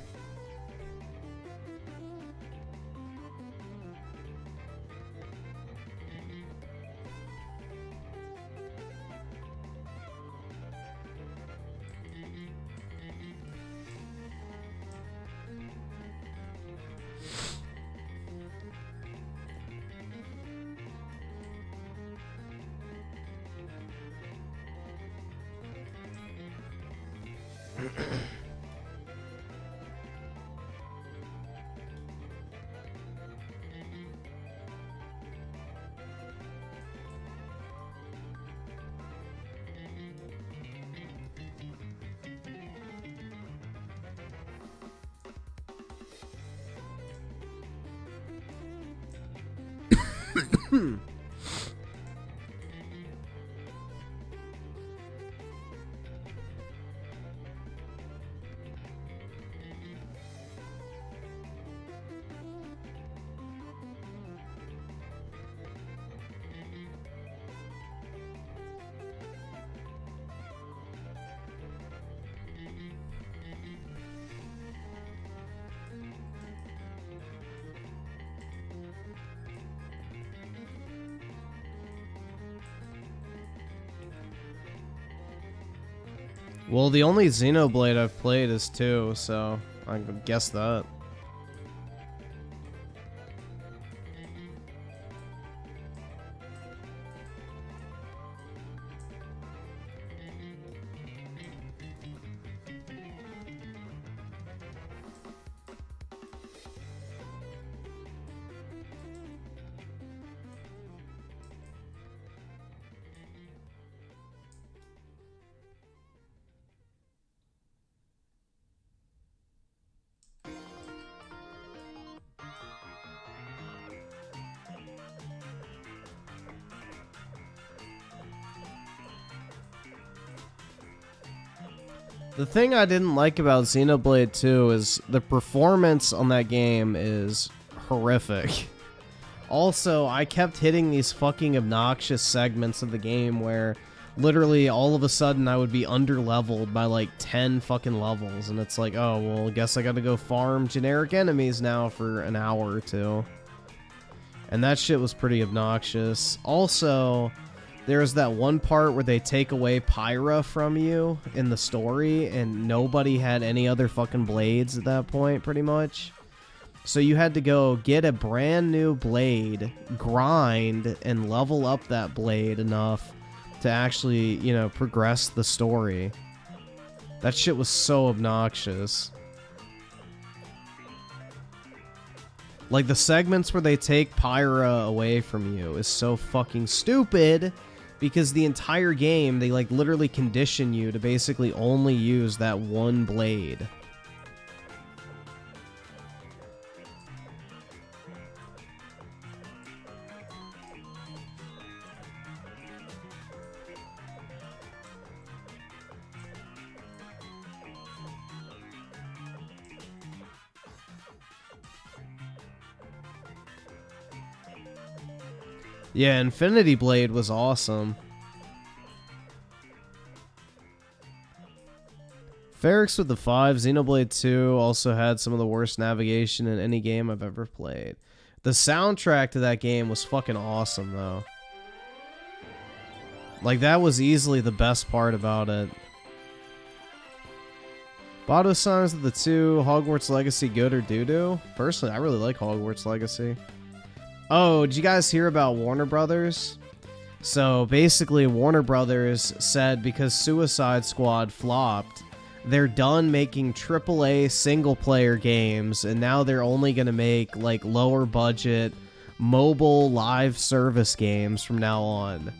Speaker 1: Well, the only Xenoblade I've played is 2, so I can guess that. The thing I didn't like about Xenoblade 2 is the performance on that game is horrific. Also, I kept hitting these fucking obnoxious segments of the game where literally all of a sudden I would be under-leveled by like 10 fucking levels, and it's like, oh, well, I guess I gotta go farm generic enemies now for an hour or two. And that shit was pretty obnoxious. Also, There's that one part where they take away Pyra from you in the story, and nobody had any other fucking blades at that point, pretty much. So you had to go get a brand new blade, grind, and level up that blade enough to actually, you know, progress the story. That shit was so obnoxious. Like, the segments where they take Pyra away from you is so fucking stupid, because the entire game, they, like, literally condition you to basically only use that one blade. Yeah, Infinity Blade was awesome. Ferrix with the 5, Xenoblade 2 also had some of the worst navigation in any game I've ever played. The soundtrack to that game was fucking awesome, though. Like, that was easily the best part about it. Bado Signs of the 2, Hogwarts Legacy good or doo-doo? Personally, I really like Hogwarts Legacy. Oh, did you guys hear about Warner Brothers? So basically, Warner Brothers said because Suicide Squad flopped, they're done making AAA single-player games, and now they're only going to make, like, lower-budget, mobile live service games from now on.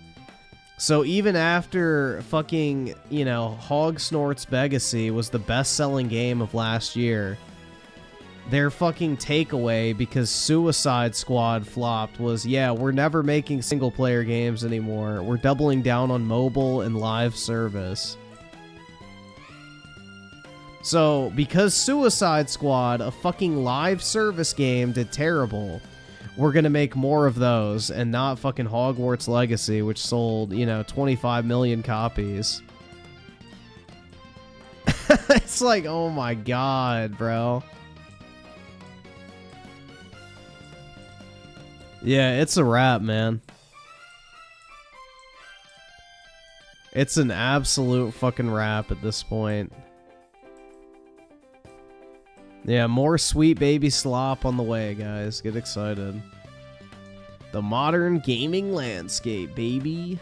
Speaker 1: So even after fucking, you know, Hog Snorts Legacy was the best-selling game of last year, their fucking takeaway, because Suicide Squad flopped, was, yeah, we're never making single-player games anymore. We're doubling down on mobile and live service. So, because Suicide Squad, a fucking live service game, did terrible, we're gonna make more of those, and not fucking Hogwarts Legacy, which sold, you know, 25 million copies. It's like, oh my god, bro. Yeah, it's a wrap, man. It's an absolute fucking wrap at this point. Yeah, more Sweet Baby Slop on the way, guys. Get excited. The modern gaming landscape, baby.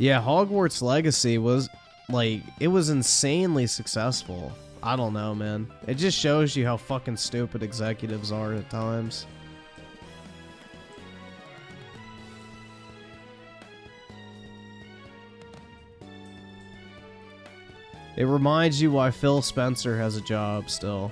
Speaker 1: Yeah, Hogwarts Legacy was, like, it was insanely successful. I don't know, man. It just shows you how fucking stupid executives are at times. It reminds you why Phil Spencer has a job still.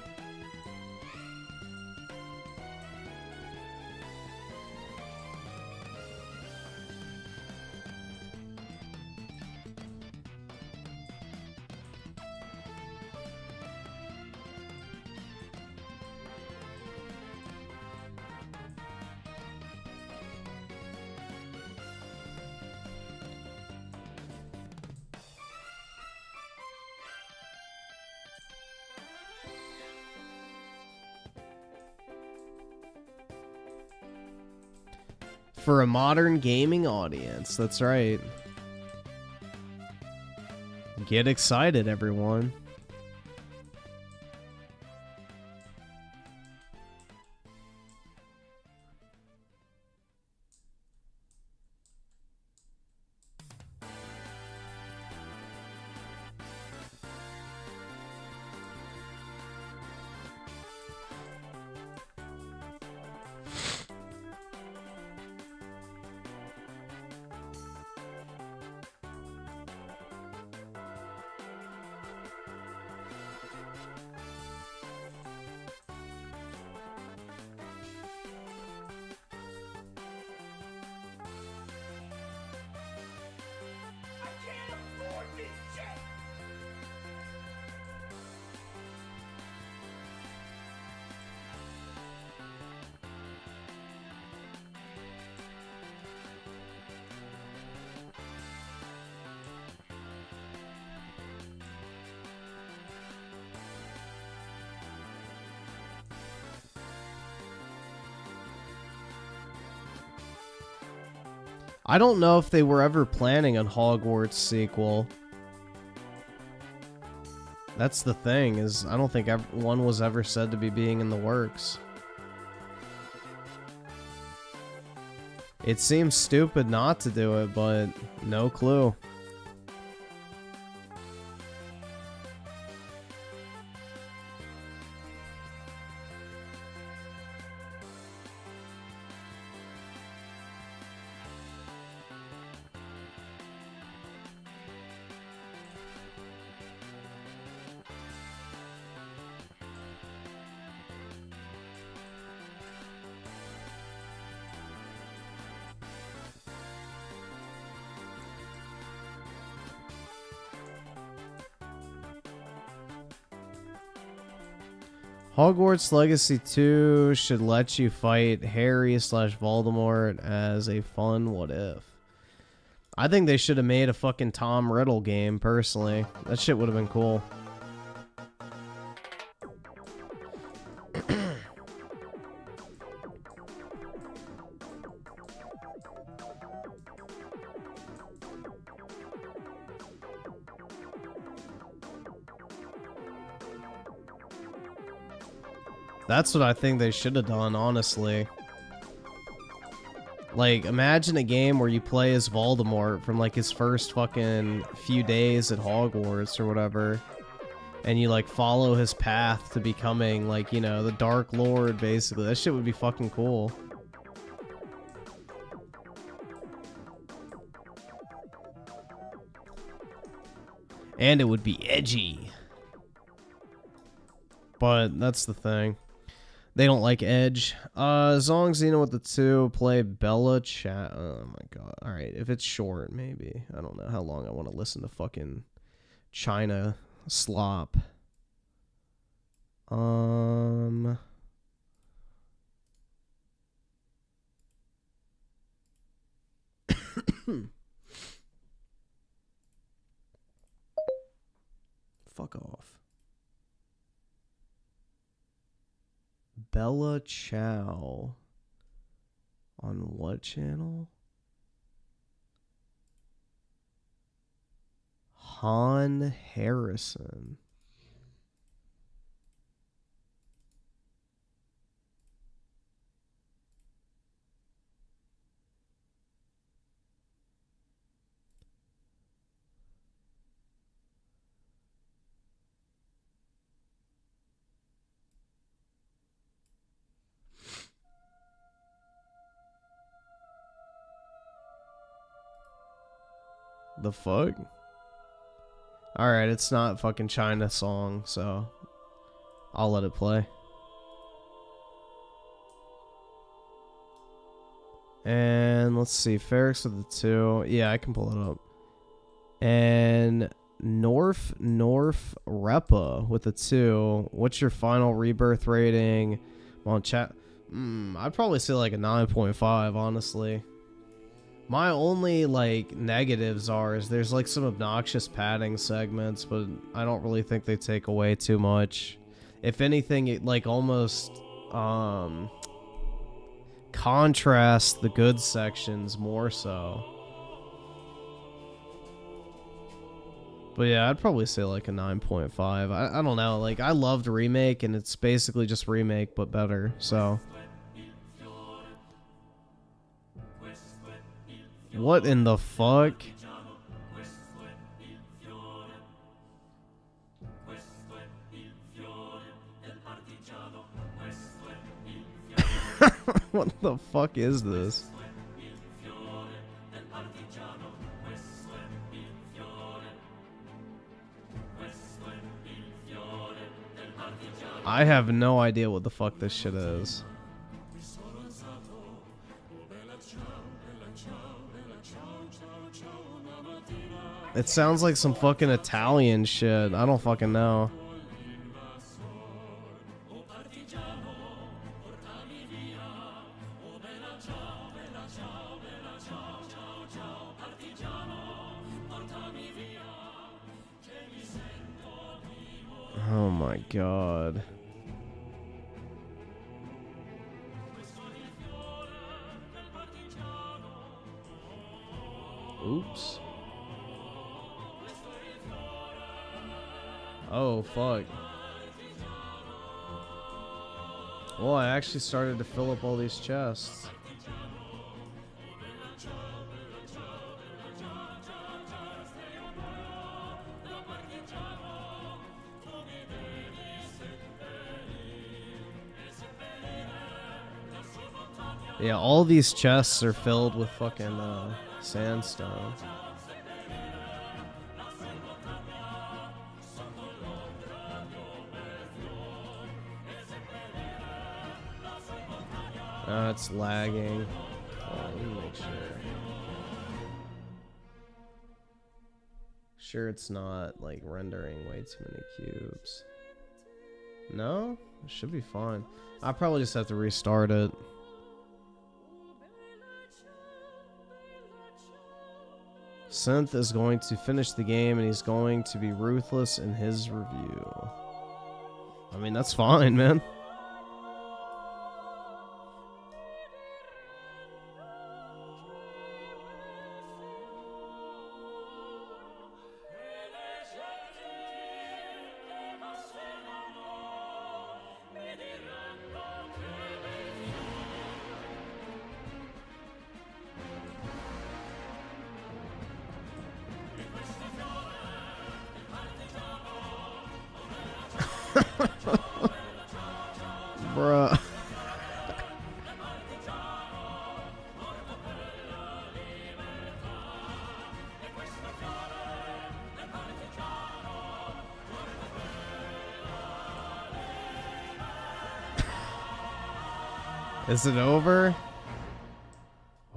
Speaker 1: For a modern gaming audience, that's right. Get excited, everyone. I don't know if they were ever planning a Hogwarts sequel. That's the thing, is I don't think one was ever said to be being in the works. It seems stupid not to do it, but no clue. Hogwarts Legacy 2 should let you fight Harry/Voldemort as a fun what if. I think they should have made a fucking Tom Riddle game, personally. That shit would have been cool. That's what I think they should have done, honestly. Like, imagine a game where you play as Voldemort from, like, his first fucking few days at Hogwarts or whatever. And you, like, follow his path to becoming, like, you know, the Dark Lord, basically. That shit would be fucking cool. And it would be edgy. But that's the thing. They don't like Edge. Zong Xena with the 2. Play Bella Chat. Oh my god. Alright, if it's short, maybe. I don't know how long I want to listen to fucking China slop. Fuck off. Bella Chow. On what channel? Han Harrison. The fuck? Alright, it's not fucking China song, so I'll let it play. And let's see, Ferrex with the 2. Yeah, I can pull it up. And Norf Repa with the 2. What's your final rebirth rating? On chat. I'd probably say like a 9.5, honestly. My only, like, negatives is there's, like, some obnoxious padding segments, but I don't really think they take away too much. If anything, it, like, almost, contrasts the good sections more so. But yeah, I'd probably say, like, a 9.5. I don't know, like, I loved Remake, and it's basically just Remake, but better, so... What in the fuck? What the fuck is this? I have no idea what the fuck this shit is. It sounds like some fucking Italian shit. I don't fucking know. Oh my god. Oops. Oh, fuck. Well, I actually started to fill up all these chests. Yeah, all these chests are filled with fucking sandstone. It's lagging. Oh, let me make sure. Sure it's not like rendering way too many cubes. No? It should be fine. I'll probably just have to restart it. Synth is going to finish the game and he's going to be ruthless in his review. I mean, that's fine, man. Bruh. Is it over?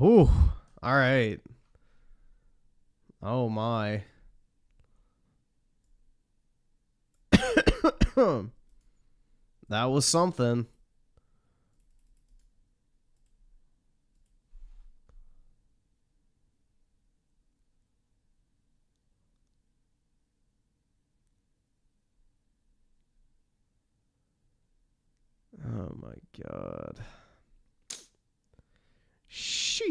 Speaker 1: Ooh. All right. Oh my. That was something. Oh my god. Shit.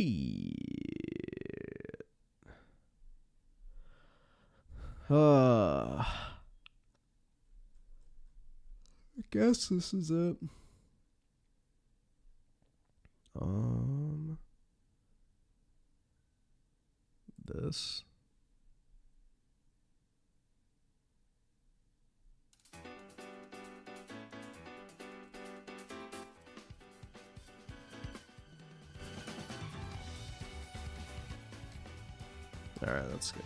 Speaker 1: I guess this is it. This. All right, that's good.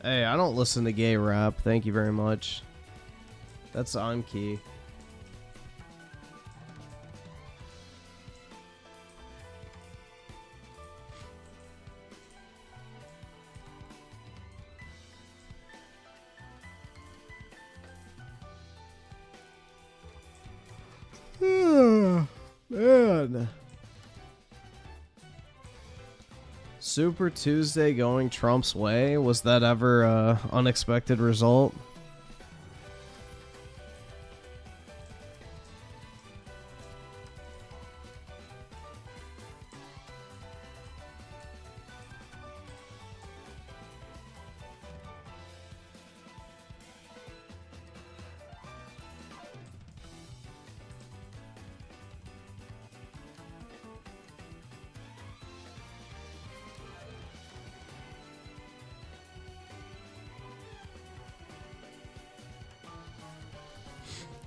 Speaker 1: Hey, I don't listen to gay rap. Thank you very much. That's I'm key. Man. Super Tuesday going Trump's way? Was that ever a unexpected result?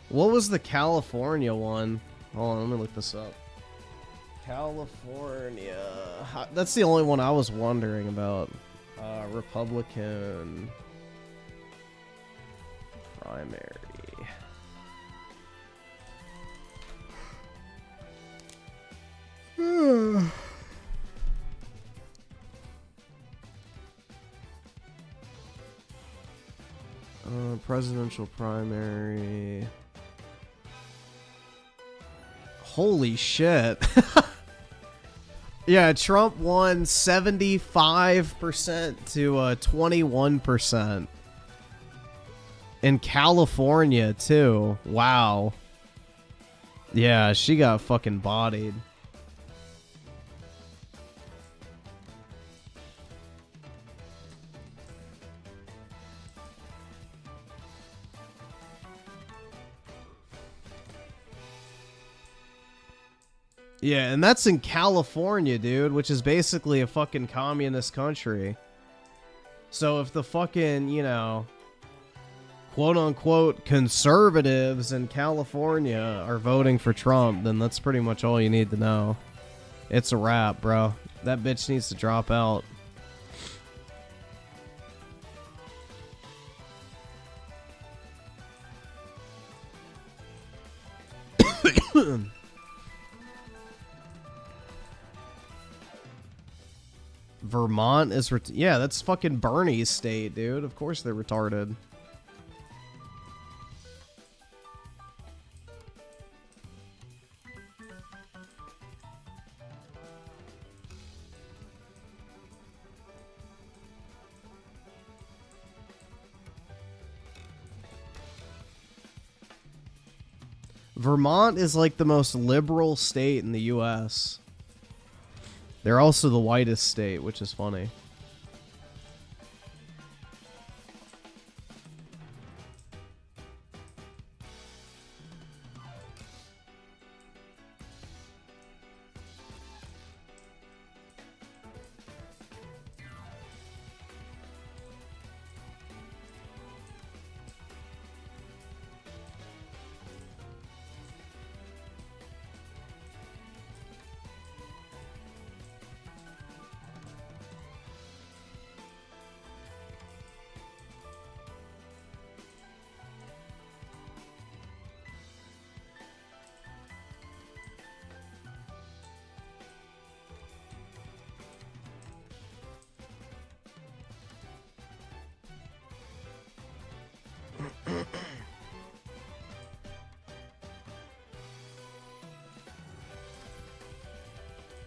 Speaker 1: What was the California one? Hold on, let me look this up. California. That's the only one I was wondering about. Republican primary. Presidential primary. Holy shit. Yeah, Trump won 75% to 21%. In California, too. Wow. Yeah, she got fucking bodied. Yeah, and that's in California, dude, which is basically a fucking communist country. So if the fucking, you know, quote-unquote conservatives in California are voting for Trump, then that's pretty much all you need to know. It's a wrap, bro. That bitch needs to drop out. Vermont is yeah, that's fucking Bernie's state, dude. Of course they're retarded. Vermont is like the most liberal state in the US. They're also the whitest state, which is funny.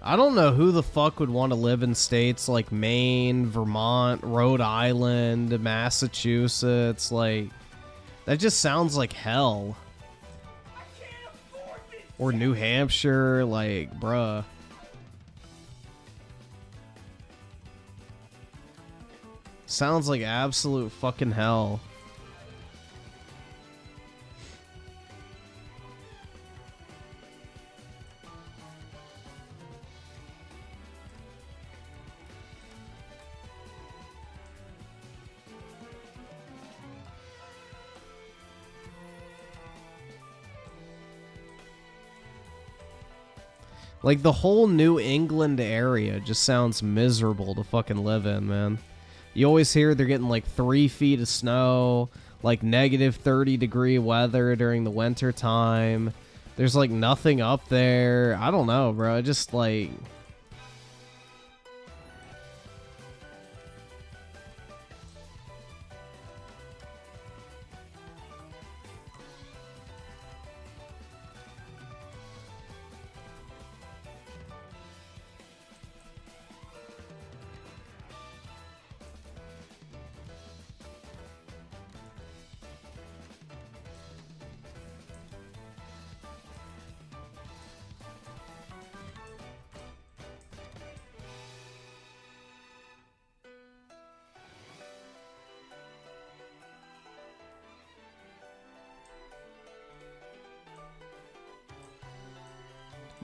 Speaker 1: I don't know who the fuck would want to live in states like Maine, Vermont, Rhode Island, Massachusetts. Like, that just sounds like hell. Or New Hampshire, like, bruh. Sounds like absolute fucking hell. Like, the whole New England area just sounds miserable to fucking live in, man. You always hear they're getting like 3 feet of snow, like negative 30-degree weather during the winter time. There's like nothing up there. I don't know, bro. Just like...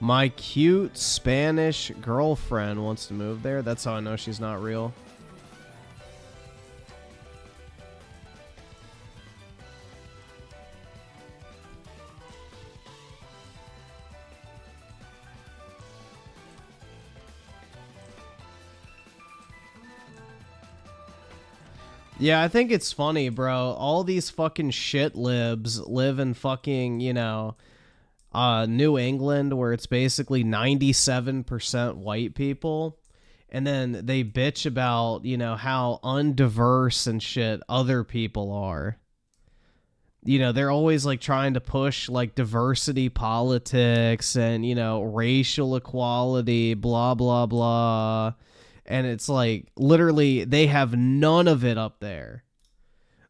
Speaker 1: My cute Spanish girlfriend wants to move there. That's how I know she's not real. Yeah, I think it's funny, bro. All these fucking shit libs live in fucking, you know, New England, where it's basically 97% white people, and then they bitch about, you know, how undiverse and shit other people are. You know, they're always like trying to push like diversity politics and, you know, racial equality, blah blah blah, and it's like literally they have none of it up there.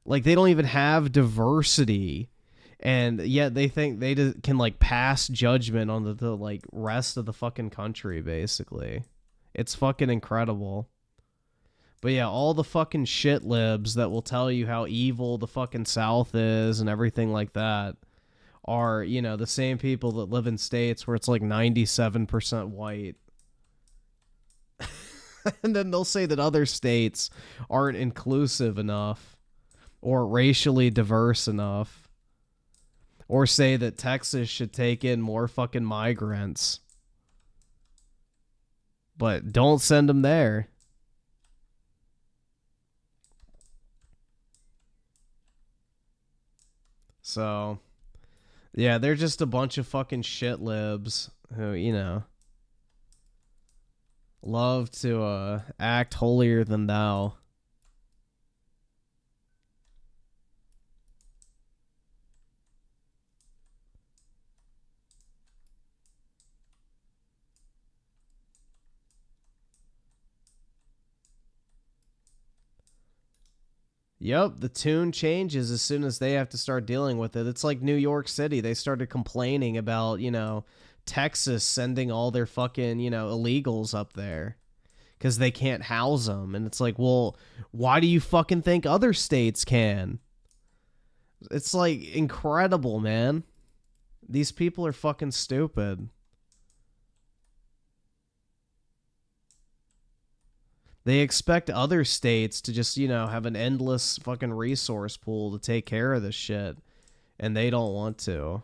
Speaker 1: Like, they don't even have diversity, and yet they think they can, like, pass judgment on the like, rest of the fucking country, basically. It's fucking incredible. But yeah, all the fucking shit libs that will tell you how evil the fucking South is and everything like that are, you know, the same people that live in states where it's like 97% white. And then they'll say that other states aren't inclusive enough or racially diverse enough, or say that Texas should take in more fucking migrants. But don't send them there. So, yeah, they're just a bunch of fucking shit libs who, you know, love to act holier than thou. Yep, the tune changes as soon as they have to start dealing with it. It's like New York City. They started complaining about, you know, Texas sending all their fucking, you know, illegals up there because they can't house them. And it's like, well, why do you fucking think other states can? It's like incredible, man. These people are fucking stupid. They expect other states to just, you know, have an endless fucking resource pool to take care of this shit. And they don't want to.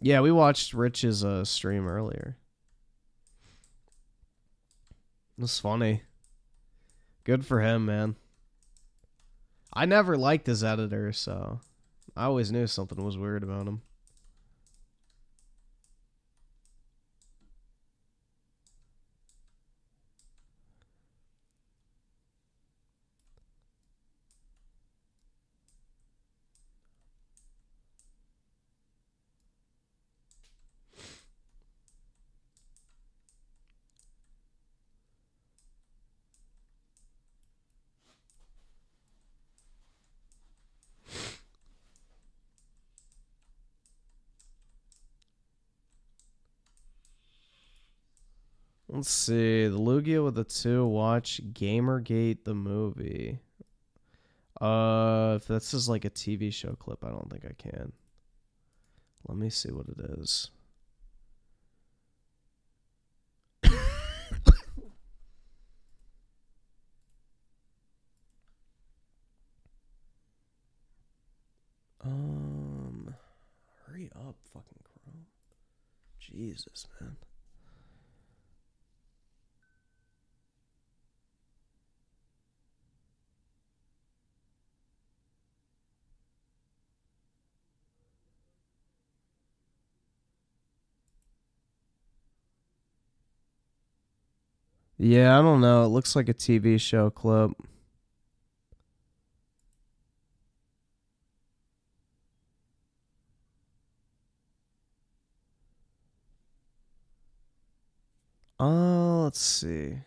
Speaker 1: Yeah, we watched Rich's stream earlier. It was funny. Good for him, man. I never liked his editor, so I always knew something was weird about him. Let's see. The Lugia with a 2. Watch Gamergate the movie. If this is like a TV show clip, I don't think I can. Let me see what it is. Hurry up, fucking Chrome. Jesus, man. Yeah, I don't know. It looks like a TV show clip. Let's see.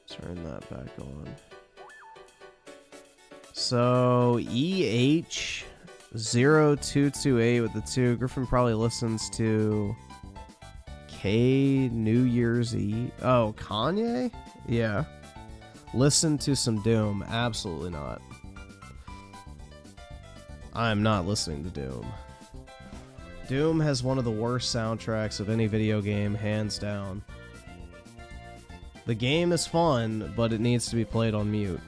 Speaker 1: Turn that back on. So, EH0228 with the 2. Griffin probably listens to New Year's Eve. Oh, Kanye? Yeah. Listen to some Doom. Absolutely not. I am not listening to Doom. Doom has one of the worst soundtracks of any video game, hands down. The game is fun, but it needs to be played on mute.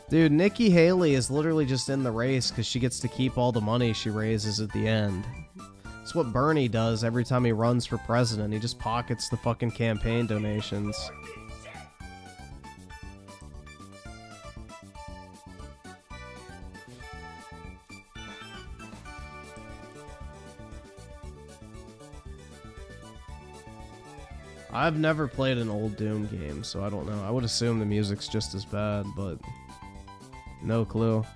Speaker 1: Dude, Nikki Haley is literally just in the race because she gets to keep all the money she raises at the end. It's what Bernie does every time he runs for president. He just pockets the fucking campaign donations. I've never played an old Doom game, so I don't know. I would assume the music's just as bad, but no clue.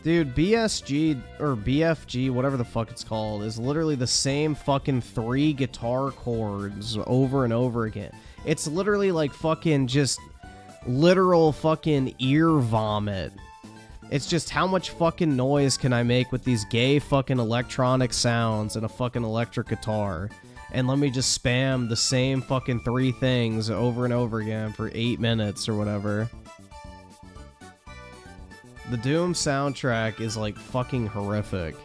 Speaker 1: Dude, BSG or BFG, whatever the fuck it's called, is literally the same fucking 3 guitar chords over and over again. It's literally like fucking just literal fucking ear vomit. It's just how much fucking noise can I make with these gay fucking electronic sounds and a fucking electric guitar? And let me just spam the same fucking 3 things over and over again for 8 minutes or whatever. The Doom soundtrack is like fucking horrific.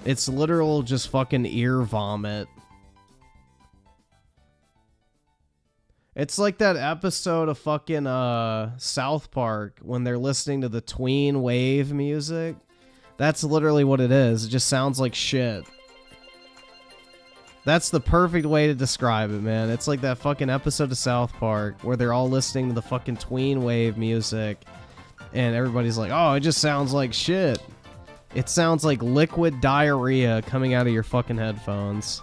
Speaker 1: It's literal just fucking ear vomit. It's like that episode of fucking South Park when they're listening to the tween wave music. That's literally what it is. It just sounds like shit. That's the perfect way to describe it, man. It's like that fucking episode of South Park where they're all listening to the fucking tween wave music and everybody's like, oh, it just sounds like shit. It sounds like liquid diarrhea coming out of your fucking headphones.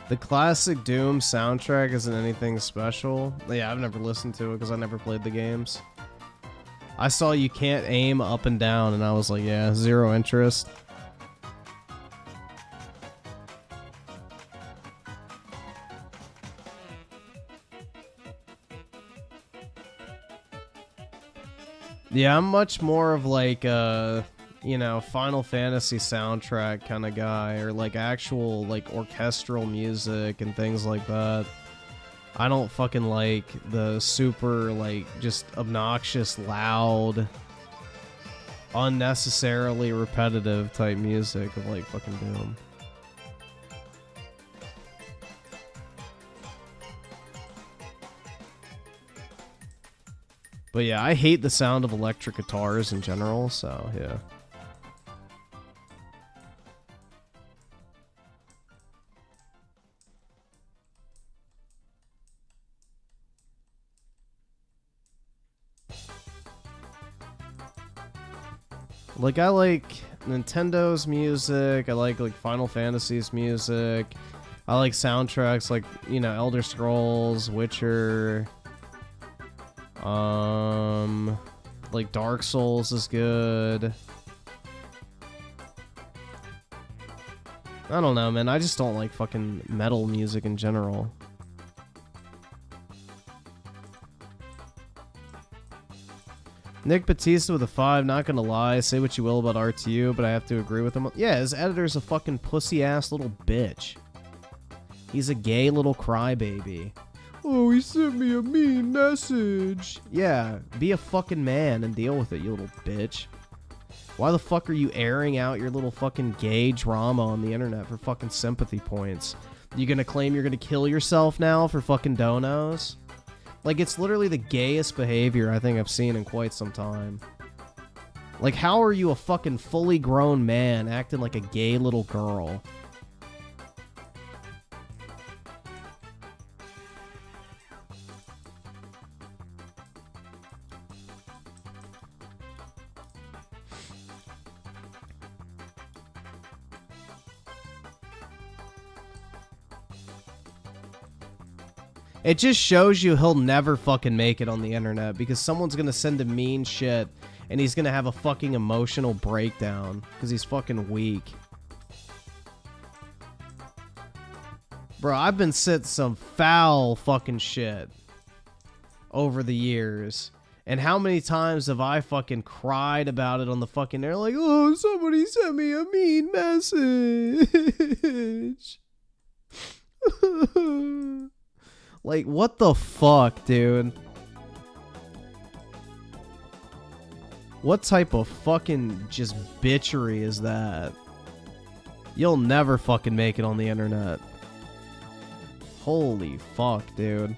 Speaker 1: The classic Doom soundtrack isn't anything special. Yeah, I've never listened to it because I never played the games. I saw you can't aim up and down, and I was like, yeah, zero interest. Yeah, I'm much more of like you know, Final Fantasy soundtrack kind of guy, or like actual like orchestral music and things like that. I don't fucking like the super like just obnoxious, loud, unnecessarily repetitive type music of like fucking Doom. But yeah, I hate the sound of electric guitars in general, so yeah. Like, I like Nintendo's music, I like Final Fantasy's music, I like soundtracks like, you know, Elder Scrolls, Witcher, like Dark Souls is good. I don't know, man, I just don't like fucking metal music in general. Nick Batista with a 5, not gonna lie, say what you will about RTU, but I have to agree with him. Yeah, his editor's a fucking pussy-ass little bitch. He's a gay little crybaby. Oh, he sent me a mean message. Yeah, be a fucking man and deal with it, you little bitch. Why the fuck are you airing out your little fucking gay drama on the internet for fucking sympathy points? You gonna claim you're gonna kill yourself now for fucking donos? Like, it's literally the gayest behavior I think I've seen in quite some time. Like, how are you a fucking fully grown man acting like a gay little girl? It just shows you he'll never fucking make it on the internet because someone's gonna send him mean shit and he's gonna have a fucking emotional breakdown because he's fucking weak. Bro, I've been sent some foul fucking shit over the years And how many times have I fucking cried about it on the fucking air, like, oh, somebody sent me a mean message. Like, what the fuck, dude? What type of fucking just bitchery is that? You'll never fucking make it on the internet. Holy fuck, dude.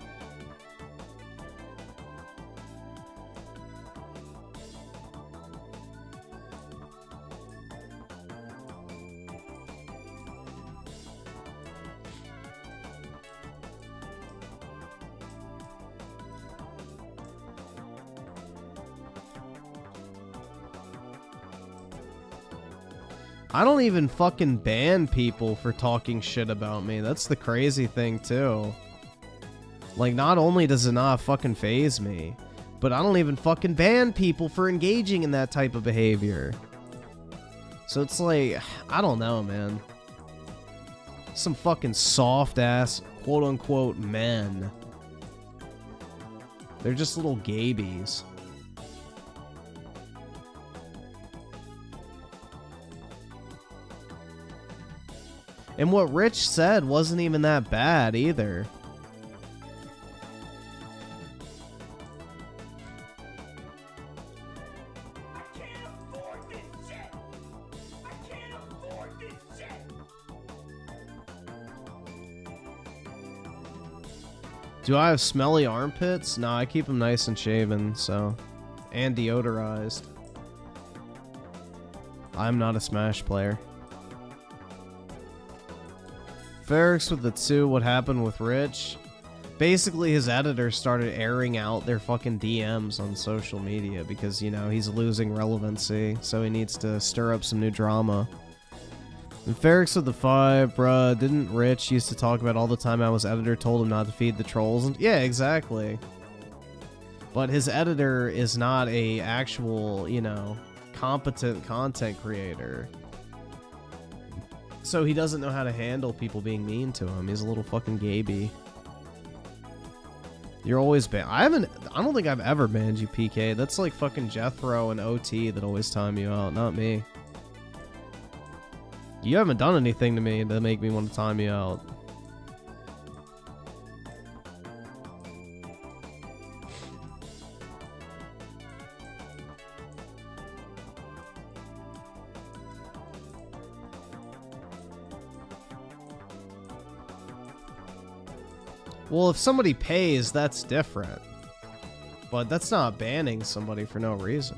Speaker 1: I don't even fucking ban people for talking shit about me. That's the crazy thing, too. Like, not only does it not fucking faze me, but I don't even fucking ban people for engaging in that type of behavior. So it's like, I don't know, man. Some fucking soft-ass, quote-unquote, men. They're just little gabies. And what Rich said wasn't even that bad either.
Speaker 9: I can't afford this shit. I can't afford this shit.
Speaker 1: Do I have smelly armpits? No, I keep them nice and shaven, so. And deodorized. I'm not a Smash player. Ferrix with the 2, what happened with Rich? Basically, his editor started airing out their fucking DMs on social media because, you know, he's losing relevancy, so he needs to stir up some new drama. And Ferrix with the 5, bruh, didn't Rich used to talk about all the time how his editor told him not to feed the trolls? And yeah, exactly. But his editor is not a actual, you know, competent content creator. So he doesn't know how to handle people being mean to him. He's a little fucking gaby. You're always banned. I don't think I've ever banned you, PK. That's like fucking Jethro and OT that always time you out, not me. You haven't done anything to me to make me want to time you out. Well, if somebody pays, that's different. But that's not banning somebody for no reason.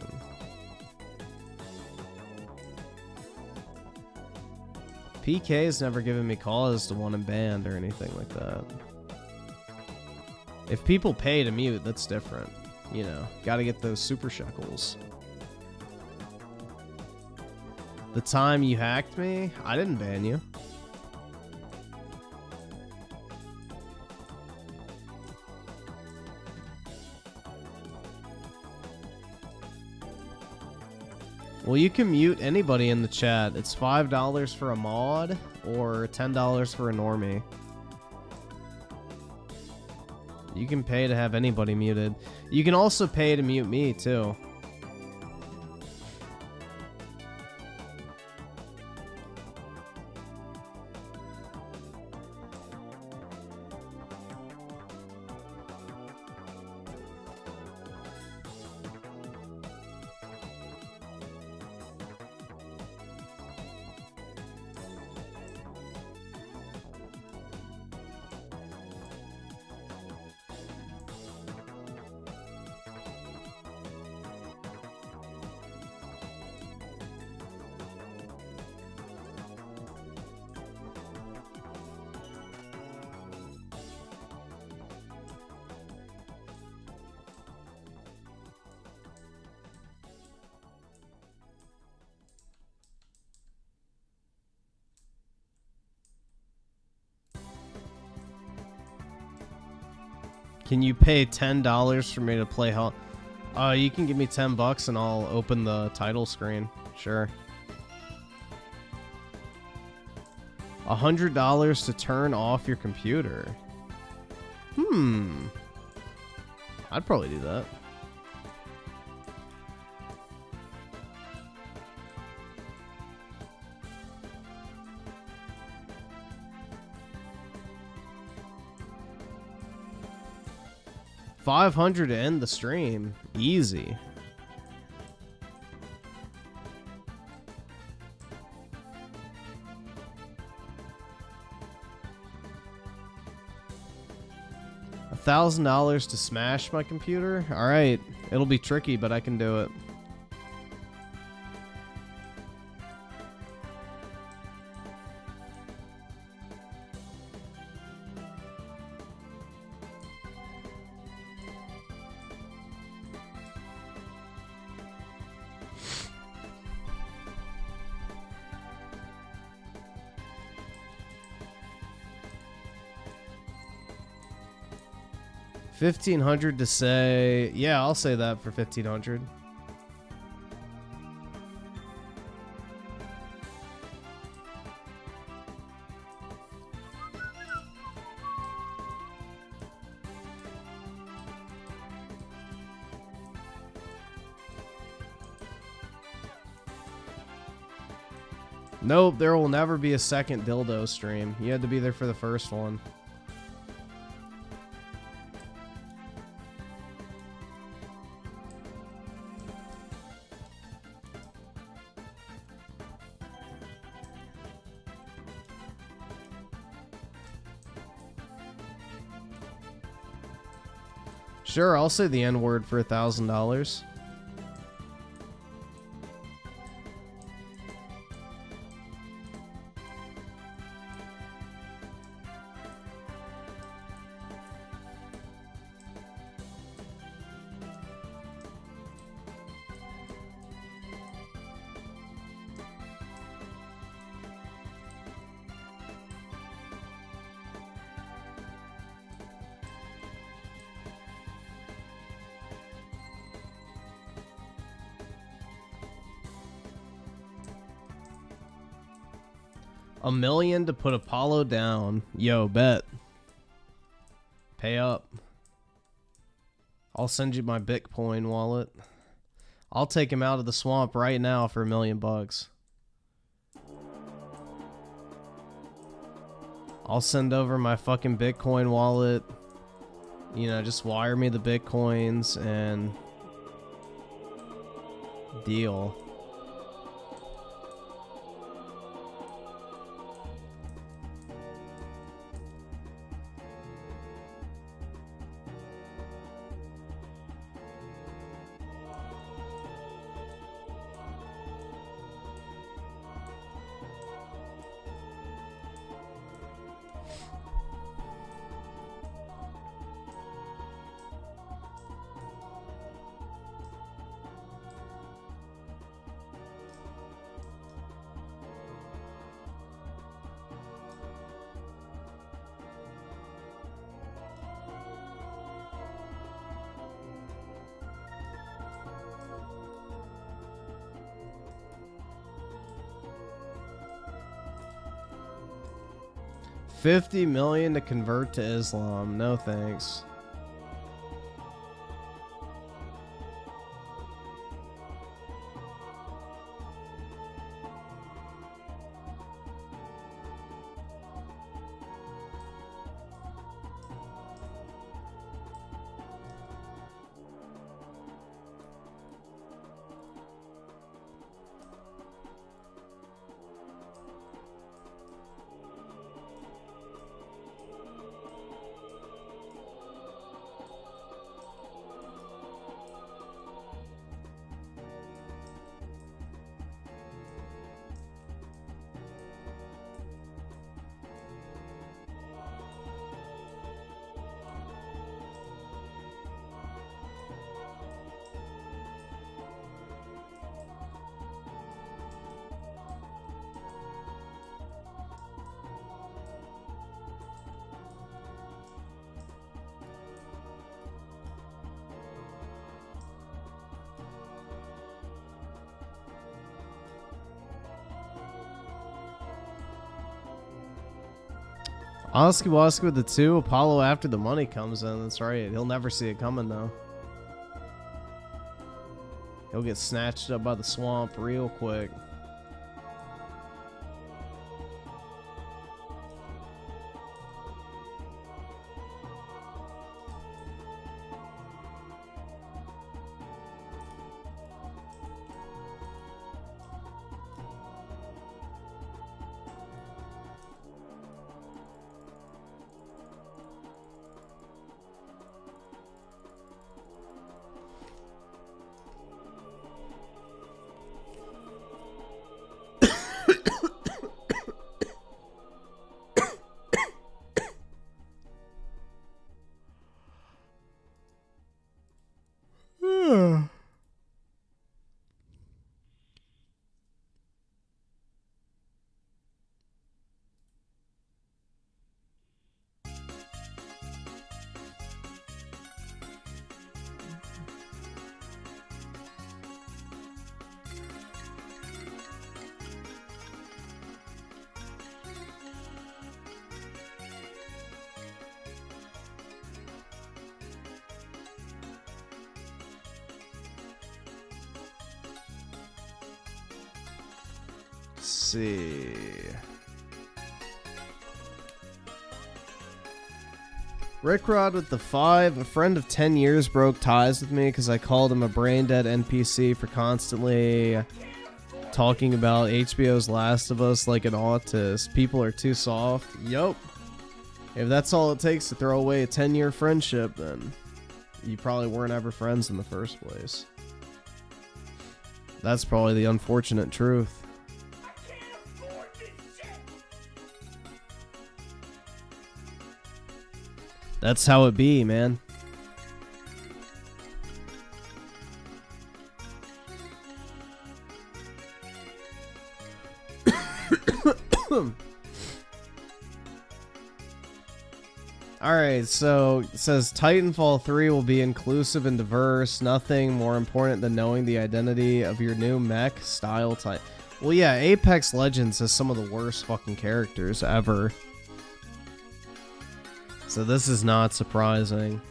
Speaker 1: PK's never given me cause to want him banned or anything like that. If people pay to mute, that's different. You know, gotta get those super shekels. The time you hacked me, I didn't ban you. Well, you can mute anybody in the chat. It's $5 for a mod or $10 for a normie. You can pay to have anybody muted. You can also pay to mute me, too. Can you pay $10 for me to play you can give me $10 and I'll open the title screen. Sure. $100 to turn off your computer. I'd probably do that. 500 to end the stream. Easy. $1,000 to smash my computer? Alright. It'll be tricky, but I can do it. $1,500 to say, yeah, I'll say that for 1,500. Nope, there will never be a second dildo stream. You had to be there for the first one. Sure, I'll say the N-word for $1,000. $1 million to put Apollo down. Yo, bet. Pay up. I'll send you my Bitcoin wallet. I'll take him out of the swamp right now for $1 million bucks. I'll send over my fucking Bitcoin wallet. You know, just wire me the Bitcoins and deal. $50 million to convert to Islam. No thanks. Oski Woski with the 2. Apollo after the money comes in. That's right. He'll never see it coming, though. He'll get snatched up by the swamp real quick. Let's see. Rickrod with the 5. A friend of 10 years broke ties with me because I called him a brain-dead NPC for constantly talking about HBO's Last of Us like an autist. People are too soft. Yup. If that's all it takes to throw away a 10-year friendship, then you probably weren't ever friends in the first place. That's probably the unfortunate truth. That's how it be, man. Alright, so it says Titanfall 3 will be inclusive and diverse. Nothing more important than knowing the identity of your new mech style type. Well, yeah, Apex Legends has some of the worst fucking characters ever. So this is not surprising.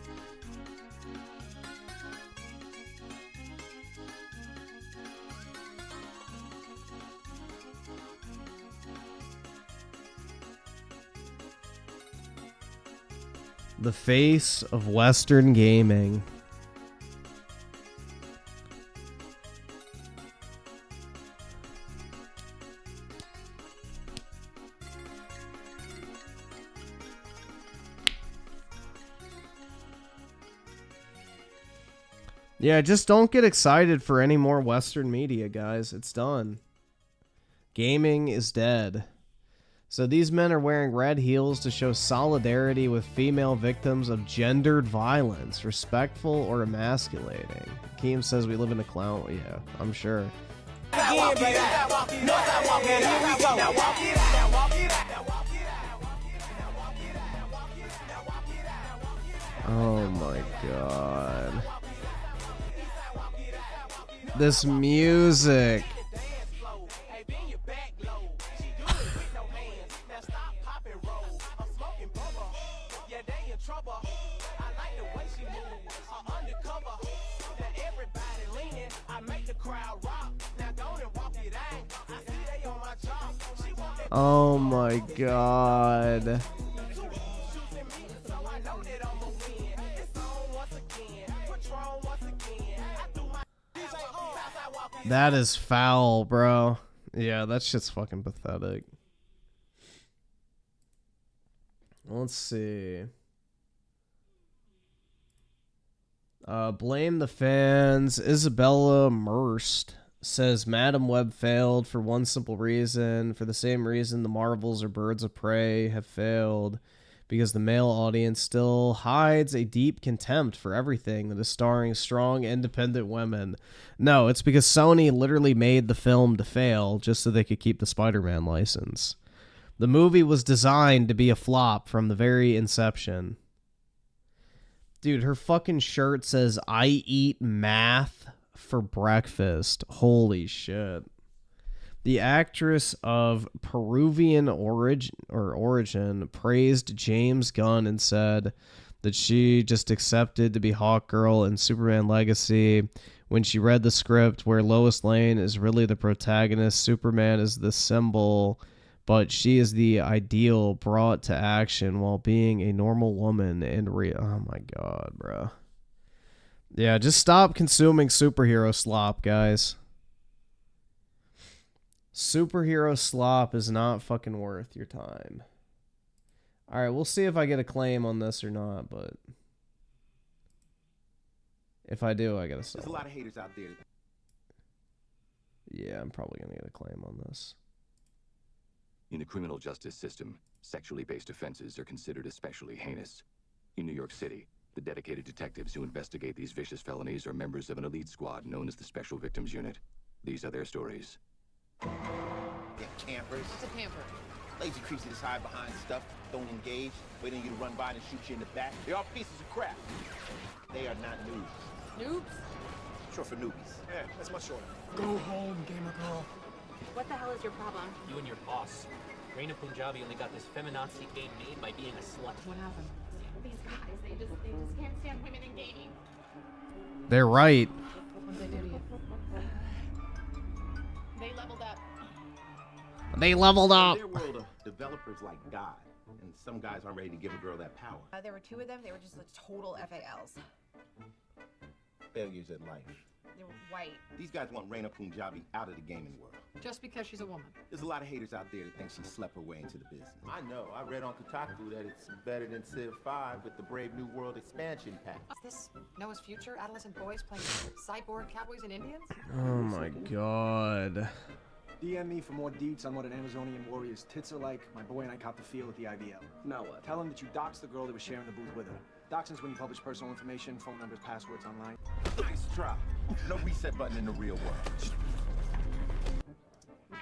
Speaker 1: The face of Western gaming. Yeah, just don't get excited for any more Western media, guys. It's done. Gaming is dead. So these men are wearing red heels to show solidarity with female victims of gendered violence, respectful or emasculating. Keem says we live in a clown. Yeah, I'm sure. Oh my god. This music. Oh my god. That is foul, bro. Yeah, that shit's fucking pathetic. Let's see. Blame the fans. Isabella Merst says Madam Web failed for one simple reason. For the same reason the Marvels or Birds of Prey have failed. Because the male audience still hides a deep contempt for everything that is starring strong, independent women. No, it's because Sony literally made the film to fail just so they could keep the Spider-Man license. The movie was designed to be a flop from the very inception. Dude, her fucking shirt says, I eat math for breakfast. Holy shit. The actress of Peruvian origin praised James Gunn and said that she just accepted to be Hawkgirl in Superman Legacy when she read the script where Lois Lane is really the protagonist, Superman is the symbol, but she is the ideal brought to action while being a normal woman and oh my god, bro. Yeah, just stop consuming superhero slop, guys. Superhero slop is not fucking worth your time. Alright, we'll see if I get a claim on this or not, but if I do, I gotta sell.
Speaker 10: There's a lot of haters out there.
Speaker 1: Yeah, I'm probably gonna get a claim on this.
Speaker 11: In the criminal justice system, sexually based offenses are considered especially heinous. In New York City, the dedicated detectives who investigate these vicious felonies are members of an elite squad known as the Special Victims Unit. These are their stories.
Speaker 10: Yeah, campers.
Speaker 12: It's a camper.
Speaker 10: Lazy creeps that just hide behind stuff, don't engage, waiting for you to run by and shoot you in the back. They're all pieces of crap. They are not noobs.
Speaker 12: Noobs?
Speaker 10: Short for newbies. Yeah, that's much shorter.
Speaker 5: Go home, gamer girl.
Speaker 12: What the hell is your problem?
Speaker 13: You and your boss. Reina Punjabi only got this feminazi game made by being a slut.
Speaker 12: What happened? These guys, they just can't stand women in gaming.
Speaker 1: They're right.
Speaker 12: What did they do to you? They leveled up.
Speaker 1: They leveled up.
Speaker 10: In their world, developers like God, and some guys aren't ready to give a girl that power.
Speaker 12: There were two of them. They were just total FALs.
Speaker 10: Failures at life.
Speaker 12: They were white.
Speaker 10: These guys want Raina Punjabi out of the gaming world.
Speaker 13: Just because she's a woman.
Speaker 10: There's a lot of haters out there that think she slept her way into the business. I know. I read on Kotaku that it's better than Civ 5 with the Brave New World expansion pack.
Speaker 13: Is this Noah's future? Adolescent boys playing cyborg cowboys and Indians?
Speaker 1: Oh my god.
Speaker 5: DM me for more deets on what an Amazonian warrior's tits are like. My boy and I caught the feel at the IVL. Now what? Tell him that you doxed the girl that was sharing the booth with her. Doxing's when you publish personal information, phone numbers, passwords online.
Speaker 10: Nice try. No reset button in the real world.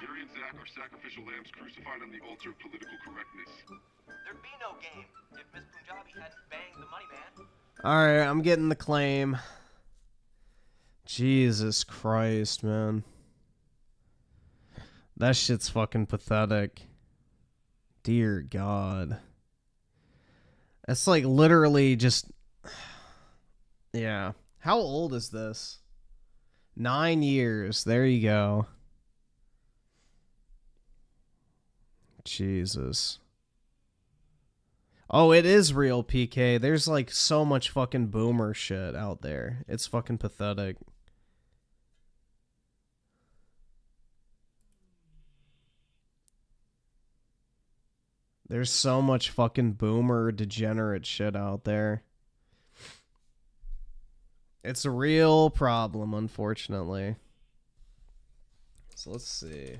Speaker 14: Gary and Zach are sacrificial lambs crucified on the altar of political correctness.
Speaker 15: There'd be no game if Miss Punjabi hadn't banged the money man.
Speaker 1: Alright, I'm getting the claim. Jesus Christ, man. That shit's fucking pathetic. Dear God. That's like literally just... Yeah. How old is this? 9 years. There you go. Jesus. Oh, it is real, PK. There's like so much fucking boomer shit out there. It's fucking pathetic. There's so much fucking boomer degenerate shit out there. It's a real problem, unfortunately. So let's see.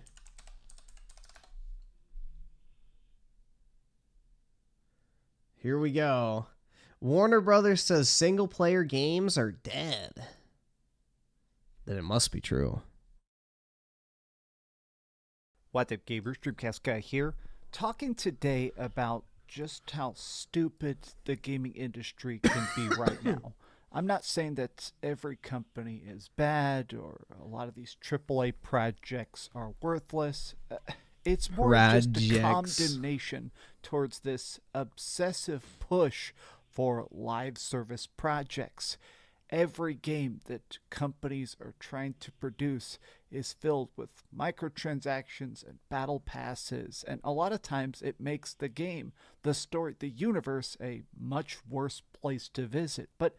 Speaker 1: Here we go. Warner Brothers says single-player games are dead. Then it must be true.
Speaker 16: What up, gamers? Dreamcast Guy here, talking today about just how stupid the gaming industry can be right now. I'm not saying that every company is bad or a lot of these AAA projects are worthless. It's more just a condemnation towards this obsessive push for live service projects. Every game that companies are trying to produce is filled with microtransactions and battle passes, and a lot of times it makes the game, the story, the universe a much worse place to visit. But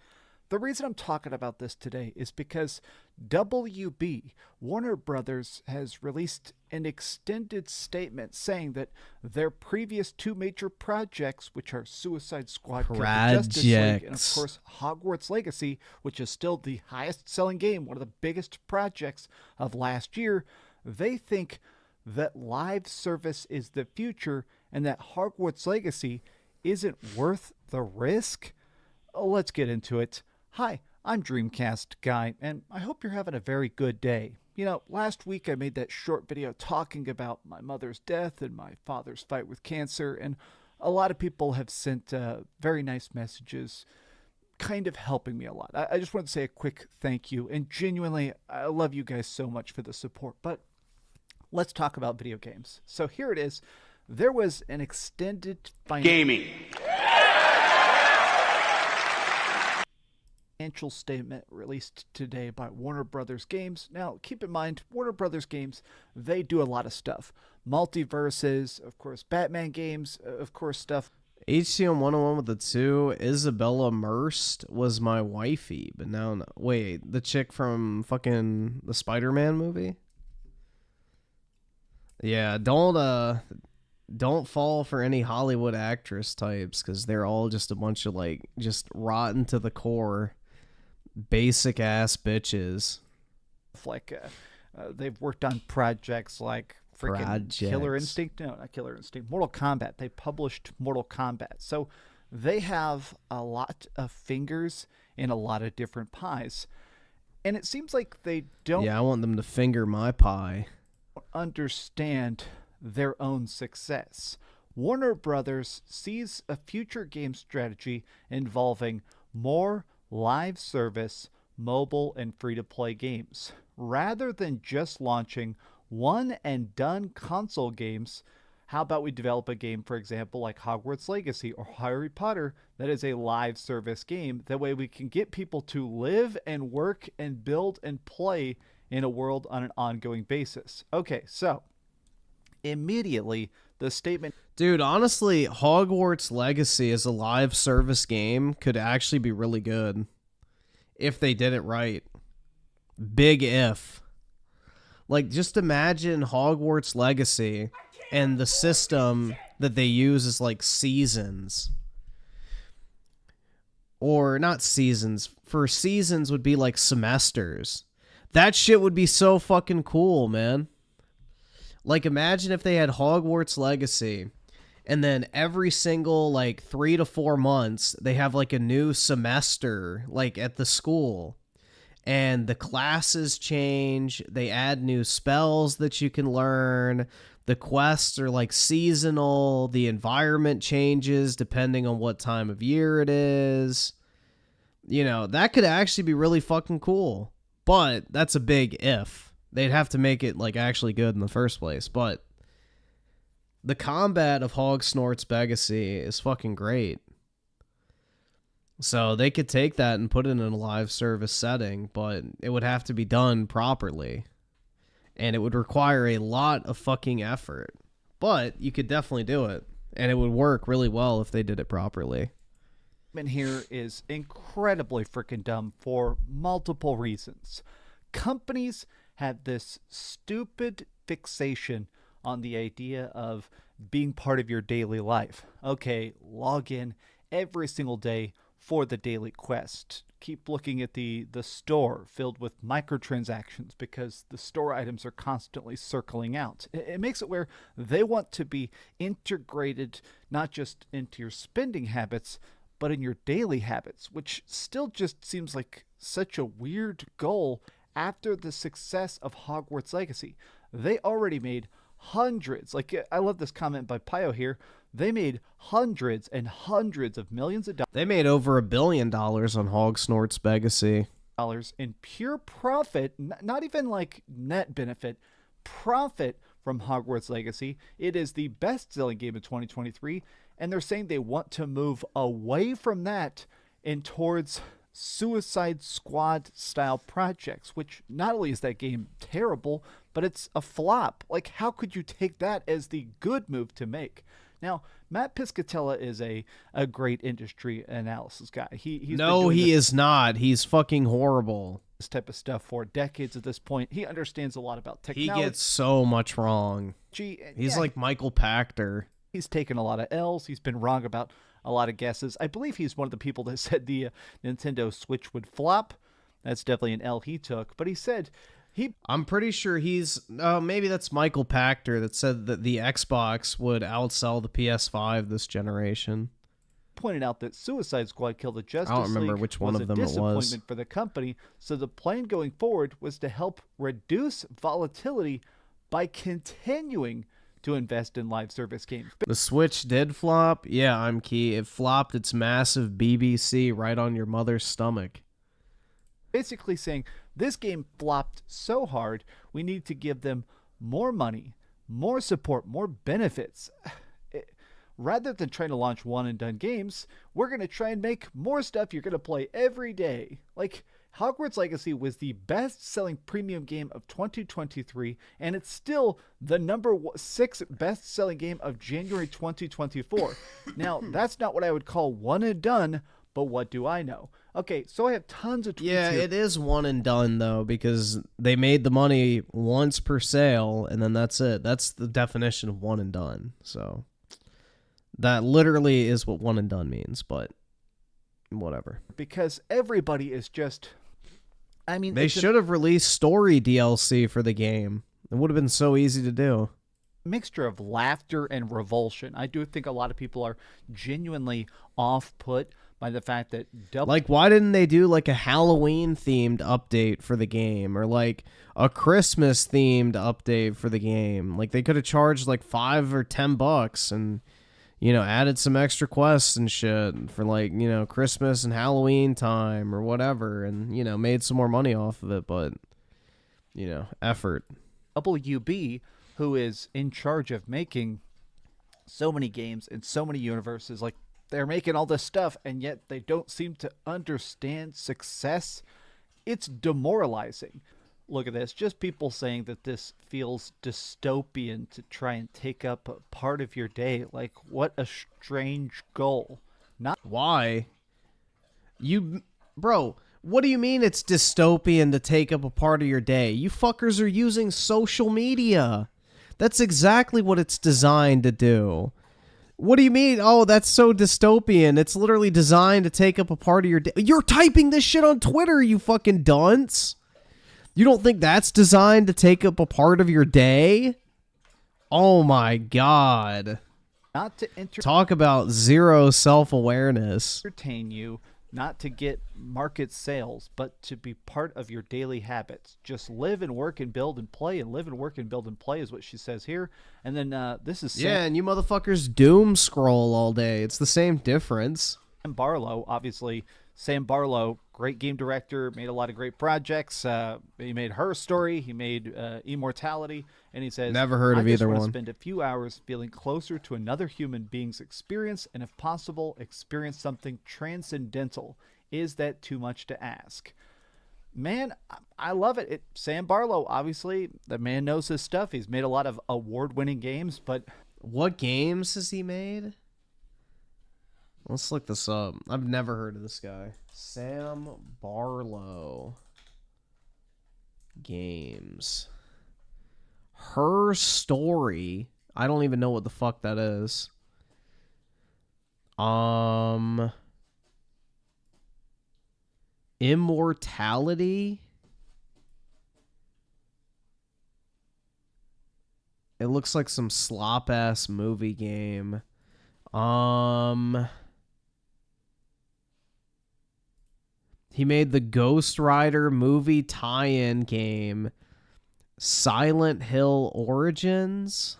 Speaker 16: the reason I'm talking about this today is because WB, Warner Brothers, has released an extended statement saying that their previous two major projects, which are Suicide Squad, Kill the Justice League, and of course Hogwarts Legacy, which is still the highest selling game, one of the biggest projects of last year, they think that live service is the future and that Hogwarts Legacy isn't worth the risk. Let's get into it. Hi, I'm Dreamcast Guy, and I hope you're having a very good day. You know, last week I made that short video talking about my mother's death and my father's fight with cancer, and a lot of people have sent very nice messages, kind of helping me a lot. I just want to say a quick thank you, and genuinely, I love you guys so much for the support. But let's talk about video games. So here it is. There was an extended
Speaker 14: Gaming.
Speaker 16: Financial statement released today by Warner Brothers Games. Now, keep in mind, Warner Brothers Games, they do a lot of stuff. Multiverses, of course, Batman games, of course, stuff.
Speaker 1: HCM 101 with the 2, Isabella Merced was my wifey, but now, no. Wait, the chick from fucking the Spider-Man movie? Yeah, don't fall for any Hollywood actress types, because they're all just a bunch of, like, just rotten to the core, basic ass bitches.
Speaker 16: Like, they've worked on projects like freaking Killer Instinct. No, not Killer Instinct. Mortal Kombat. They published Mortal Kombat. So they have a lot of fingers in a lot of different pies. And it seems like they don't...
Speaker 1: Yeah, I want them to finger my pie.
Speaker 16: ...understand their own success. Warner Brothers sees a future game strategy involving more live service, mobile, and free-to-play games. Rather than just launching one-and-done console games, how about we develop a game, for example, like Hogwarts Legacy or Harry Potter, that is a live service game. That way we can get people to live and work and build and play in a world on an ongoing basis. Okay, so immediately the statement.
Speaker 1: Dude, honestly, Hogwarts Legacy as a live service game could actually be really good if they did it right. Big if. Like, just imagine Hogwarts Legacy and the system that they use is like seasons. Or not seasons. For seasons would be like semesters. That shit would be so fucking cool, man. Like, imagine if they had Hogwarts Legacy and then every single, like, 3 to 4 months, they have, like, a new semester, like, at the school. And the classes change. They add new spells that you can learn. The quests are, like, seasonal. The environment changes depending on what time of year it is. You know, that could actually be really fucking cool. But that's a big if. They'd have to make it, like, actually good in the first place. But the combat of Hogsnort's Legacy is fucking great. So they could take that and put it in a live service setting, but it would have to be done properly. And it would require a lot of fucking effort. But you could definitely do it. And it would work really well if they did it properly.
Speaker 16: Here is incredibly freaking dumb for multiple reasons. Companies have this stupid fixation on the idea of being part of your daily life. Okay, log in every single day for the daily quest. Keep looking at the store filled with microtransactions because the store items are constantly circling out. It makes it where they want to be integrated not just into your spending habits, but in your daily habits, which still just seems like such a weird goal after the success of Hogwarts Legacy. They already made hundreds, like I love this comment by Pio here, they made hundreds and hundreds of millions of dollars.
Speaker 1: They made over $1 billion on Hogsnort's Legacy.
Speaker 16: In pure profit, not even like net benefit, profit from Hogwarts Legacy. It is the best-selling game of 2023, and they're saying they want to move away from that and towards Suicide Squad style projects, which not only is that game terrible, but it's a flop. Like, how could you take that as the good move to make? Now, Matt Piscatella is a great industry analysis guy. He
Speaker 1: is not. He's fucking horrible.
Speaker 16: This type of stuff for decades at this point. He understands a lot about technology.
Speaker 1: He gets so much wrong. He's like Michael Pachter.
Speaker 16: He's taken a lot of L's. He's been wrong about a lot of guesses. I believe he's one of the people that said the Nintendo Switch would flop. That's definitely an L he took. But he said I'm
Speaker 1: pretty sure maybe that's Michael Pachter that said that the Xbox would outsell the PS5 this generation.
Speaker 16: Pointed out that Suicide Squad Kill the Justice
Speaker 1: I don't remember
Speaker 16: League
Speaker 1: which one
Speaker 16: was
Speaker 1: of them
Speaker 16: a
Speaker 1: it was.
Speaker 16: disappointment for the company. So the plan going forward was to help reduce volatility by continuing to invest in live service games.
Speaker 1: The Switch did flop. Yeah, I'm key. It flopped its massive BBC right on your mother's stomach.
Speaker 16: Basically saying this game flopped so hard, we need to give them more money, more support, more benefits. Rather than trying to launch one and done games, we're going to try and make more stuff you're going to play every day. Like, Hogwarts Legacy was the best-selling premium game of 2023, and it's still the number 6 best-selling game of January 2024. Now, that's not what I would call one and done, but what do I know? Okay, so I have tons of tweets
Speaker 1: Yeah,
Speaker 16: here.
Speaker 1: it is one and done, though, because they made the money once per sale, and then that's it. That's the definition of one and done. So that literally is what one and done means, but whatever.
Speaker 16: Because everybody is just... I mean,
Speaker 1: they should have released story DLC for the game. It would have been so easy to do.
Speaker 16: Mixture of laughter and revulsion. I do think a lot of people are genuinely off-put by the fact that...
Speaker 1: Like, why didn't they do, like, a Halloween-themed update for the game? Or, like, a Christmas-themed update for the game? Like, they could have charged, like, $5 or $10 and... you know, added some extra quests and shit for, like, you know, Christmas and Halloween time or whatever, and, you know, made some more money off of it, but, you know, effort.
Speaker 16: WB, who is in charge of making so many games and so many universes, like, they're making all this stuff, and yet they don't seem to understand success. It's demoralizing. look at this. Just people saying that this feels dystopian to try and take up a part of your day. Like, what a strange goal. Not
Speaker 1: Why? Bro, what do you mean it's dystopian to take up a part of your day? You fuckers are using social media. That's exactly what it's designed to do. What do you mean? Oh, that's so dystopian. It's literally designed to take up a part of your day. You're typing this shit on Twitter, you fucking dunce. You don't think that's designed to take up a part of your day? Oh my god.
Speaker 16: not to
Speaker 1: Talk about zero self-awareness.
Speaker 16: entertain you, not to get market sales, but to be part of your daily habits. Just live and work and build and play, and live and work and build and play is what she says here. And then this is
Speaker 1: Yeah, and you motherfuckers doom scroll all day. It's the same difference.
Speaker 16: Sam Barlow, obviously. Sam Barlow, great game director, made a lot of great projects. He made Her Story, he made Immortality, and he says,
Speaker 1: Never heard of
Speaker 16: I just
Speaker 1: either
Speaker 16: want
Speaker 1: one.
Speaker 16: to spend a few hours feeling closer to another human being's experience, and if possible, experience something transcendental. Is that too much to ask? Man, I love it. Sam Barlow, obviously, the man knows his stuff. He's made a lot of award-winning games, but...
Speaker 1: What games has he made? Let's look this up. I've never heard of this guy. Sam Barlow. Games. Her Story. I don't even know what the fuck that is. Immortality. It looks like some slop ass movie game. He made the Ghost Rider movie tie-in game, Silent Hill Origins.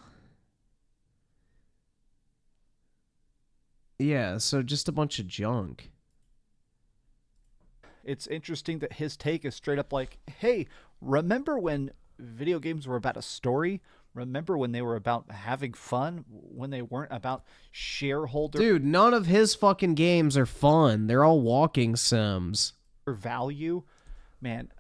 Speaker 1: Yeah, so just a bunch of junk.
Speaker 16: It's interesting that his take is straight up like, hey, remember when video games were about a story? Remember when they were about having fun? When they weren't about shareholder...
Speaker 1: Dude, none of his fucking games are fun. They're all walking sims.
Speaker 16: Value? Man,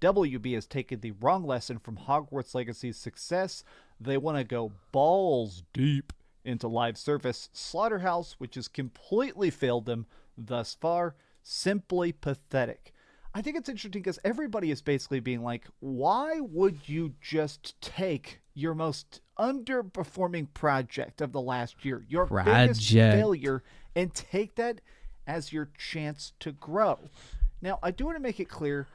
Speaker 16: WB has taken the wrong lesson from Hogwarts Legacy's success. They want to go balls deep into live service. Slaughterhouse, which has completely failed them thus far, simply pathetic. I think it's interesting because everybody is basically being like, why would you just take your most underperforming project of the last year, your biggest failure, and take that as your chance to grow? Now, I do want to make it clear,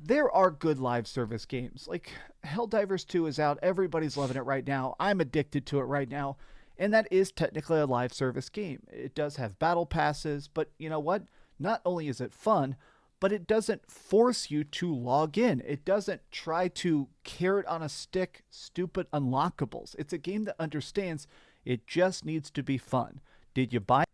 Speaker 16: there are good live service games. Like, Helldivers 2 is out. Everybody's loving it right now. I'm addicted to it right now. And that is technically a live service game. It does have battle passes, but you know what? Not only is it fun, but it doesn't force you to log in. It doesn't try to carrot on a stick stupid unlockables. It's a game that understands it just needs to be fun. Did you buy?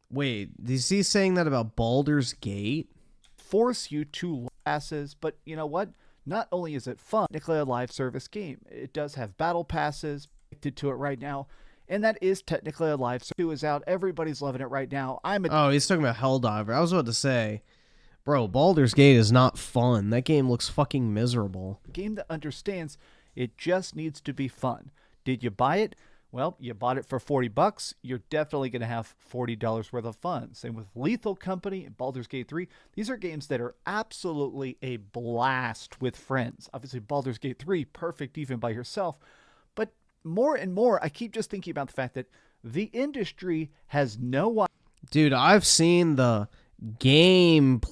Speaker 1: Wait, is he saying that about Baldur's Gate?
Speaker 16: Force you to passes, but you know what? Not only is it fun, technically a live service game. It does have battle passes. Addicted to it right now. And that is technically a live service. 2 is out. Everybody's loving it right now.
Speaker 1: Oh, he's talking about Helldiver. I was about to say, bro, Baldur's Gate is not fun. That game looks fucking miserable.
Speaker 16: A game that understands it just needs to be fun. Did you buy it? Well, you bought it for $40. You're definitely going to have $40 worth of fun. Same with Lethal Company and Baldur's Gate 3. These are games that are absolutely a blast with friends. Obviously, Baldur's Gate 3, perfect even by yourself. But more and more, I keep just thinking about the fact that the industry has no...
Speaker 1: Dude, I've seen the gameplay,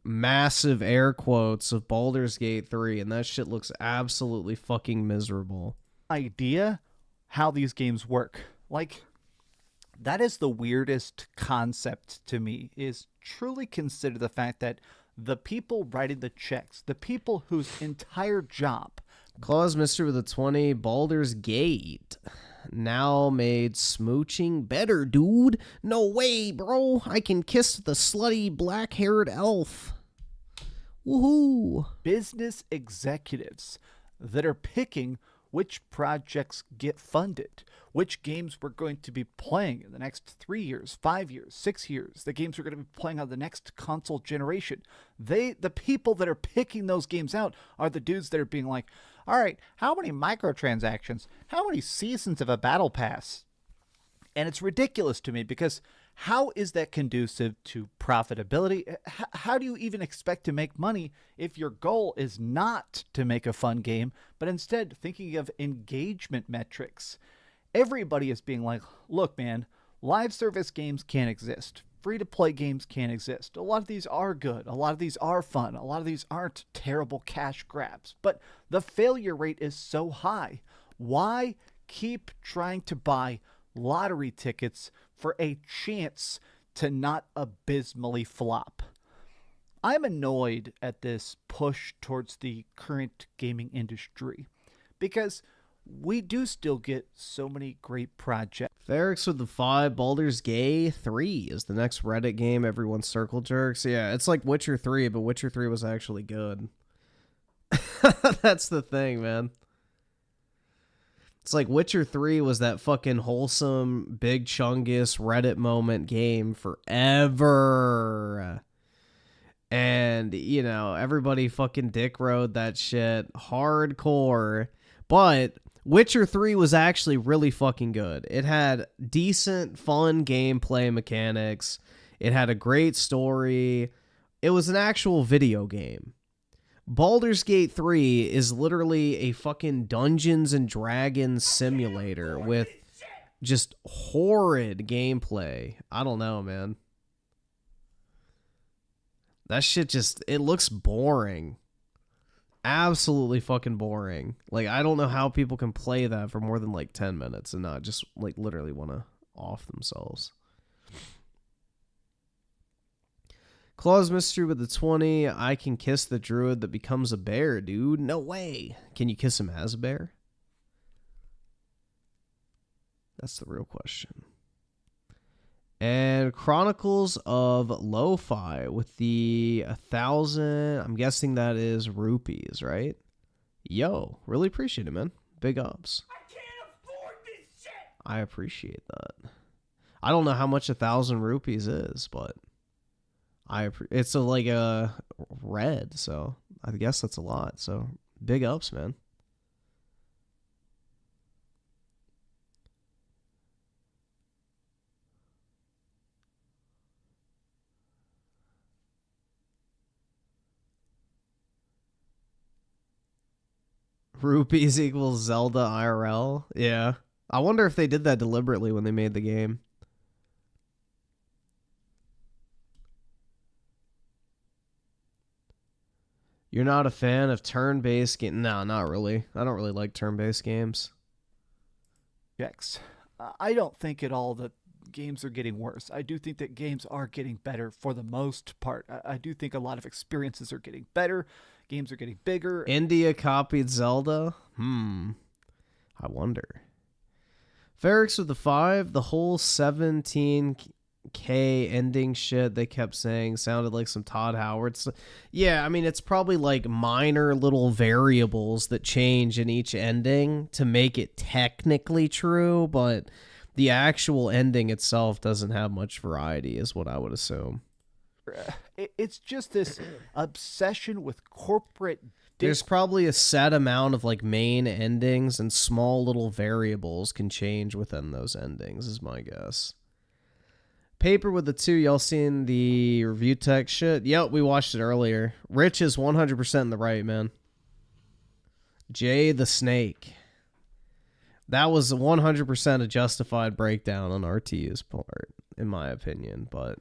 Speaker 1: massive air quotes, of Baldur's Gate 3, and that shit looks absolutely fucking miserable.
Speaker 16: Idea how these games work. Like, that is the weirdest concept to me, is truly consider the fact that the people writing the checks, the people whose entire job...
Speaker 1: Claus Mister with a 20, Baldur's Gate. Now made smooching better, dude. No way, bro. I can kiss the slutty black-haired elf. Woohoo.
Speaker 16: Business executives that are picking which projects get funded, which games we're going to be playing in the next 3 years, 5 years, 6 years, the games we're going to be playing on the next console generation. The people that are picking those games out are the dudes that are being like, all right, how many microtransactions? How many seasons of a battle pass? And it's ridiculous to me because how is that conducive to profitability? How do you even expect to make money if your goal is not to make a fun game, but instead thinking of engagement metrics? Everybody is being like, look, man, live service games can't exist. Free-to-play games can't exist. A lot of these are good. A lot of these are fun. A lot of these aren't terrible cash grabs. But the failure rate is so high. Why keep trying to buy lottery tickets for a chance to not abysmally flop? I'm annoyed at this push towards the current gaming industry because we do still get so many great projects.
Speaker 1: Ferrix with the 5, Baldur's Gate 3 is the next Reddit game everyone circle jerks. Yeah, it's like Witcher 3, but Witcher 3 was actually good. That's the thing, man. It's like Witcher 3 was that fucking wholesome, big chungus Reddit moment game forever. And, you know, everybody fucking dick rode that shit hardcore. But Witcher 3 was actually really fucking good. It had decent, fun gameplay mechanics. It had a great story. It was an actual video game. Baldur's Gate 3 is literally a fucking Dungeons and Dragons simulator with just horrid gameplay. I don't know, man. That shit just, it looks boring. Absolutely fucking boring. Like, I don't know how people can play that for more than like 10 minutes and not just like literally want to off themselves. Claws Mystery with the 20. I can kiss the druid that becomes a bear, dude. No way. Can you kiss him as a bear? That's the real question. And Chronicles of Lo-Fi with the 1,000. I'm guessing that is rupees, right? Yo, really appreciate it, man. Big ups.
Speaker 9: I can't afford this shit.
Speaker 1: I appreciate that. I don't know how much 1,000 rupees is, but it's like a red, so I guess that's a lot. So big ups, man. Rupees equals Zelda IRL. Yeah. I wonder if they did that deliberately when they made the game. You're not a fan of turn-based games? No, not really. I don't really like turn-based games.
Speaker 16: I don't think at all that games are getting worse. I do think that games are getting better for the most part. I do think a lot of experiences are getting better. Games are getting bigger.
Speaker 1: India copied Zelda? I wonder. Ferrix with the 5, the whole 17K ending shit they kept saying sounded like some Todd Howard. Yeah, I mean, it's probably like minor little variables that change in each ending to make it technically true, but the actual ending itself doesn't have much variety, is what I would assume.
Speaker 16: It's just this obsession with corporate.
Speaker 1: There's probably a set amount of like main endings, and small little variables can change within those endings, is my guess. Paper with the 2, y'all seen the review text shit? Yep, we watched it earlier. Rich is 100% in the right, man. Jay the Snake. That was 100% a justified breakdown on RTU's part, in my opinion, but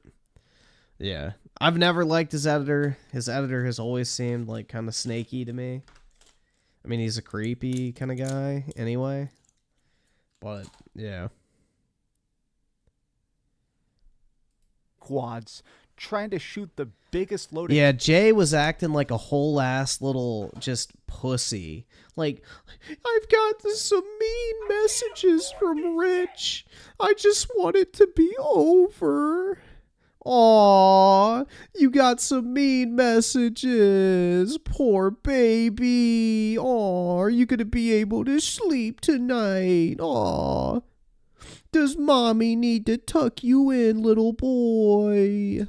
Speaker 1: yeah. I've never liked his editor. His editor has always seemed like kind of snaky to me. I mean, he's a creepy kind of guy anyway, but yeah.
Speaker 16: Quads trying to shoot the biggest loading.
Speaker 1: Yeah, Jay was acting like a whole ass little just pussy. Like, I've got some mean messages from Rich. I just want it to be over. Aw, you got some mean messages. Poor baby. Aw, are you gonna be able to sleep tonight? Aw. Does mommy need to tuck you in, little boy?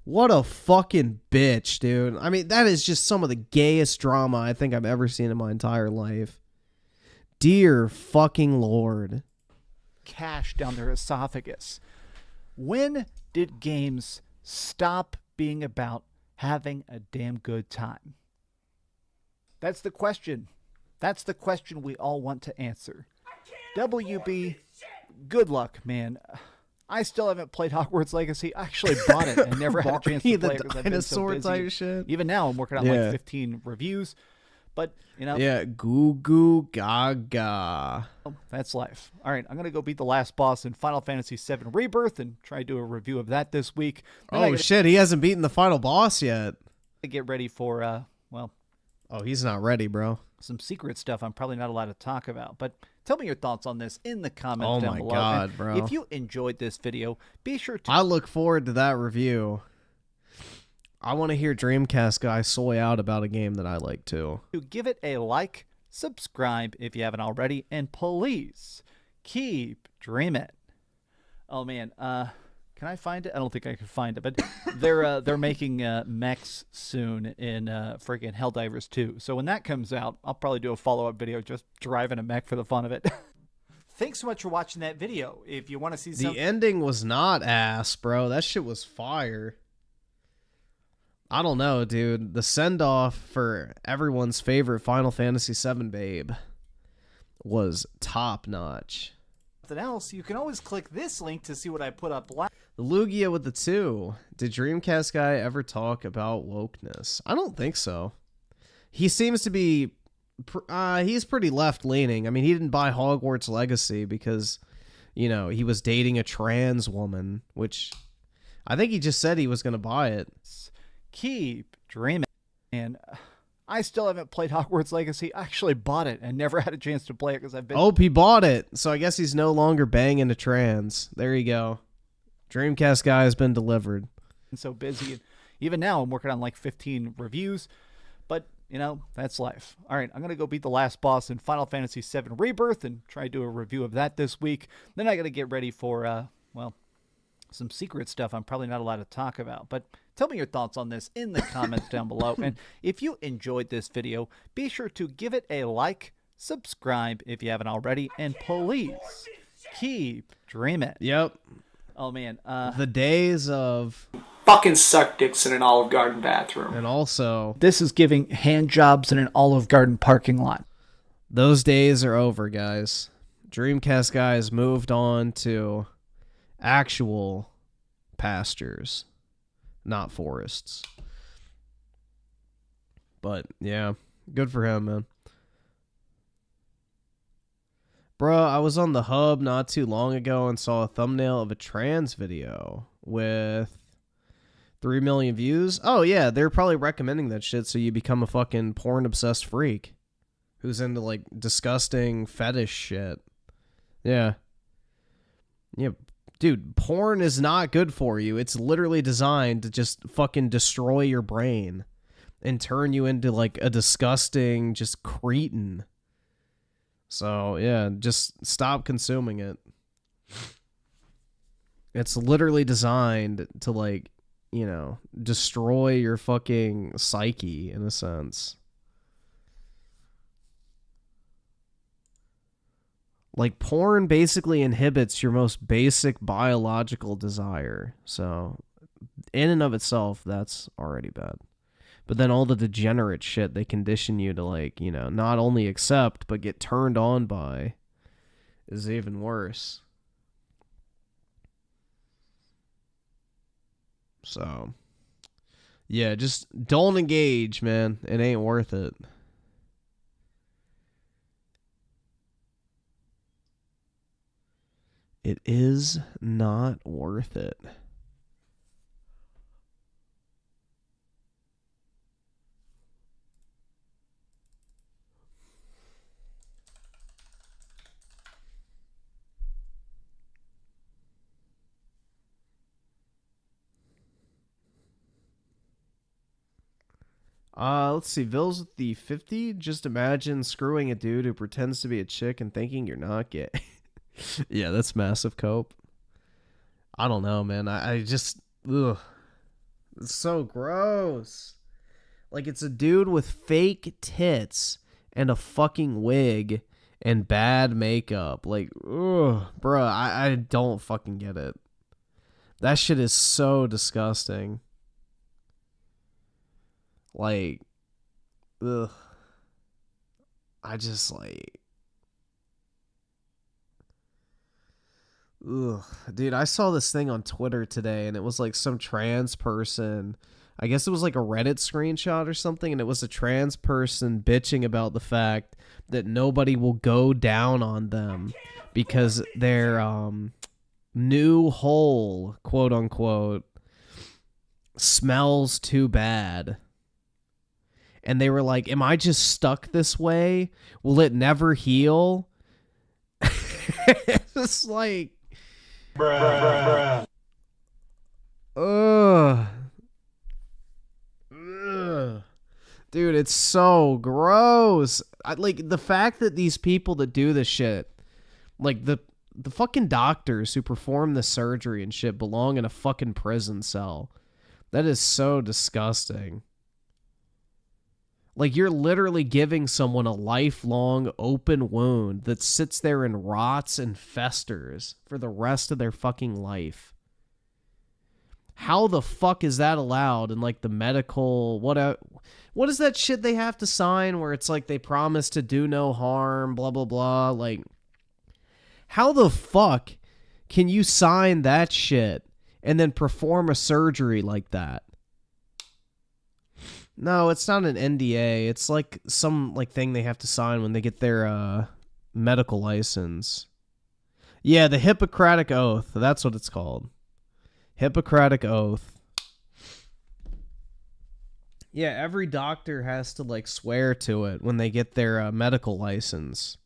Speaker 1: What a fucking bitch, dude. I mean, that is just some of the gayest drama I think I've ever seen in my entire life. Dear fucking Lord.
Speaker 16: Cash down their esophagus. When did games stop being about having a damn good time? That's the question. That's the question we all want to answer. WB, good luck, man. I still haven't played Hogwarts Legacy. I actually bought it and never had a chance to play it because I've been so busy.
Speaker 1: Type shit.
Speaker 16: Even now, I'm working on like 15 reviews. But, you know.
Speaker 1: Yeah, goo goo gaga.
Speaker 16: That's life. All right, I'm going to go beat the last boss in Final Fantasy VII Rebirth and try to do a review of that this week. Then
Speaker 1: Oh, shit, he hasn't beaten the final boss yet.
Speaker 16: Get ready for,
Speaker 1: Oh, he's not ready, bro.
Speaker 16: Some secret stuff I'm probably not allowed to talk about. But tell me your thoughts on this in the comments down below.
Speaker 1: Oh, my God,
Speaker 16: and
Speaker 1: bro.
Speaker 16: if you enjoyed this video, be sure to...
Speaker 1: I look forward to that review. I want to hear Dreamcast guy soy out about a game that I like too.
Speaker 16: Give it a like, subscribe if you haven't already, and please keep dreaming. Oh man, can I find it? I don't think I can find it, but they're making mechs soon in freaking Helldivers 2. So when that comes out, I'll probably do a follow-up video just driving a mech for the fun of it. Thanks so much for watching that video. If you want to see
Speaker 1: the ending was not ass, bro. That shit was fire. I don't know, dude. The send-off for everyone's favorite Final Fantasy VII babe was top-notch.
Speaker 16: Something else, you can always click this link to see what I put up last.
Speaker 1: The Lugia with the 2. Did Dreamcast guy ever talk about wokeness? I don't think so. He seems to be... he's pretty left-leaning. I mean, he didn't buy Hogwarts Legacy because, you know, he was dating a trans woman, which I think he just said he was going to buy it.
Speaker 16: Keep dreaming. And I still haven't played Hogwarts Legacy. I actually bought it and never had a chance to play it because I've been...
Speaker 1: Oh, he bought it. So I guess he's no longer banging a trans. There you go. Dreamcast guy has been delivered.
Speaker 16: I'm so busy. And even now, I'm working on like 15 reviews. But, you know, that's life. All right, I'm going to go beat the last boss in Final Fantasy VII Rebirth and try to do a review of that this week. Then I got to get ready for, some secret stuff I'm probably not allowed to talk about. But tell me your thoughts on this in the comments down below. And if you enjoyed this video, be sure to give it a like, subscribe if you haven't already, and please keep dreaming.
Speaker 1: Yep.
Speaker 16: Oh, man.
Speaker 1: The days of...
Speaker 17: fucking suck dicks in an Olive Garden bathroom.
Speaker 1: And also...
Speaker 16: this is giving hand jobs in an Olive Garden parking lot.
Speaker 1: Those days are over, guys. Dreamcast guys moved on to actual pastures, not forests. But, yeah. Good for him, man. Bruh, I was on the hub not too long ago and saw a thumbnail of a trans video with 3 million views. Oh, yeah, they're probably recommending that shit so you become a fucking porn-obsessed freak who's into, like, disgusting fetish shit. Yeah. Yeah, dude, porn is not good for you. It's literally designed to just fucking destroy your brain and turn you into, like, a disgusting, just cretin. So, yeah, just stop consuming it. It's literally designed to, like, you know, destroy your fucking psyche, in a sense. Like, porn basically inhibits your most basic biological desire. So, in and of itself, that's already bad. But then all the degenerate shit they condition you to, like, you know, not only accept, but get turned on by is even worse. So, yeah, just don't engage, man. It ain't worth it. It is not worth it. Let's see. Vils with the 50. Just imagine screwing a dude who pretends to be a chick and thinking you're not gay. Yeah, that's massive cope. I don't know, man. I just... Ugh. It's so gross. Like, it's a dude with fake tits and a fucking wig and bad makeup. Like, ugh. Bruh, I don't fucking get it. That shit is so disgusting. Like, ugh. I just, like... Ugh. Dude, I saw this thing on Twitter today, and it was like some trans person. I guess it was like a Reddit screenshot or something, and it was a trans person bitching about the fact that nobody will go down on them because their new hole, quote unquote, smells too bad. And they were like, am I just stuck this way? Will it never heal? It's like... Bruh. Ugh. Ugh. Dude, it's so gross. Like, the fact that these people that do this shit, like, the fucking doctors who perform the surgery and shit belong in a fucking prison cell. That is so disgusting. Like, you're literally giving someone a lifelong open wound that sits there and rots and festers for the rest of their fucking life. How the fuck is that allowed in, like, the medical... What is that shit they have to sign where it's like they promise to do no harm, blah, blah, blah? Like, how the fuck can you sign that shit and then perform a surgery like that? No, it's not an NDA. It's like some like thing they have to sign when they get their medical license. Yeah, the Hippocratic Oath. That's what it's called. Hippocratic Oath. Yeah, every doctor has to like swear to it when they get their medical license.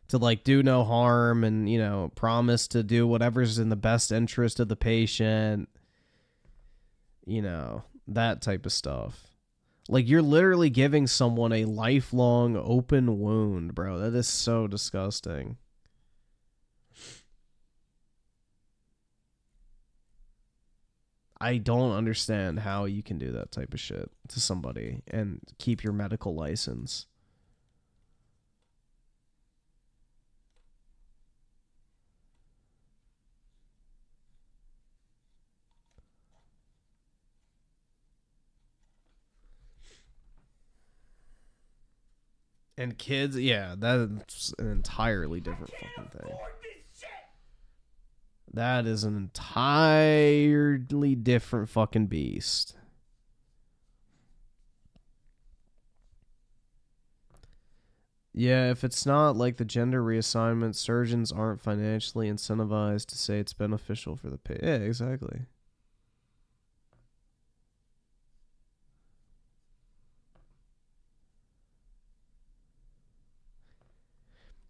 Speaker 1: To like do no harm and, you know, promise to do whatever's in the best interest of the patient. You know, that type of stuff. Like, you're literally giving someone a lifelong open wound, bro. That is so disgusting. I don't understand how you can do that type of shit to somebody and keep your medical license. And kids, yeah, that's an entirely different fucking thing. That is an entirely different fucking beast. Yeah, if it's not like the gender reassignment, surgeons aren't financially incentivized to say it's beneficial for the patient. Yeah, exactly.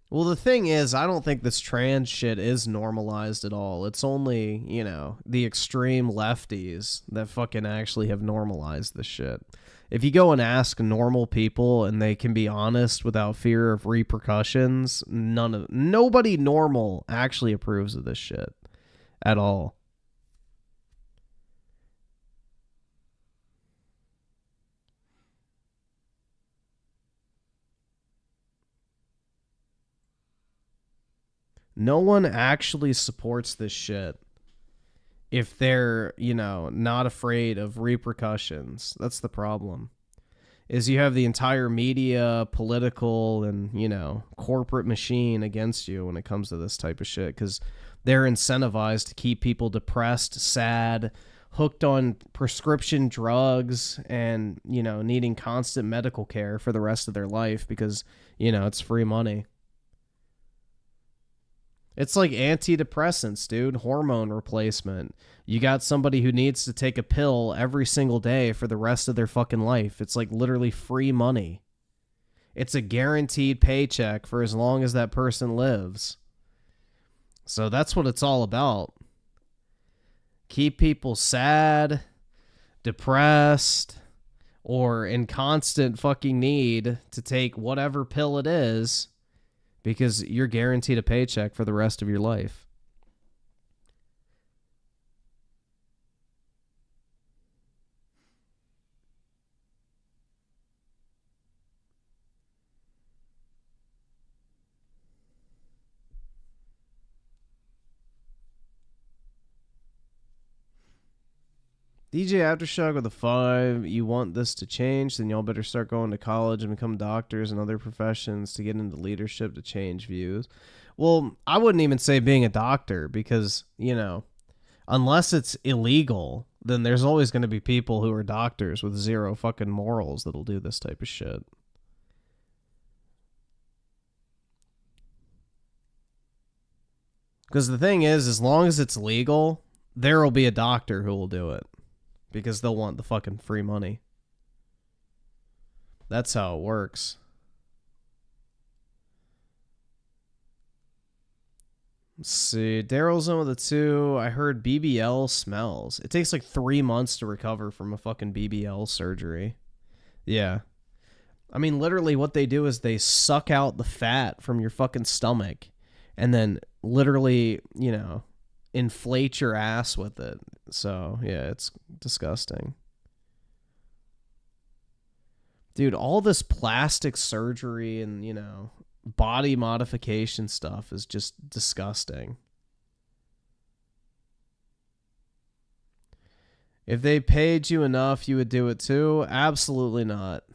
Speaker 1: Well, the thing is, I don't think this trans shit is normalized at all. It's only, you know, the extreme lefties that fucking actually have normalized this shit. If you go and ask normal people and they can be honest without fear of repercussions, nobody normal actually approves of this shit at all. No one actually supports this shit if they're, you know, not afraid of repercussions. That's the problem. Is you have the entire media, political, and, you know, corporate machine against you when it comes to this type of shit, because they're incentivized to keep people depressed, sad, hooked on prescription drugs, and, you know, needing constant medical care for the rest of their life because, you know, it's free money. It's like antidepressants, dude. Hormone replacement. You got somebody who needs to take a pill every single day for the rest of their fucking life. It's like literally free money. It's a guaranteed paycheck for as long as that person lives. So that's what it's all about. Keep people sad, depressed, or in constant fucking need to take whatever pill it is because you're guaranteed a paycheck for the rest of your life. DJ Aftershock with a 5. You want this to change, then y'all better start going to college and become doctors and other professions to get into leadership to change views. Well, I wouldn't even say being a doctor because, you know, unless it's illegal, then there's always going to be people who are doctors with zero fucking morals that'll do this type of shit. Because the thing is, as long as it's legal, there will be a doctor who will do it. Because they'll want the fucking free money. That's how it works. Let's see. Daryl's in with a 2. I heard BBL smells. It takes like 3 months to recover from a fucking BBL surgery. Yeah. I mean, literally what they do is they suck out the fat from your fucking stomach. And then literally, you know, inflate your ass with it. So, yeah, it's disgusting. Dude, all this plastic surgery and, you know, body modification stuff is just disgusting. If they paid you enough, you would do it too? Absolutely not.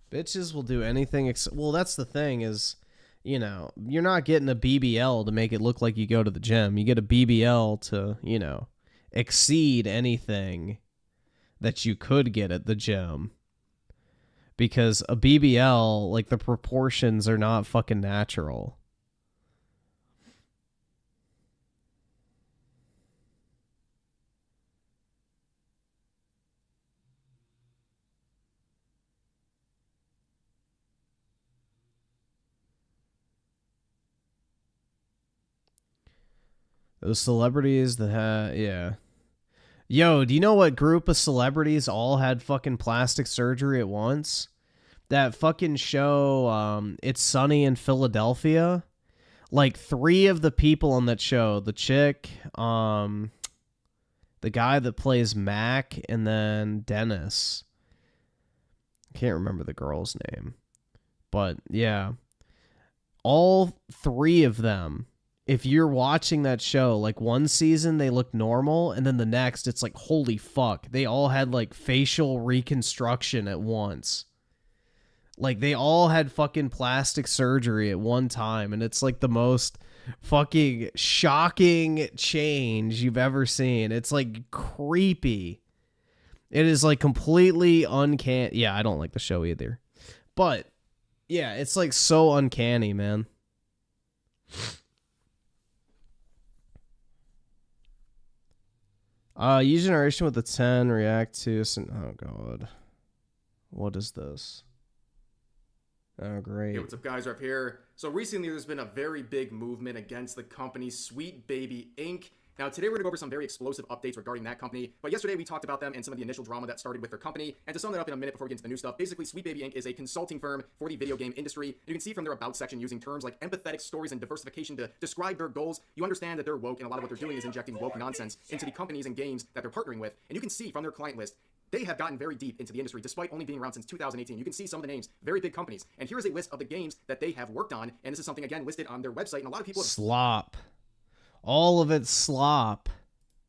Speaker 1: Bitches will do anything well, that's the thing is, you know, you're not getting a BBL to make it look like you go to the gym. You get a BBL to, you know, exceed anything that you could get at the gym. Because a BBL, like, the proportions are not fucking natural. Those celebrities that had, yeah. Yo, do you know what group of celebrities all had fucking plastic surgery at once? That fucking show, It's Sunny in Philadelphia. Like 3 of the people on that show, the chick, the guy that plays Mac, and then Dennis. Can't remember the girl's name. But yeah. All 3 of them, if you're watching that show, like one season they look normal, and then the next it's like, holy fuck, they all had like facial reconstruction at once. Like they all had fucking plastic surgery at one time, and it's like the most fucking shocking change you've ever seen. It's like creepy. It is like completely uncanny. Yeah, I don't like the show either. But yeah, it's like so uncanny, man. U Generation with the 10 react to oh god. What is this? Oh great.
Speaker 18: Hey, what's up guys, Rep here. So recently there's been a very big movement against the company Sweet Baby Inc. Now today we're going to go over some very explosive updates regarding that company, but yesterday we talked about them and some of the initial drama that started with their company. And to sum that up in a minute before we get into the new stuff, basically Sweet Baby Inc. is a consulting firm for the video game industry. You can see from their about section using terms like empathetic stories and diversification to describe their goals. You understand that they're woke, and a lot of what they're doing is injecting woke nonsense into the companies and games that they're partnering with. And you can see from their client list, they have gotten very deep into the industry despite only being around since 2018. You can see some of the names, very big companies. And here is a list of the games that they have worked on, and this is something again listed on their website, and a lot of people have
Speaker 1: slop. All of it slop.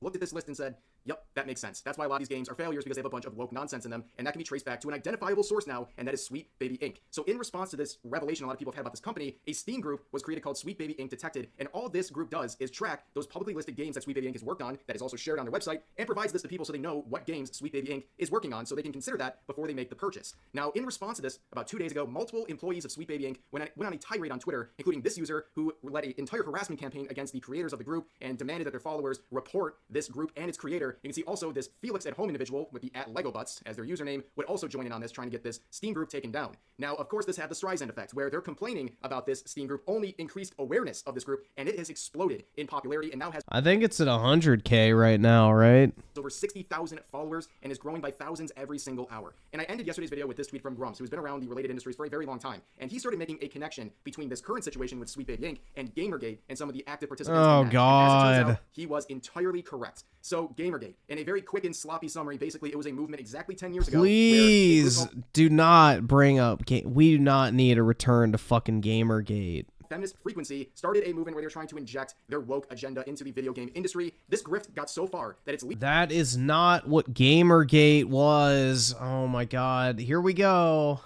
Speaker 18: Looked at this list and said, yep, that makes sense. That's why a lot of these games are failures, because they have a bunch of woke nonsense in them, and that can be traced back to an identifiable source now, and that is Sweet Baby Inc. So in response to this revelation a lot of people have had about this company, a Steam group was created called Sweet Baby Inc. Detected, and all this group does is track those publicly listed games that Sweet Baby Inc. has worked on, that is also shared on their website, and provides this to people so they know what games Sweet Baby Inc. is working on, so they can consider that before they make the purchase. Now, in response to this, about 2 days ago, multiple employees of Sweet Baby Inc. went on a tirade on Twitter, including this user who led an entire harassment campaign against the creators of the group and demanded that their followers report this group and its creator You can see also this Felix at home individual with the @LegoButts as their username would also join in on this, trying to get this Steam group taken down. Now, of course, this had the Streisand effect, where they're complaining about this Steam group only increased awareness of this group, and it has exploded in popularity and now has
Speaker 1: I think it's at 100K right now, right?
Speaker 18: over 60,000 followers and is growing by thousands every single hour. And I ended yesterday's video with this tweet from Grumps, who's been around the related industries for a very long time, and he started making a connection between this current situation with Sweet Baby Inc. and Gamergate and some of the active participants
Speaker 1: Oh,
Speaker 18: in that. And as it turns
Speaker 1: God.
Speaker 18: out, he was entirely correct. So Gamergate, in a very quick and sloppy summary, basically it was a movement exactly 10 years ago.
Speaker 1: Please do not bring up we do not need a return to fucking Gamergate.
Speaker 18: Feminist Frequency started a movement where they're trying to inject their woke agenda into the video game industry. This grift got so far that it's
Speaker 1: That is not what Gamergate was. Oh my god. Here we go.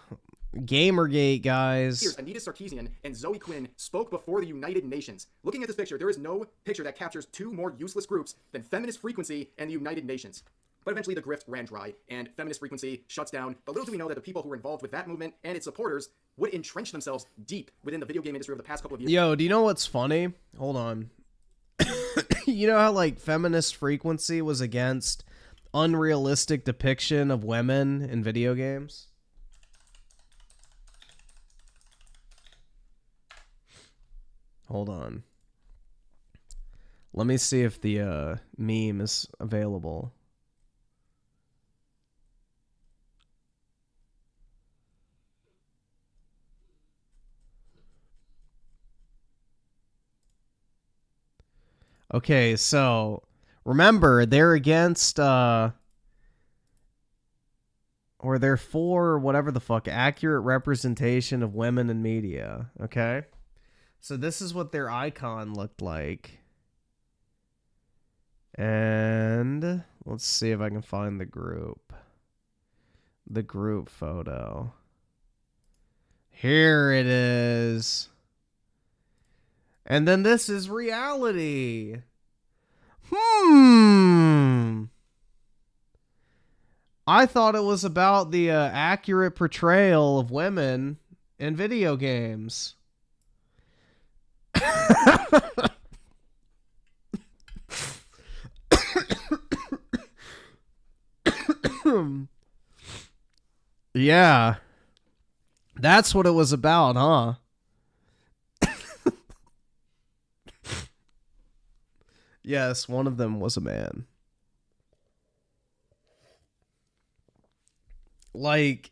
Speaker 1: Gamergate, guys.
Speaker 18: Here's Anita Sarkeesian and Zoe Quinn spoke before the United Nations. Looking at this picture, there is no picture that captures two more useless groups than Feminist Frequency and the United Nations. But eventually the grift ran dry, and Feminist Frequency shuts down. But little do we know that the people who were involved with that movement and its supporters would entrench themselves deep within the video game industry over the past couple of years.
Speaker 1: Yo, do you know what's funny? Hold on. You know how, like, Feminist Frequency was against unrealistic depiction of women in video games? Hold on. Let me see if the meme is available. Okay, so remember, they're against or they're for whatever the fuck, accurate representation of women in media, okay? So this is what their icon looked like. And let's see if I can find the group. The group photo. Here it is. And then this is reality. I thought it was about the accurate portrayal of women in video games. Yeah. That's what it was about, huh? Yes, one of them was a man. Like,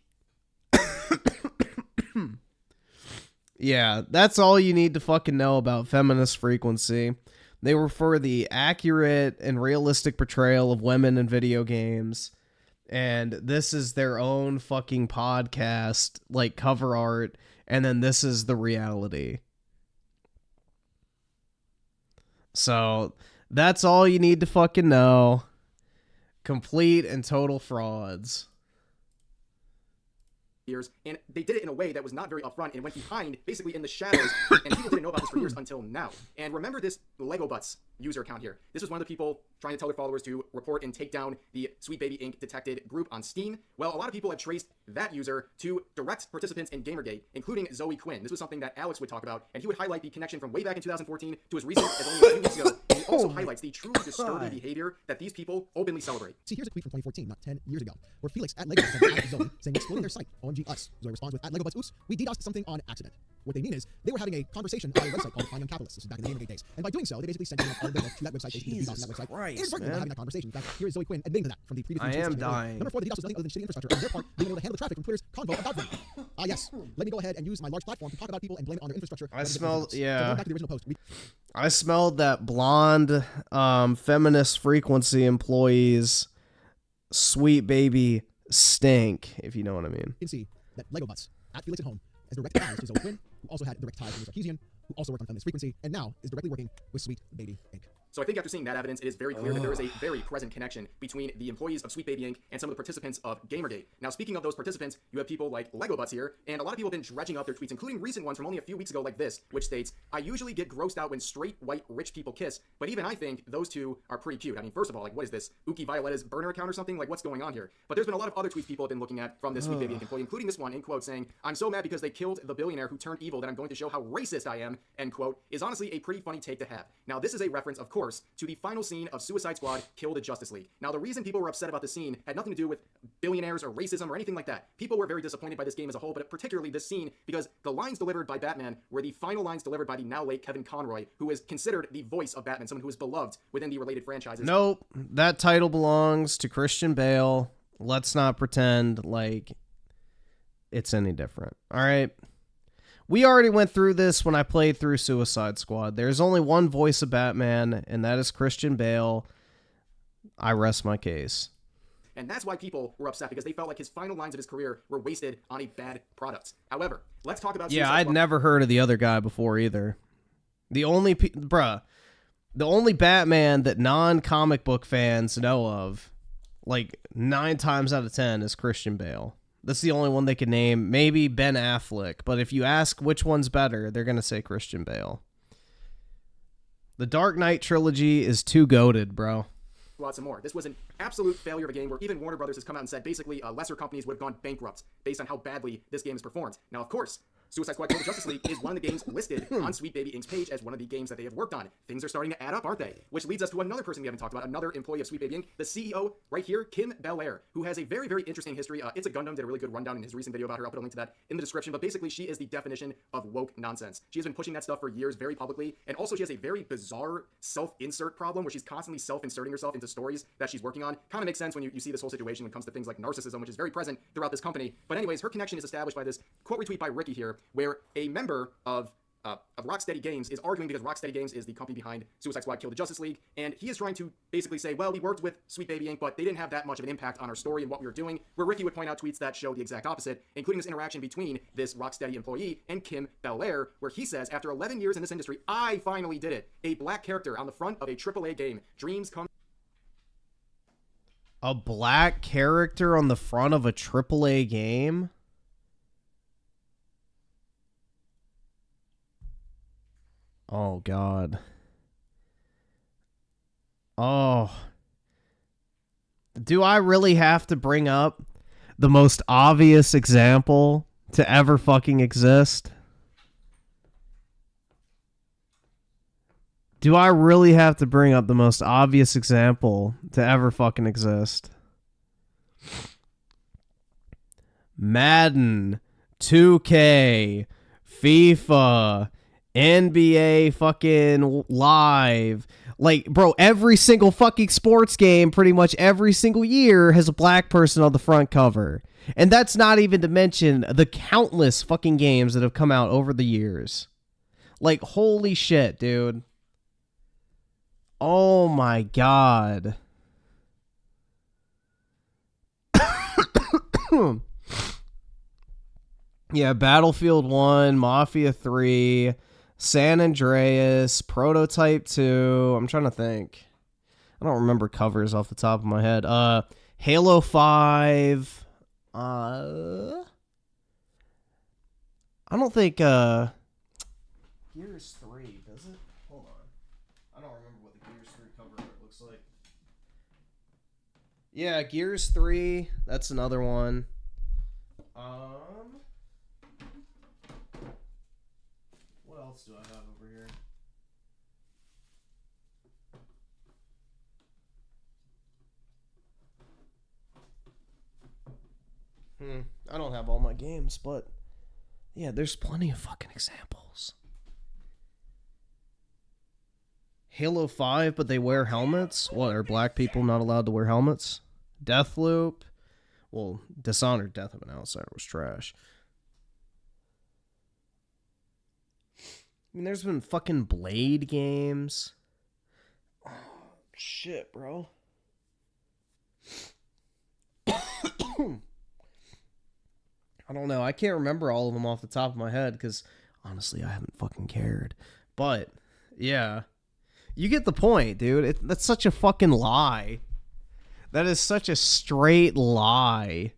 Speaker 1: yeah, that's all you need to fucking know about Feminist Frequency. They were for the accurate and realistic portrayal of women in video games. And this is their own fucking podcast, like cover art. And then this is the reality. So that's all you need to fucking know. Complete and total frauds.
Speaker 18: Years, and they did it in a way that was not very upfront and went behind, basically in the shadows, and people didn't know about this for years until now. And remember this LegoButts user account here. This was one of the people trying to tell their followers to report and take down the Sweet Baby Inc. detected group on Steam. Well, a lot of people have traced that user to direct participants in Gamergate, including Zoe Quinn. This was something that Alex would talk about, and he would highlight the connection from way back in 2014 to as recent as only a few weeks ago. And he also highlights the truly disturbing behavior that these people openly celebrate.
Speaker 19: See, here's a tweet from 2014, not 10 years ago, where Felix at LegoButts has added Zoe, saying exploiting their site. OMG us. Zoe responds with @LegoButts, oops, we DDoSed something on accident. What they mean is, they were having a conversation on a website called Fine Young Capitalists. This is back in the Gamergate days. And by doing so, they basically sent all the links to that website, basically the DDoS on that website.
Speaker 1: Christ,
Speaker 19: and having that conversation. In fact, here is Zoe Quinn admitting to that from the previous
Speaker 1: I am dying.
Speaker 19: Number 4, the DDoS was nothing other than shitty infrastructure, on their part, being able to handle the traffic from Twitter's convo about them. Yes, let me go ahead and use my large platform to talk about people and blame it on their infrastructure.
Speaker 1: I smelled,
Speaker 19: So
Speaker 1: yeah.
Speaker 19: going back to the original post,
Speaker 1: I smelled that blonde Feminist Frequency employee's Sweet Baby stink, if you know what I mean.
Speaker 19: You can see that LegoButts at Felix at home has direct ties to Zoe Quinn, who also had direct ties to Mr. Sarkeesian, who also worked on Feminist Frequency, and now is directly working with Sweet Baby Inc.
Speaker 18: So I think after seeing that evidence, it is very clear that there is a very present connection between the employees of Sweet Baby Inc. and some of the participants of Gamergate. Now, speaking of those participants, you have people like LegoButts here, and a lot of people have been dredging up their tweets, including recent ones from only a few weeks ago like this, which states, I usually get grossed out when straight, white, rich people kiss, but even I think those two are pretty cute. I mean, first of all, like, what is this? Uki Violetta's burner account or something? Like, what's going on here? But there's been a lot of other tweets people have been looking at from this Sweet Baby Inc. employee, including this one, in quote, saying, I'm so mad because they killed the billionaire who turned evil that I'm going to show how racist I am, end quote, is honestly a pretty funny take to have. Now, this is a reference, of course, course, to the final scene of Suicide Squad Kill the Justice League. Now, the reason people were upset about this scene had nothing to do with billionaires or racism or anything like that. People were very disappointed by this game as a whole, but particularly this scene, because the lines delivered by Batman were the final lines delivered by the now late Kevin Conroy, who is considered the voice of Batman, someone who is beloved within the related franchises.
Speaker 1: Nope, that title belongs to Christian Bale. Let's not pretend like it's any different. All right. We already went through this when I played through Suicide Squad. There's only one voice of Batman, and that is Christian Bale. I rest my case.
Speaker 18: And that's why people were upset, because they felt like his final lines of his career were wasted on a bad product. However, let's talk about
Speaker 1: Yeah, I'd never heard of the other guy before either. The only Batman that non-comic book fans know of, like 9 times out of 10, is Christian Bale. That's the only one they can name. Maybe Ben Affleck, but if you ask which one's better, they're going to say Christian Bale. The Dark Knight trilogy is too goated, bro.
Speaker 18: Lots and more. This was an absolute failure of a game where even Warner Brothers has come out and said basically lesser companies would have gone bankrupt based on how badly this game is performed. Now, of course, Suicide Squad Kill the Justice League is one of the games listed on Sweet Baby Inc.'s page as one of the games that they have worked on. Things are starting to add up, aren't they? Which leads us to another person we haven't talked about, another employee of Sweet Baby Inc., the CEO right here, Kim Belair, who has a very, very interesting history. It's a Gundam did a really good rundown in his recent video about her. I'll put a link to that in the description. But basically, she is the definition of woke nonsense. She has been pushing that stuff for years very publicly. And also, she has a very bizarre self-insert problem where she's constantly self-inserting herself into stories that she's working on. Kind of makes sense when you see this whole situation when it comes to things like narcissism, which is very present throughout this company. But anyways, her connection is established by this quote retweet by Ricky here, where a member of Rocksteady Games is arguing, because Rocksteady Games is the company behind Suicide Squad Kill the Justice League, and he is trying to basically say, well, we worked with Sweet Baby Inc., but they didn't have that much of an impact on our story and what we were doing, where Ricky would point out tweets that show the exact opposite, including this interaction between this Rocksteady employee and Kim Belair, where he says, after 11 years in this industry, I finally did it. A black character on the front of a AAA game. Dreams come...
Speaker 1: A black character on the front of a AAA game? Oh, God. Oh. Do I really have to bring up the most obvious example to ever fucking exist? Do I really have to bring up the most obvious example to ever fucking exist? Madden, 2K, FIFA, NBA fucking live. Like, bro, every single fucking sports game pretty much every single year has a black person on the front cover. And that's not even to mention the countless fucking games that have come out over the years. Like, holy shit, dude. Oh my God. Yeah, Battlefield 1, Mafia 3, San Andreas, Prototype 2. I'm trying to think. I don't remember covers off the top of my head. Halo 5. I don't think Gears 3, does it? Hold on. I don't remember what the Gears 3 cover art looks like. Yeah, Gears 3, that's another one. What else do I have over here? I don't have all my games, but yeah, there's plenty of fucking examples. Halo 5, but they wear helmets? What, are black people not allowed to wear helmets? Deathloop? Well, Dishonored Death of an Outsider was trash. I mean, there's been fucking Blade games. Oh, shit, bro. I don't know. I can't remember all of them off the top of my head because, honestly, I haven't fucking cared. But, yeah. You get the point, dude. That's such a fucking lie. That is such a straight lie.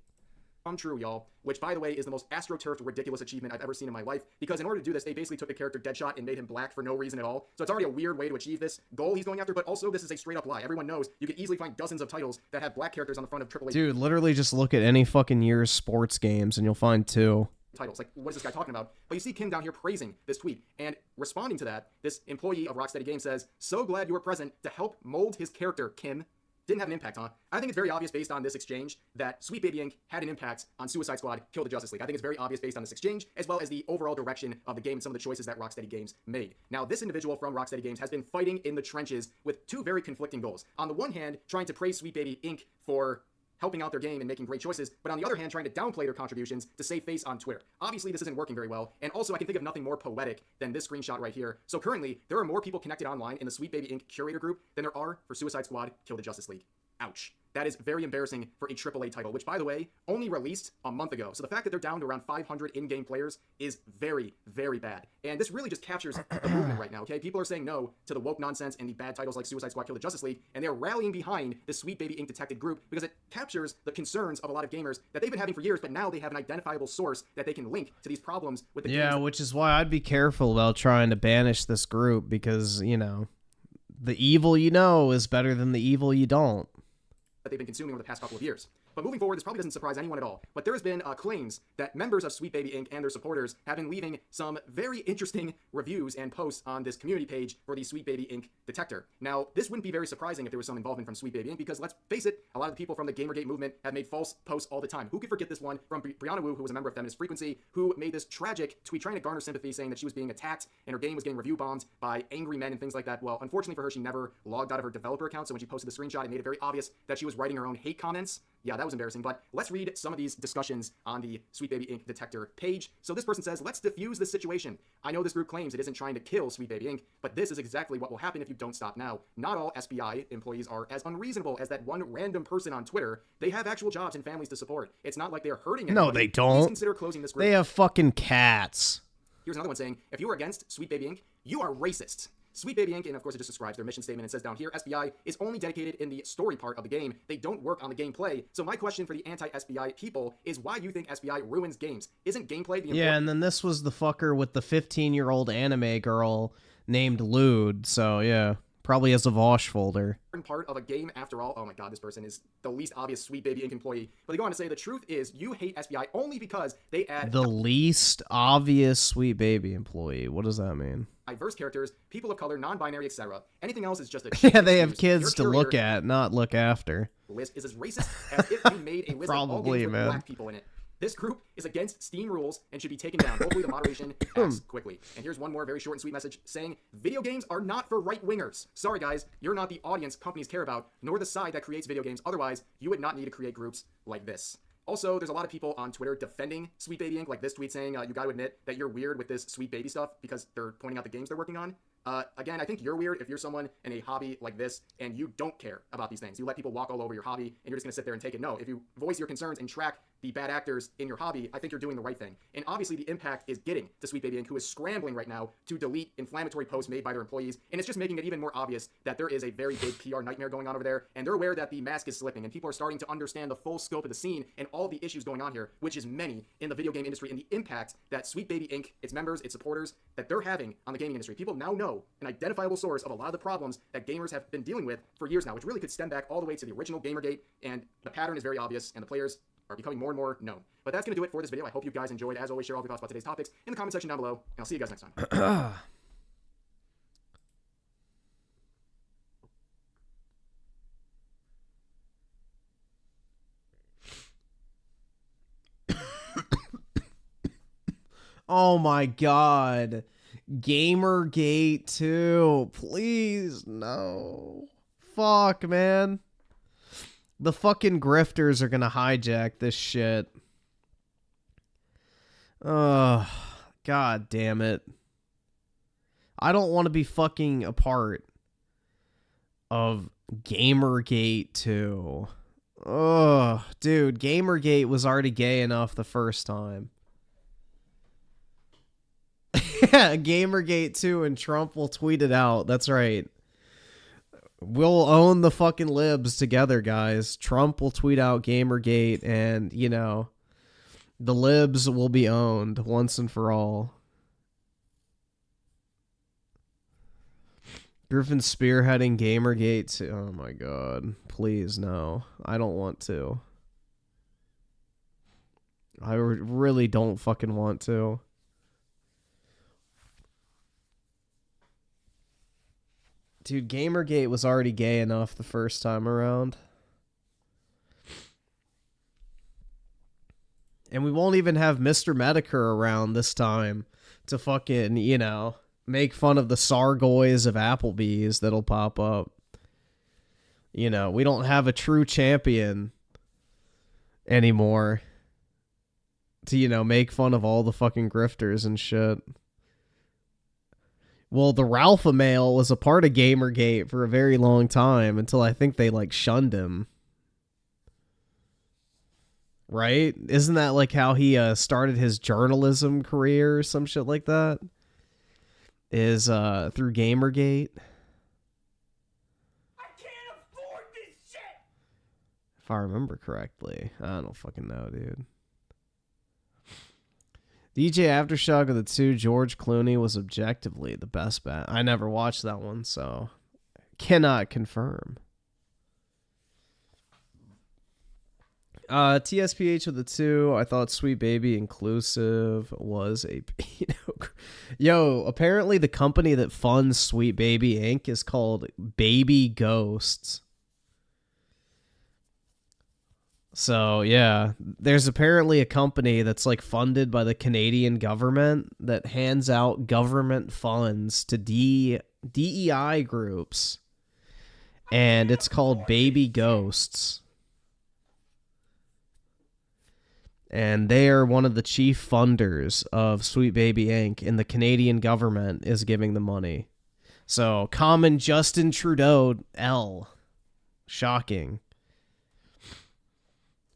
Speaker 18: Come true, y'all. Which, by the way, is the most astroturfed, ridiculous achievement I've ever seen in my life. Because in order to do this, they basically took the character Deadshot and made him black for no reason at all. So it's already a weird way to achieve this goal he's going after, but also this is a straight-up lie. Everyone knows you can easily find dozens of titles that have black characters on the front of AAA.
Speaker 1: Dude, literally just look at any fucking year's sports games and you'll find 2.
Speaker 18: titles. Like, what is this guy talking about? But you see Kim down here praising this tweet, and responding to that, this employee of Rocksteady Games says, "So glad you were present to help mold his character, Kim." Didn't have an impact, huh? I think it's very obvious based on this exchange that Sweet Baby Inc. had an impact on Suicide Squad Kill the Justice League. I think it's very obvious based on this exchange, as well as the overall direction of the game and some of the choices that Rocksteady Games made. Now, this individual from Rocksteady Games has been fighting in the trenches with two very conflicting goals. On the one hand, trying to praise Sweet Baby Inc. for helping out their game and making great choices, but on the other hand, trying to downplay their contributions to save face on Twitter. Obviously, this isn't working very well, and also I can think of nothing more poetic than this screenshot right here. So currently, there are more people connected online in the Sweet Baby Inc. curator group than there are for Suicide Squad Kill the Justice League. Ouch. That is very embarrassing for a AAA title, which, by the way, only released a month ago. So the fact that they're down to around 500 in-game players is very, very bad. And this really just captures the movement right now, okay? People are saying no to the woke nonsense and the bad titles like Suicide Squad Kill the Justice League, and they're rallying behind the Sweet Baby Inc. detected group because it captures the concerns of a lot of gamers that they've been having for years, but now they have an identifiable source that they can link to these problems with the games.
Speaker 1: Yeah, which is why I'd be careful about trying to banish this group because, you know, the evil you know is better than the evil you don't.
Speaker 18: That they've been consuming over the past couple of years. But moving forward, this probably doesn't surprise anyone at all, but there has been claims that members of Sweet Baby Inc. and their supporters have been leaving some very interesting reviews and posts on this community page for the Sweet Baby Inc. detector. Now, this wouldn't be very surprising if there was some involvement from Sweet Baby Inc. because let's face it, a lot of the people from the Gamergate movement have made false posts all the time. Who could forget this one from Brianna Wu, who was a member of Feminist Frequency, who made this tragic tweet trying to garner sympathy, saying that she was being attacked and her game was getting review bombed by angry men and things like that. Well, unfortunately for her, she never logged out of her developer account, so when she posted the screenshot, it made it very obvious that she was writing her own hate comments. Yeah, that was embarrassing, but let's read some of these discussions on the Sweet Baby Inc. detector page. So this person says, "Let's diffuse this situation. I know this group claims it isn't trying to kill Sweet Baby Inc., but this is exactly what will happen if you don't stop now. Not all SBI employees are as unreasonable as that one random person on Twitter. They have actual jobs and families to support. It's not like they're hurting anybody.
Speaker 1: No, they
Speaker 18: Please
Speaker 1: don't.
Speaker 18: consider closing this group."
Speaker 1: They have fucking cats.
Speaker 18: Here's another one saying, "If you are against Sweet Baby Inc., you are racist." Sweet Baby Inc., and of course it just describes their mission statement. It says down here, SBI is only dedicated in the story part of the game. They don't work on the gameplay. So my question for the anti-SBI people is why you think SBI ruins games. Isn't gameplay the important...
Speaker 1: Yeah, and then this was the fucker with the 15-year-old anime girl named Lude, so yeah. Probably has a Vosh folder.
Speaker 18: Part of a game after all. Oh my god, this person is the least obvious Sweet Baby Inc. employee. But they go on to say the truth is you hate SBI only because they add
Speaker 1: the least obvious Sweet Baby employee. What does that mean?
Speaker 18: Diverse characters, people of color, non-binary, etc. Anything else is just a
Speaker 1: yeah, they have kids to look at, not look after.
Speaker 18: List is as racist as if you made a list of all games with black people in it. This group is against Steam rules and should be taken down. Hopefully the moderation acts quickly. And here's one more very short and sweet message saying, video games are not for right-wingers. Sorry guys, you're not the audience companies care about, nor the side that creates video games. Otherwise, you would not need to create groups like this. Also, there's a lot of people on Twitter defending Sweet Baby Inc. Like this tweet saying, you got to admit that you're weird with this Sweet Baby stuff because they're pointing out the games they're working on. Again, I think you're weird if you're someone in a hobby like this and you don't care about these things. You let people walk all over your hobby and you're just gonna sit there and take it. No, if you voice your concerns and track the bad actors in your hobby, I think you're doing the right thing. And obviously the impact is getting to Sweet Baby Inc., who is scrambling right now to delete inflammatory posts made by their employees. And it's just making it even more obvious that there is a very big PR nightmare going on over there. And they're aware that the mask is slipping and people are starting to understand the full scope of the scene and all the issues going on here, which is many in the video game industry, and the impact that Sweet Baby Inc., its members, its supporters, that they're having on the gaming industry. People now know an identifiable source of a lot of the problems that gamers have been dealing with for years now, which really could stem back all the way to the original Gamergate, and the pattern is very obvious, and the players are becoming more and more known. But that's going to do it for this video. I hope you guys enjoyed. As always, share all your thoughts about today's topics in the comment section down below, and I'll see you guys next time.
Speaker 1: Oh my god. Gamergate 2. Please, no. Fuck, man. The fucking grifters are gonna hijack this shit. Ugh. God damn it. I don't want to be fucking a part of Gamergate 2. Ugh. Dude, Gamergate was already gay enough the first time. Yeah, Gamergate 2 and Trump will tweet it out. That's right. We'll own the fucking libs together, guys. Trump will tweet out Gamergate and, you know, the libs will be owned once and for all. Griffin spearheading Gamergate 2. Oh my god. Please, no. I don't want to. I really don't fucking want to. Dude, Gamergate was already gay enough the first time around. And we won't even have Mr. Medicare around this time to fucking, you know, make fun of the Sargoys of Applebee's that'll pop up. You know, we don't have a true champion anymore to, you know, make fun of all the fucking grifters and shit. Well, the Ralpha male was a part of Gamergate for a very long time until I think they, like, shunned him. Right? Isn't that, like, how he started his journalism career or some shit like that? Is through Gamergate?
Speaker 9: I can't afford this shit!
Speaker 1: If I remember correctly. I don't fucking know, dude. DJ Aftershock of the 2, George Clooney was objectively the best bet. I never watched that one, so cannot confirm. TSPH of the 2, I thought Sweet Baby Inclusive was a... Yo, apparently the company that funds Sweet Baby Inc. is called Baby Ghosts. So, yeah, there's apparently a company that's, like, funded by the Canadian government that hands out government funds to DEI groups. And it's called Baby Ghosts. And they are one of the chief funders of Sweet Baby Inc., and the Canadian government is giving the money. So, common Justin Trudeau L. Shocking.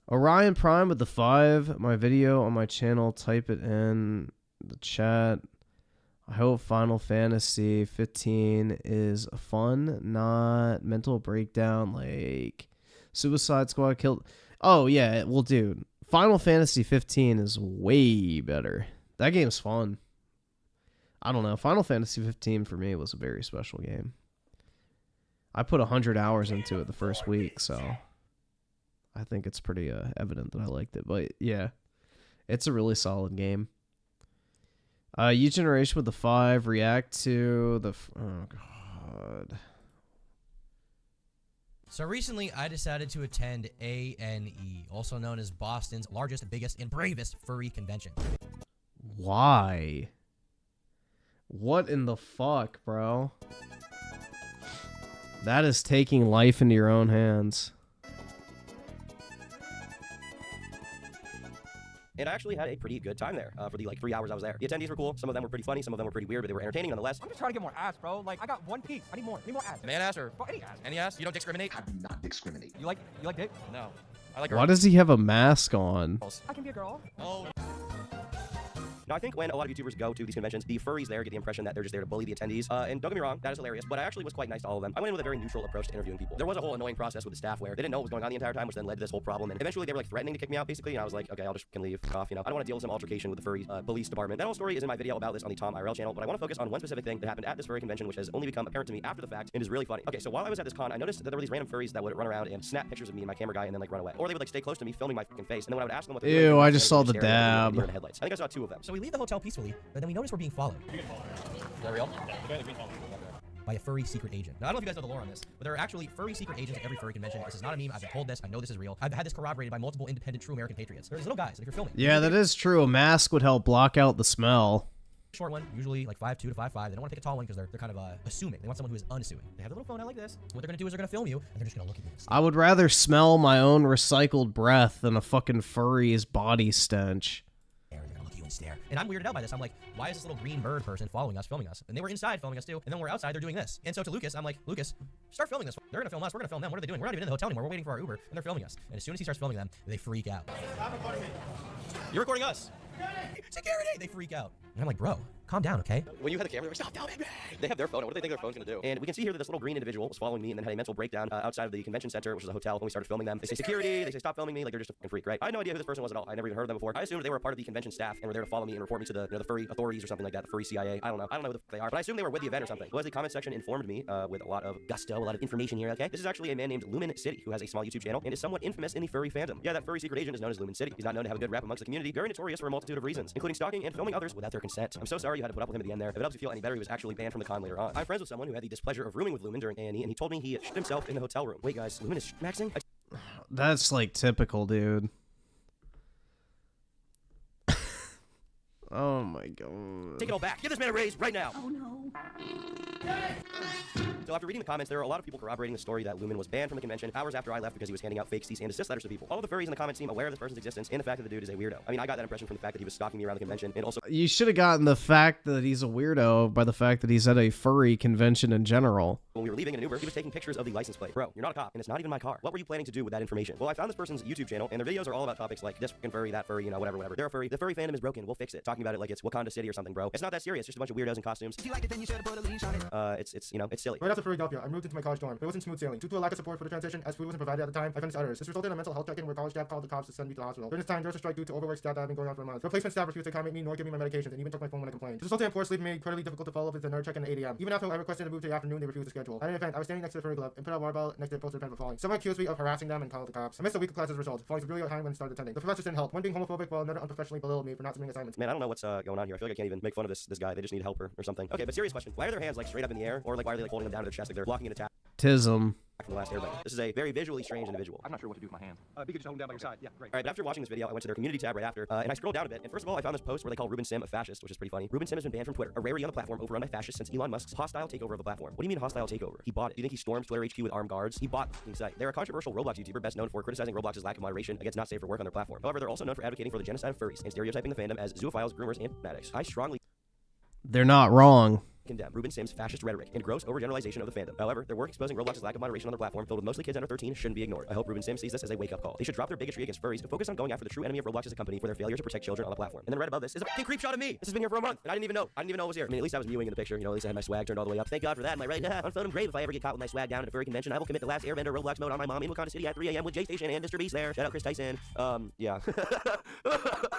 Speaker 1: Orion Prime with the 5. My video on my channel. Type it in the chat. I hope Final Fantasy 15 is fun, not mental breakdown like Suicide Squad killed. Oh, yeah. Well, dude, Final Fantasy 15 is way better. That game's fun. I don't know. Final Fantasy 15 for me was a very special game. I put 100 hours into it the first week, so I think it's pretty evident that I liked it. But yeah, it's a really solid game. U-Generation with the 5. React to the... oh, God.
Speaker 20: So recently, I decided to attend ANE, also known as Boston's largest, biggest, and bravest furry convention.
Speaker 1: Why? What in the fuck, bro? That is taking life into your own hands.
Speaker 21: And I actually had a pretty good time there for the 3 hours I was there. The attendees were cool. Some of them were pretty funny. Some of them were pretty weird, but they were entertaining nonetheless.
Speaker 22: I'm just trying to get more ass, bro. Like, I got one piece. I need more. I need more ass.
Speaker 20: Man ass or
Speaker 22: any ass?
Speaker 20: Any ass? You don't discriminate?
Speaker 22: I do not discriminate. You like dick?
Speaker 20: No. I like girls.
Speaker 1: Why does he have a mask on?
Speaker 22: I can be a girl.
Speaker 20: Oh.
Speaker 21: Now, I think when a lot of YouTubers go to these conventions, the furries there get the impression that they're just there to bully the attendees. And don't get me wrong, that is hilarious, but I actually was quite nice to all of them. I went in with a very neutral approach to interviewing people. There was a whole annoying process with the staff where they didn't know what was going on the entire time, which then led to this whole problem. And eventually they were threatening to kick me out, basically, and I was like, okay, I'll just leave, off, I don't want to deal with some altercation with the furry police department. That whole story is in my video about this on the Tom IRL channel, but I want to focus on one specific thing that happened at this furry convention, which has only become apparent to me after the fact and is really funny. Okay, so while I was at this con, I noticed that there were these random furries that would run around and snap pictures of me and my camera guy and then run away. Or they would stay close to me filming my fucking face, and then when I would ask them what they're doing,
Speaker 1: Ew, I just saw the dab.
Speaker 21: I think I saw 2 of them.
Speaker 20: So we leave the hotel peacefully, but then we notice we're being followed. Is that real? By a furry secret agent. Now, I don't know if you guys know the lore on this, but there are actually furry secret agents at every furry convention. This is not a meme. I've been told this. I know this is real. I've had this corroborated by multiple independent, true American patriots. There's little guys, if you're filming.
Speaker 1: Yeah, that is true. A mask would help block out the smell.
Speaker 20: Short one, usually 5'2" to 5'5". They don't want to take a tall one because they're kind of assuming. They want someone who is unassuming. They have a little phone out like this. What they're going to do is they're going to film you, and they're just going to look at you.
Speaker 1: I would rather smell my own recycled breath than a fucking furry's body stench.
Speaker 20: Stare. And I'm weirded out by this. I'm like, why is this little green bird person following us, filming us? And they were inside filming us too. And then we're outside, they're doing this. And so to Lucas, I'm like, Lucas, start filming this. They're gonna film us, we're gonna film them. What are they doing? We're not even in the hotel anymore. We're waiting for our Uber, and they're filming us. And as soon as he starts filming them, they freak out. You're recording us. Security! They freak out. And I'm like, bro, calm down, okay?
Speaker 21: When you had the camera, they were like, stop filming me! They have their phone. What do they think their phone's gonna do? And we can see here that this little green individual was following me and then had a mental breakdown outside of the convention center, which is a hotel, when we started filming them. They say security, they say stop filming me, like they're just a fucking freak, right? I had no idea who this person was at all. I never even heard of them before. I assumed they were a part of the convention staff and were there to follow me and report me to the, the furry authorities or something like that, the furry CIA. I don't know who the fuck they are, but I assume they were with the event or something. Well, as the comment section informed me, with a lot of gusto, a lot of information here, okay? This is actually a man named Lumen City, who has a small YouTube channel and is somewhat infamous in the furry fandom. Yeah, that furry secret agent is known as Lumen City. He's not known to have a good rap amongst the community, very notorious for a multitude of reasons, including stalking and filming others without their consent. I'm so sorry you had to put up with him at the end there. If it helps you feel any better, he was actually banned from the con later on. I'm friends with someone who had the displeasure of rooming with Lumen during A&E, and he told me he shit himself in the hotel room. Wait, guys, Lumen is maxing?
Speaker 1: That's like typical, dude. Oh my god.
Speaker 21: Take it all back. Give this man a raise right now.
Speaker 9: Oh no.
Speaker 21: So after reading the comments, there are a lot of people corroborating the story that Lumen was banned from the convention hours after I left because he was handing out fake cease and desist letters to people. All of the furries in the comments seem aware of this person's existence and the fact that the dude is a weirdo. I mean, I got that impression from the fact that he was stalking me around the convention and also...
Speaker 1: You should have gotten the fact that he's a weirdo by the fact that he's at a furry convention in general.
Speaker 21: When we were leaving in an Uber, he was taking pictures of the license plate. Bro, you're not a cop, and it's not even my car. What were you planning to do with that information? Well, I found this person's YouTube channel, and their videos are all about topics like this fucking furry, that furry, you know, whatever. They're a furry. The furry fandom is broken. We'll fix it. Talking about it like it's Wakanda City or something, bro. It's not that serious. Just a bunch of weirdos in costumes.
Speaker 9: If you like it, then you should have put a leash on it.
Speaker 21: It's you know, it's silly.
Speaker 3: Right after Philadelphia, I moved into my college dorm, but it wasn't smooth sailing. Due to a lack of support for the transition, as food wasn't provided at the time, I finished udders. This resulted in a mental health check-in where college staff called the cops to send me to the hospital. During this time, there was a strike due to overworked staff that had been going on for a month. The replacement staff refused to accommodate me nor give me my medications and even took my phone when I complained. This resulted in poor sleep and made it incredibly difficult to follow up with the nerd check-in at 8 a.m. Even after I requested to move to the afternoon, they refused to schedule. At an event, I was standing next to the furry club and put out a barbell next to the poster pen for falling. Someone accused me of harassing them and called the cops. I missed a week of class as a result, falling severely behind when I started attending. The professors didn't help. One being homophobic while another unprofessionally belittled me for not submitting assignments.
Speaker 21: Man, I don't know what's going on here. I feel like I can't even make fun of this guy. They just need help or something. Okay, but serious question. Why are their hands like straight up in the air? Or like why are they like holding them down to their chest like they're blocking an attack?
Speaker 1: Tism.
Speaker 21: From the last airbender. This is a very visually strange individual.
Speaker 22: I'm not sure what to do with my hands. You could just hold them down by your side. Yeah, great.
Speaker 21: Alright, but after watching this video, I went to their community tab right after, and I scrolled down a bit, and first of all, I found this post where they call Ruben Sim a fascist, which is pretty funny. Ruben Sim has been banned from Twitter, a rarity on the platform overrun by fascists since Elon Musk's hostile takeover of the platform. What do you mean hostile takeover? He bought it. Do you think he stormed Twitter HQ with armed guards? He bought the site. They're a controversial Roblox YouTuber best known for criticizing Roblox's lack of moderation against not safe for work on their platform. However, they're also known for advocating for the genocide of furries and stereotyping the fandom as zoophiles, groomers, and fanatics. I strongly
Speaker 1: They're not wrong.
Speaker 21: condemn Ruben Sim's fascist rhetoric and gross overgeneralization of the fandom. However, their work exposing Roblox's lack of moderation on their platform filled with mostly kids under 13 shouldn't be ignored. I hope Ruben Sim sees this as a wake-up call. They should drop their bigotry against furries and focus on going after the true enemy of Roblox as a company for their failure to protect children on the platform. And then right above this is a fucking creep shot of me. This has been here for a month, and I didn't even know it was here. I mean, at least I was mewing in the picture. You know, at least I had my swag turned all the way up. Thank God for that. Am I right? On photo grave. If I ever get caught with my swag down at a furry convention, I will commit the last airbender Roblox mode on my mom in Wakanda City at 3 a.m. with J Station and Mr. Beast there. Shout out Chris Tyson. Yeah.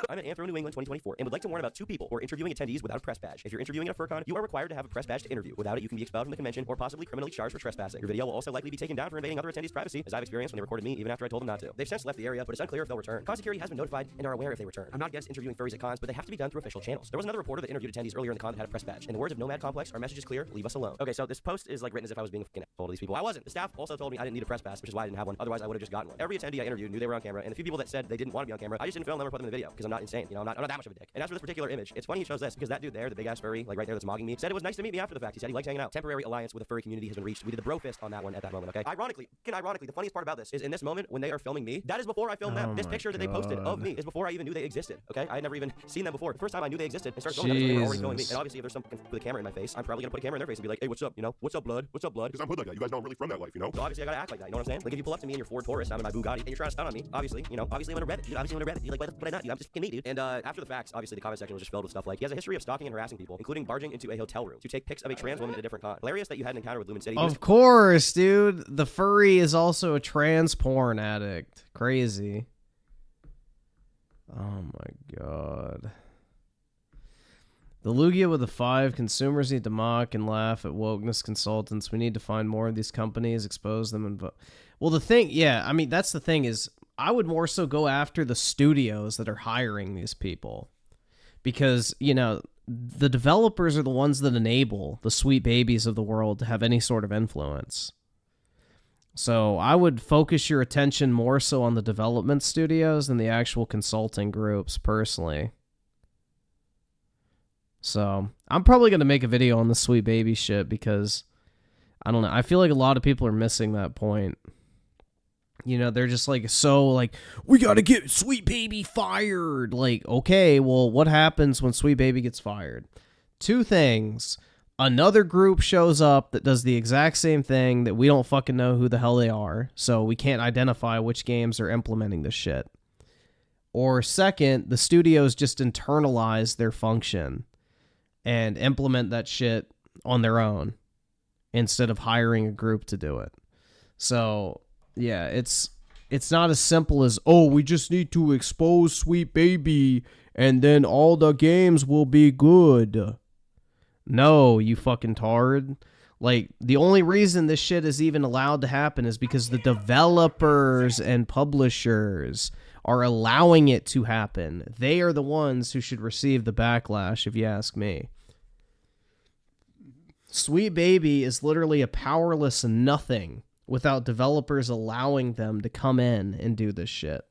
Speaker 21: I'm at Anthro, New England 2024, and would like to warn about two people who are interviewing attendees without a press badge. If you're interviewing at a FurCon, you are required to have a press badge to interview. Without it, you can be expelled from the convention or possibly criminally charged for trespassing. Your video will also likely be taken down for invading other attendees' privacy, as I've experienced when they recorded me even after I told them not to. They've since left the area, but it's unclear if they'll return. Con security has been notified and are aware if they return. I'm not against interviewing furries at cons, but they have to be done through official channels. There was another reporter that interviewed attendees earlier in the con that had a press badge. In the words of Nomad Complex, our message is clear, leave us alone. Okay, so this post is like written as if I was being a fucking asshole to these people. I wasn't. The staff also told me I didn't need a press pass, which is why I didn't have one. Otherwise, I would have just gotten one. Every attendee I interviewed knew they were on camera, and the few people that said they didn't want to be on camera, I just didn't film them or put them in the video because I'm not insane. You know, I'm not that much of a dick. And as for this particular image, it's funny he chose this because that dude there, the big ass furry, like right there that's mogging me, said it was nice to meet me after the fact. He said he likes hanging out. Temporary alliance with the furry community has been reached. We did the bro fist on that one at that moment, okay? Ironically, the funniest part about this is in this moment when they are filming me, that is before I filmed them. This picture that they posted of me is before I even knew they existed, okay? I had never even seen them before. The first time I knew they existed and started filming them, they were already filming me. And obviously, if there's some with a camera in my face, I'm probably gonna put a camera in their face and be like, hey, what's up? You know, what's up, blood? What's up, blood?
Speaker 22: Because I'm hood like that. You guys know I'm really from that life, you know?
Speaker 21: So obviously, I gotta act like that. You know what I'm saying? Like if you pull up to me in your Ford Taurus, I'm in my Bugatti, and you're trying to stun on me, obviously, you know, obviously I'm gonna rev it. Dude, obviously I'm gonna rev it. You're like, why the fuck would I not? Dude, I'm just fucking me, dude. And after the facts, obviously the comment section was just filled with stuff like he has a history of stalking and harassing people, including barging into a hotel room to take pics of a trans woman at a different con. Hilarious that you had an encounter with Lumen City.
Speaker 1: Of course, dude. The furry is also a trans porn addict. Crazy. Oh my god. The Lugia with the 5. Consumers need to mock and laugh at wokeness consultants. We need to find more of these companies, expose them, and well, the thing, yeah, I mean, that's the thing is, I would more so go after the studios that are hiring these people. Because, you know, the developers are the ones that enable the sweet babies of the world to have any sort of influence. So I would focus your attention more so on the development studios than the actual consulting groups, personally. So I'm probably going to make a video on the sweet baby shit because, I don't know, I feel like a lot of people are missing that point. You know, they're just like, so like, we got to get Sweet Baby fired. Like, okay, well, what happens when Sweet Baby gets fired? Two things. Another group shows up that does the exact same thing that we don't fucking know who the hell they are. So we can't identify which games are implementing this shit. Or second, the studios just internalize their function. and implement that shit on their own instead of hiring a group to do it. So, yeah, it's not as simple as, oh, we just need to expose Sweet Baby and then all the games will be good. No, you fucking tard. Like, the only reason this shit is even allowed to happen is because the developers and publishers are allowing it to happen. They are the ones who should receive the backlash, if you ask me. Sweet Baby is literally a powerless nothing without developers allowing them to come in and do this shit.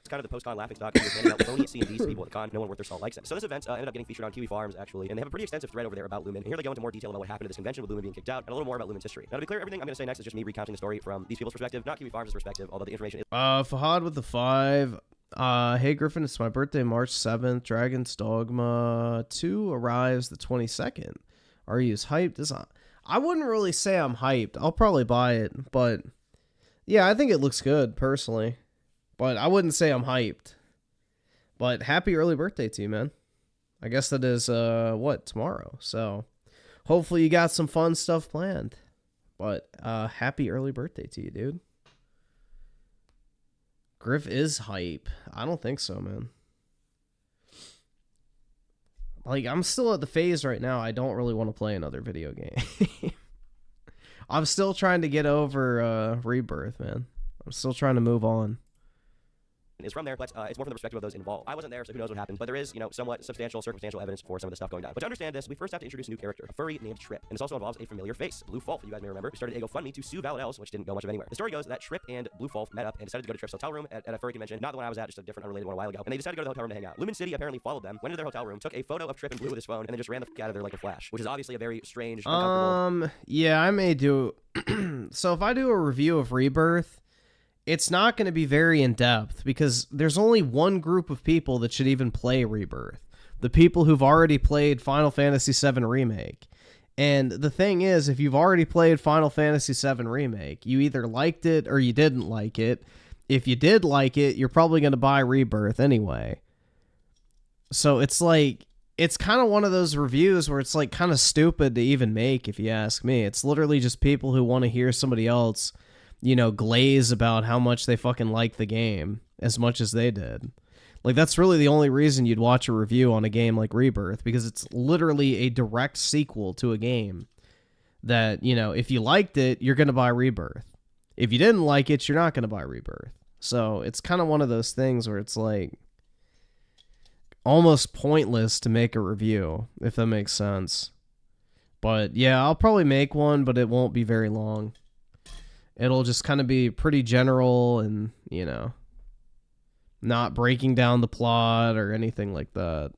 Speaker 21: It's kind of the post-con laughingstock. You're handing out phony C&Ds to people at the con. No one worth their salt likes it. So this event ended up getting featured on Kiwi Farms, actually, and they have a pretty extensive thread over there about Lumen. And here they go into more detail about what happened at this convention with Lumen being kicked out, and a little more about Lumen's history. Now, to be clear, everything I'm going to say next is just me recounting the story from these people's perspective, not Kiwi Farms' perspective, although the information is...
Speaker 1: Fahad with the 5. Hey, Griffin, it's my birthday, March 7th. Dragon's Dogma 2 arrives the 22nd. Are you as hyped? I wouldn't really say I'm hyped. I'll probably buy it, but... yeah, I think it looks good, personally. But I wouldn't say I'm hyped. But happy early birthday to you, man. I guess that is, tomorrow. So, hopefully you got some fun stuff planned. But, happy early birthday to you, dude. Griff is hype. I don't think so, man. Like, I'm still at the phase right now. I don't really want to play another video game. I'm still trying to get over, Rebirth, man. I'm still trying to move on.
Speaker 21: Is from there, but it's more from the perspective of those involved. I wasn't there, so who knows what happened, but there is, somewhat substantial, circumstantial evidence for some of the stuff going down. But to understand this, we first have to introduce a new character, a furry named Trip, and this also involves a familiar face, Blue Falf, you guys may remember, who started a GoFundMe to sue Valid Elves, which didn't go much of anywhere. The story goes that Trip and Blue Falf met up and decided to go to Trip's hotel room at a furry convention, not the one I was at, just a different unrelated one a while ago, and they decided to go to the hotel room to hang out. Lumen City apparently followed them, went into their hotel room, took a photo of Trip and Blue with his phone, and then just ran the fuck out of there like a flash, which is obviously a very strange, uncomfortable...
Speaker 1: Yeah, I may do... So if I do a review of Rebirth, it's not going to be very in-depth because there's only one group of people that should even play Rebirth. The people who've already played Final Fantasy VII Remake. And the thing is, if you've already played Final Fantasy VII Remake, you either liked it or you didn't like it. If you did like it, you're probably going to buy Rebirth anyway. So it's like, it's kind of one of those reviews where it's like kind of stupid to even make, if you ask me. It's literally just people who want to hear somebody else, glaze about how much they fucking like the game as much as they did. Like, that's really the only reason you'd watch a review on a game like Rebirth, because it's literally a direct sequel to a game that, if you liked it, you're going to buy Rebirth. If you didn't like it, you're not going to buy Rebirth. So it's kind of one of those things where it's like almost pointless to make a review, if that makes sense. But yeah, I'll probably make one, but it won't be very long. It'll just kind of be pretty general and, not breaking down the plot or anything like that.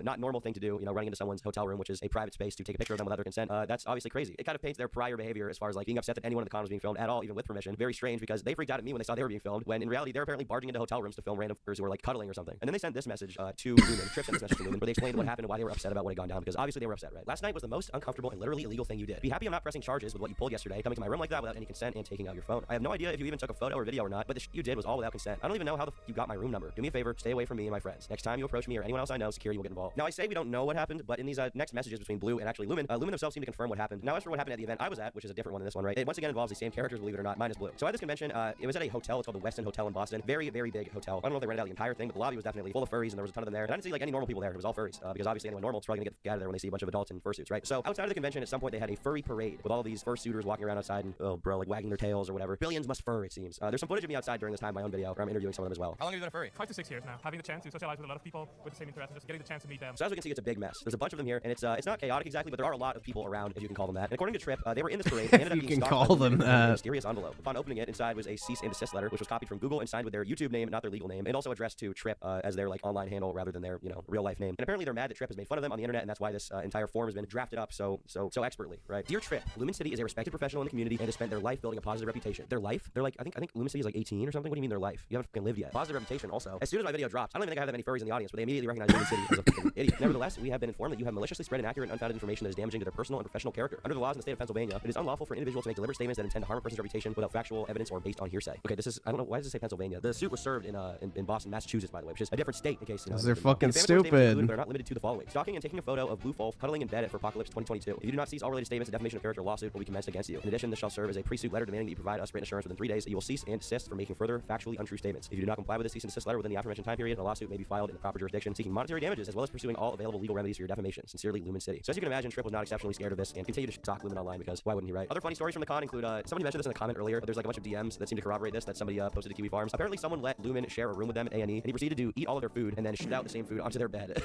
Speaker 21: Not normal thing to do, running into someone's hotel room, which is a private space, to take a picture of them without their consent. That's obviously crazy. It kind of paints their prior behavior as far as being upset that anyone in the con was being filmed at all, even with permission. Very strange, because they freaked out at me when they saw they were being filmed, when in reality they're apparently barging into hotel rooms to film random fuckers who were cuddling or something. And then they sent this message to Lumen. Trip sent this message to Lumen, where they explained what happened and why they were upset about what had gone down, because obviously they were upset, right? Last night was the most uncomfortable and literally illegal thing you did. Be happy I'm not pressing charges with what you pulled yesterday, coming to my room like that without any consent and taking out your phone. I have no idea if you even took a photo or video or not, but the shit you did was all without consent. I don't even know how you got my room number. Do me a favor, stay away from me and my friends. Next time you approach me or anyone else I know, security will get involved. Now, I say we don't know what happened, but in these next messages between Blue and actually Lumen, Lumen themselves seem to confirm what happened. Now, as for what happened at the event I was at, which is a different one than this one, right? It once again involves the same characters, believe it or not, minus Blue. So at this convention, it was at a hotel. It's called the Westin Hotel in Boston. Very, very big hotel. I don't know if they rented out the entire thing, but the lobby was definitely full of furries, and there was a ton of them there. And I didn't see any normal people there. It was all furries, because obviously anyone normal is probably gonna get out of there when they see a bunch of adults in fursuits, right? So outside of the convention, at some point they had a furry parade with all these fursuiters walking around outside and wagging their tails or whatever. Billions must fur, it seems. There's some footage of me outside during this time, my own video, where I'm interviewing some of them as well.
Speaker 4: How long have you been a furry? 5 to 6 years now. Having the chance to socialize with a lot of people with the same interests and just getting the chance to meet them.
Speaker 21: So as we can see, it's a big mess. There's a bunch of them here, and it's not chaotic exactly, but there are a lot of people around, if you can call them that. And according to Trip, they were in this parade. They ended up being stalked by a mysterious envelope. Upon opening it, inside was a cease and desist letter, which was copied from Google and signed with their YouTube name, not their legal name, and also addressed to Trip as their online handle rather than their real life name. And apparently they're mad that Trip has made fun of them on the internet, and that's why this entire form has been drafted up so expertly, right? Dear Trip, Lumen City is a respected professional in the community and has spent their life building a positive reputation. Their life? They're I think Lumen City is 18 or something. What do you mean their life? You haven't fucking lived yet. Positive reputation also. As soon as my video drops, I don't even think I have that many furries in the audience, but they immediately recognize Lumen City as a fucking idiot. Nevertheless, we have been informed that you have maliciously spread inaccurate and unfounded information that is damaging to their personal and professional character. Under the laws in the state of Pennsylvania, it is unlawful for an individual to make deliberate statements that intend to harm a person's reputation without factual evidence or based on hearsay. Okay, this is, I don't know, why does it say Pennsylvania? The suit was served in Boston, Massachusetts, by the way, which is a different state in case, you know.
Speaker 1: They're fucking stupid.
Speaker 21: They're not limited to the following: stalking and taking a photo of Blue Wolf cuddling in bed for Apocalypse 2022. If you do not cease all related statements, a defamation of character lawsuit will be commenced against you. In addition, this shall serve as a pre-suit letter demanding that you provide us written assurance within 3 days that you will cease and desist from making further factually untrue statements. If you do not comply with this cease and desist letter within the aforementioned time period, a lawsuit may be filed in the proper jurisdiction seeking monetary damages as well as pursuing all available legal remedies for your defamation. Sincerely, Lumen City. So as you can imagine, Trip was not exceptionally scared of this and continued to stalk Lumen online because why wouldn't he, right? Other funny stories from the con include, somebody mentioned this in a comment earlier, but there's like a bunch of DMs that seem to corroborate this that somebody posted to Kiwi Farms. Apparently someone let Lumen share a room with them at A&E, and he proceeded to eat all of their food and then shit out the same food onto their bed.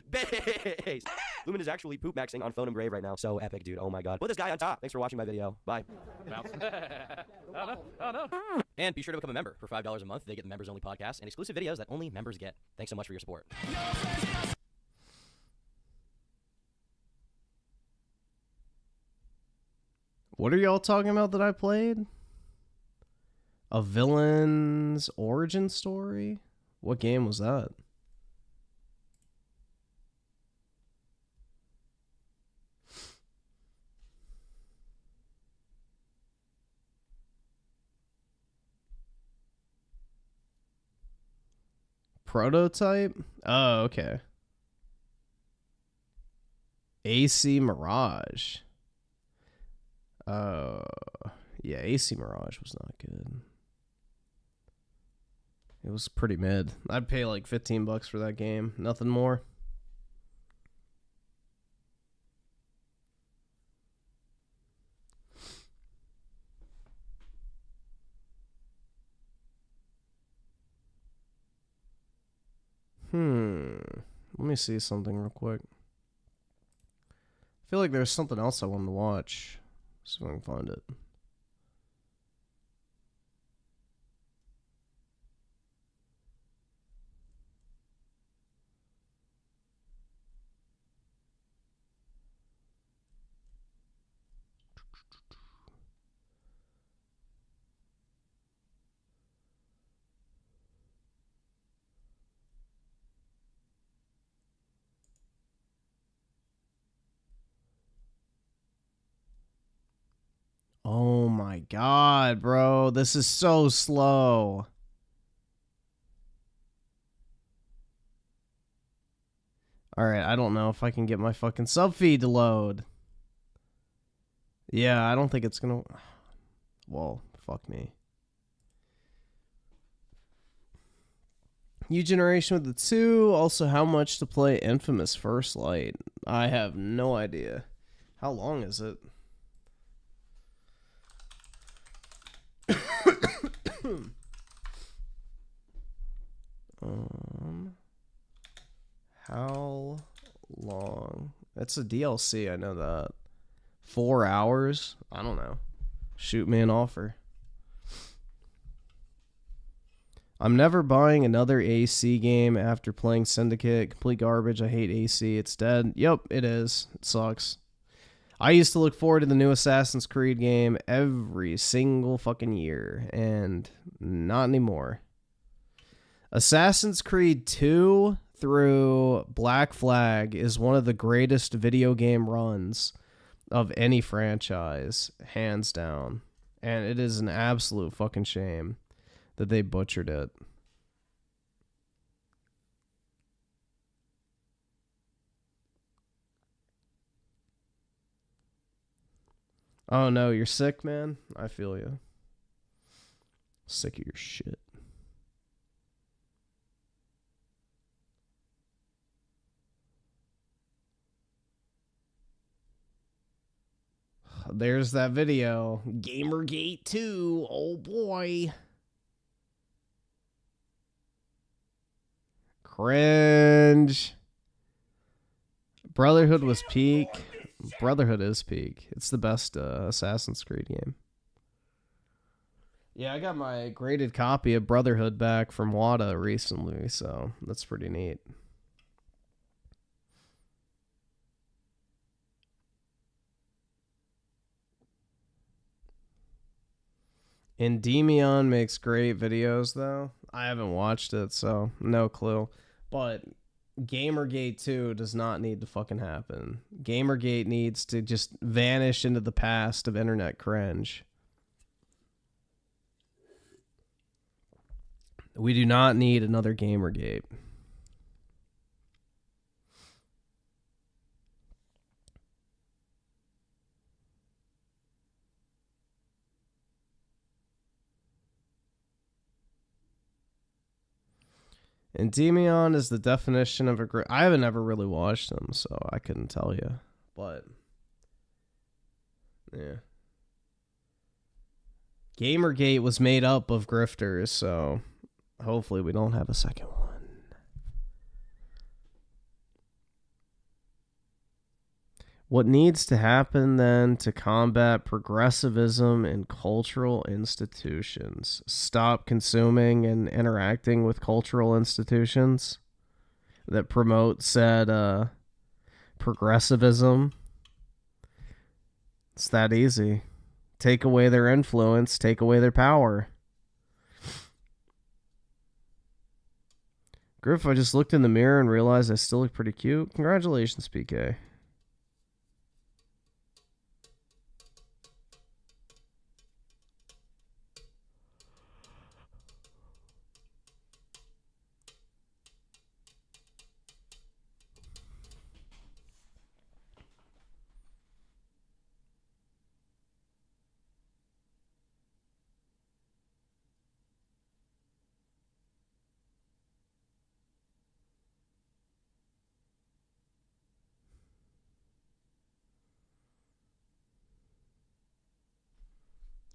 Speaker 21: Base! Lumen is actually poop maxing on Phone and Grave right now. So epic, dude. Oh my god. Put this guy on top. Thanks for watching my video. Bye. And be sure to become a member. For $5 a month, they get the members-only podcast and exclusive videos that only members get. Thanks so much for your support.
Speaker 1: What are y'all talking about that I played? A villain's origin story? What game was that? Prototype? Oh, okay. AC Mirage. Yeah, AC Mirage was not good. It was pretty mid. I'd pay like $15 for that game. Nothing more. Let me see something real quick. I feel like there's something else I wanted to watch. See if I can find it. Oh my god, bro. This is so slow. Alright, I don't know if I can get my fucking sub feed to load. Yeah, I don't think it's gonna... Well, fuck me. New generation with the 2. Also, how much to play Infamous First Light? I have no idea. How long is it? How long? It's a DLC, I know that. 4 hours? I don't know. Shoot me an offer. I'm never buying another AC game after playing Syndicate. Complete garbage. I hate AC. It's dead. Yep, it is. It sucks. I used to look forward to the new Assassin's Creed game every single fucking year, and not anymore. Assassin's Creed 2 through Black Flag is one of the greatest video game runs of any franchise, hands down. And it is an absolute fucking shame that they butchered it. Oh no, you're sick, man? I feel you. Sick of your shit. There's that video. Gamergate 2. Oh boy. Cringe. Brotherhood was peak. Brotherhood is peak. It's the best Assassin's Creed game. Yeah, I got my graded copy of Brotherhood back from WADA recently, so that's pretty neat. Endymion makes great videos, though. I haven't watched it, so no clue. But Gamergate 2 does not need to fucking happen. Gamergate needs to just vanish into the past of internet cringe. We do not need another Gamergate. And Endymion is the definition of a I haven't ever really watched them, so I couldn't tell you. But yeah. Gamergate was made up of grifters, so hopefully we don't have a second one. What needs to happen then to combat progressivism in cultural institutions? Stop consuming and interacting with cultural institutions that promote said progressivism. It's that easy. Take away their influence, take away their power. Griff, I just looked in the mirror and realized I still look pretty cute. Congratulations, PK.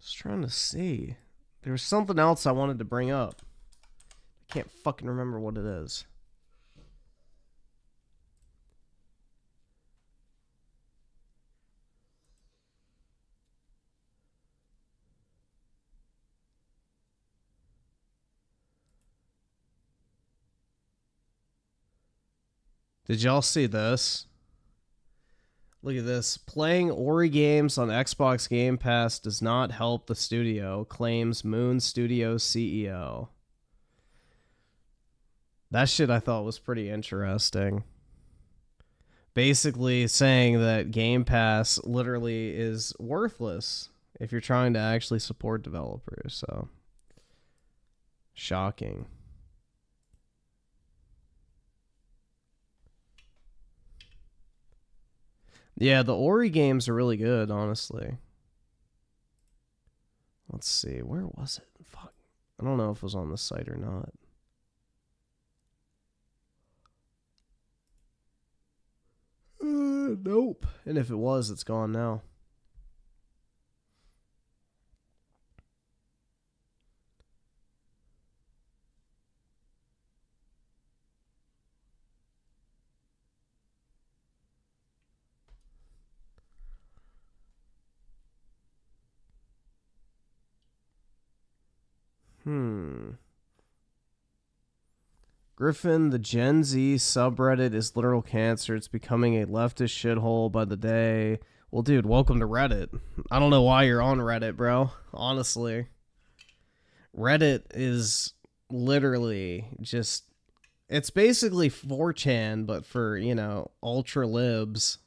Speaker 1: Just trying to see. There was something else I wanted to bring up. I can't fucking remember what it is. Did y'all see this? Look at this. Playing Ori games on Xbox Game Pass does not help the studio, claims Moon Studio CEO. That shit I thought was pretty interesting. Basically saying that Game Pass literally is worthless if you're trying to actually support developers, so shocking. Yeah, the Ori games are really good, honestly. Let's see, where was it? Fuck. I don't know if it was on the site or not. Nope. And if it was, it's gone now. Griffin, the Gen Z subreddit is literal cancer. It's becoming a leftist shithole by the day. Well, dude, welcome to Reddit. I don't know why you're on Reddit, bro. Honestly. Reddit is literally just... It's basically 4chan, but for, you know, ultra libs.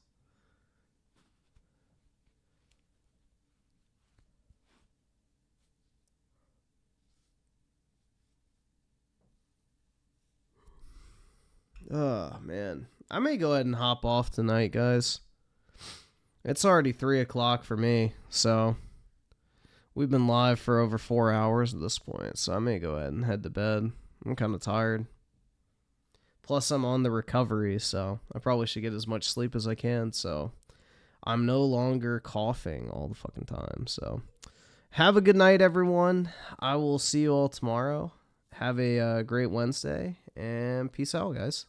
Speaker 1: Oh, man. I may go ahead and hop off tonight, guys. It's already 3 o'clock for me, so we've been live for over 4 hours at this point, so I may go ahead and head to bed. I'm kind of tired. Plus, I'm on the recovery, so I probably should get as much sleep as I can, so I'm no longer coughing all the fucking time, so have a good night, everyone. I will see you all tomorrow. Have a great Wednesday, and peace out, guys.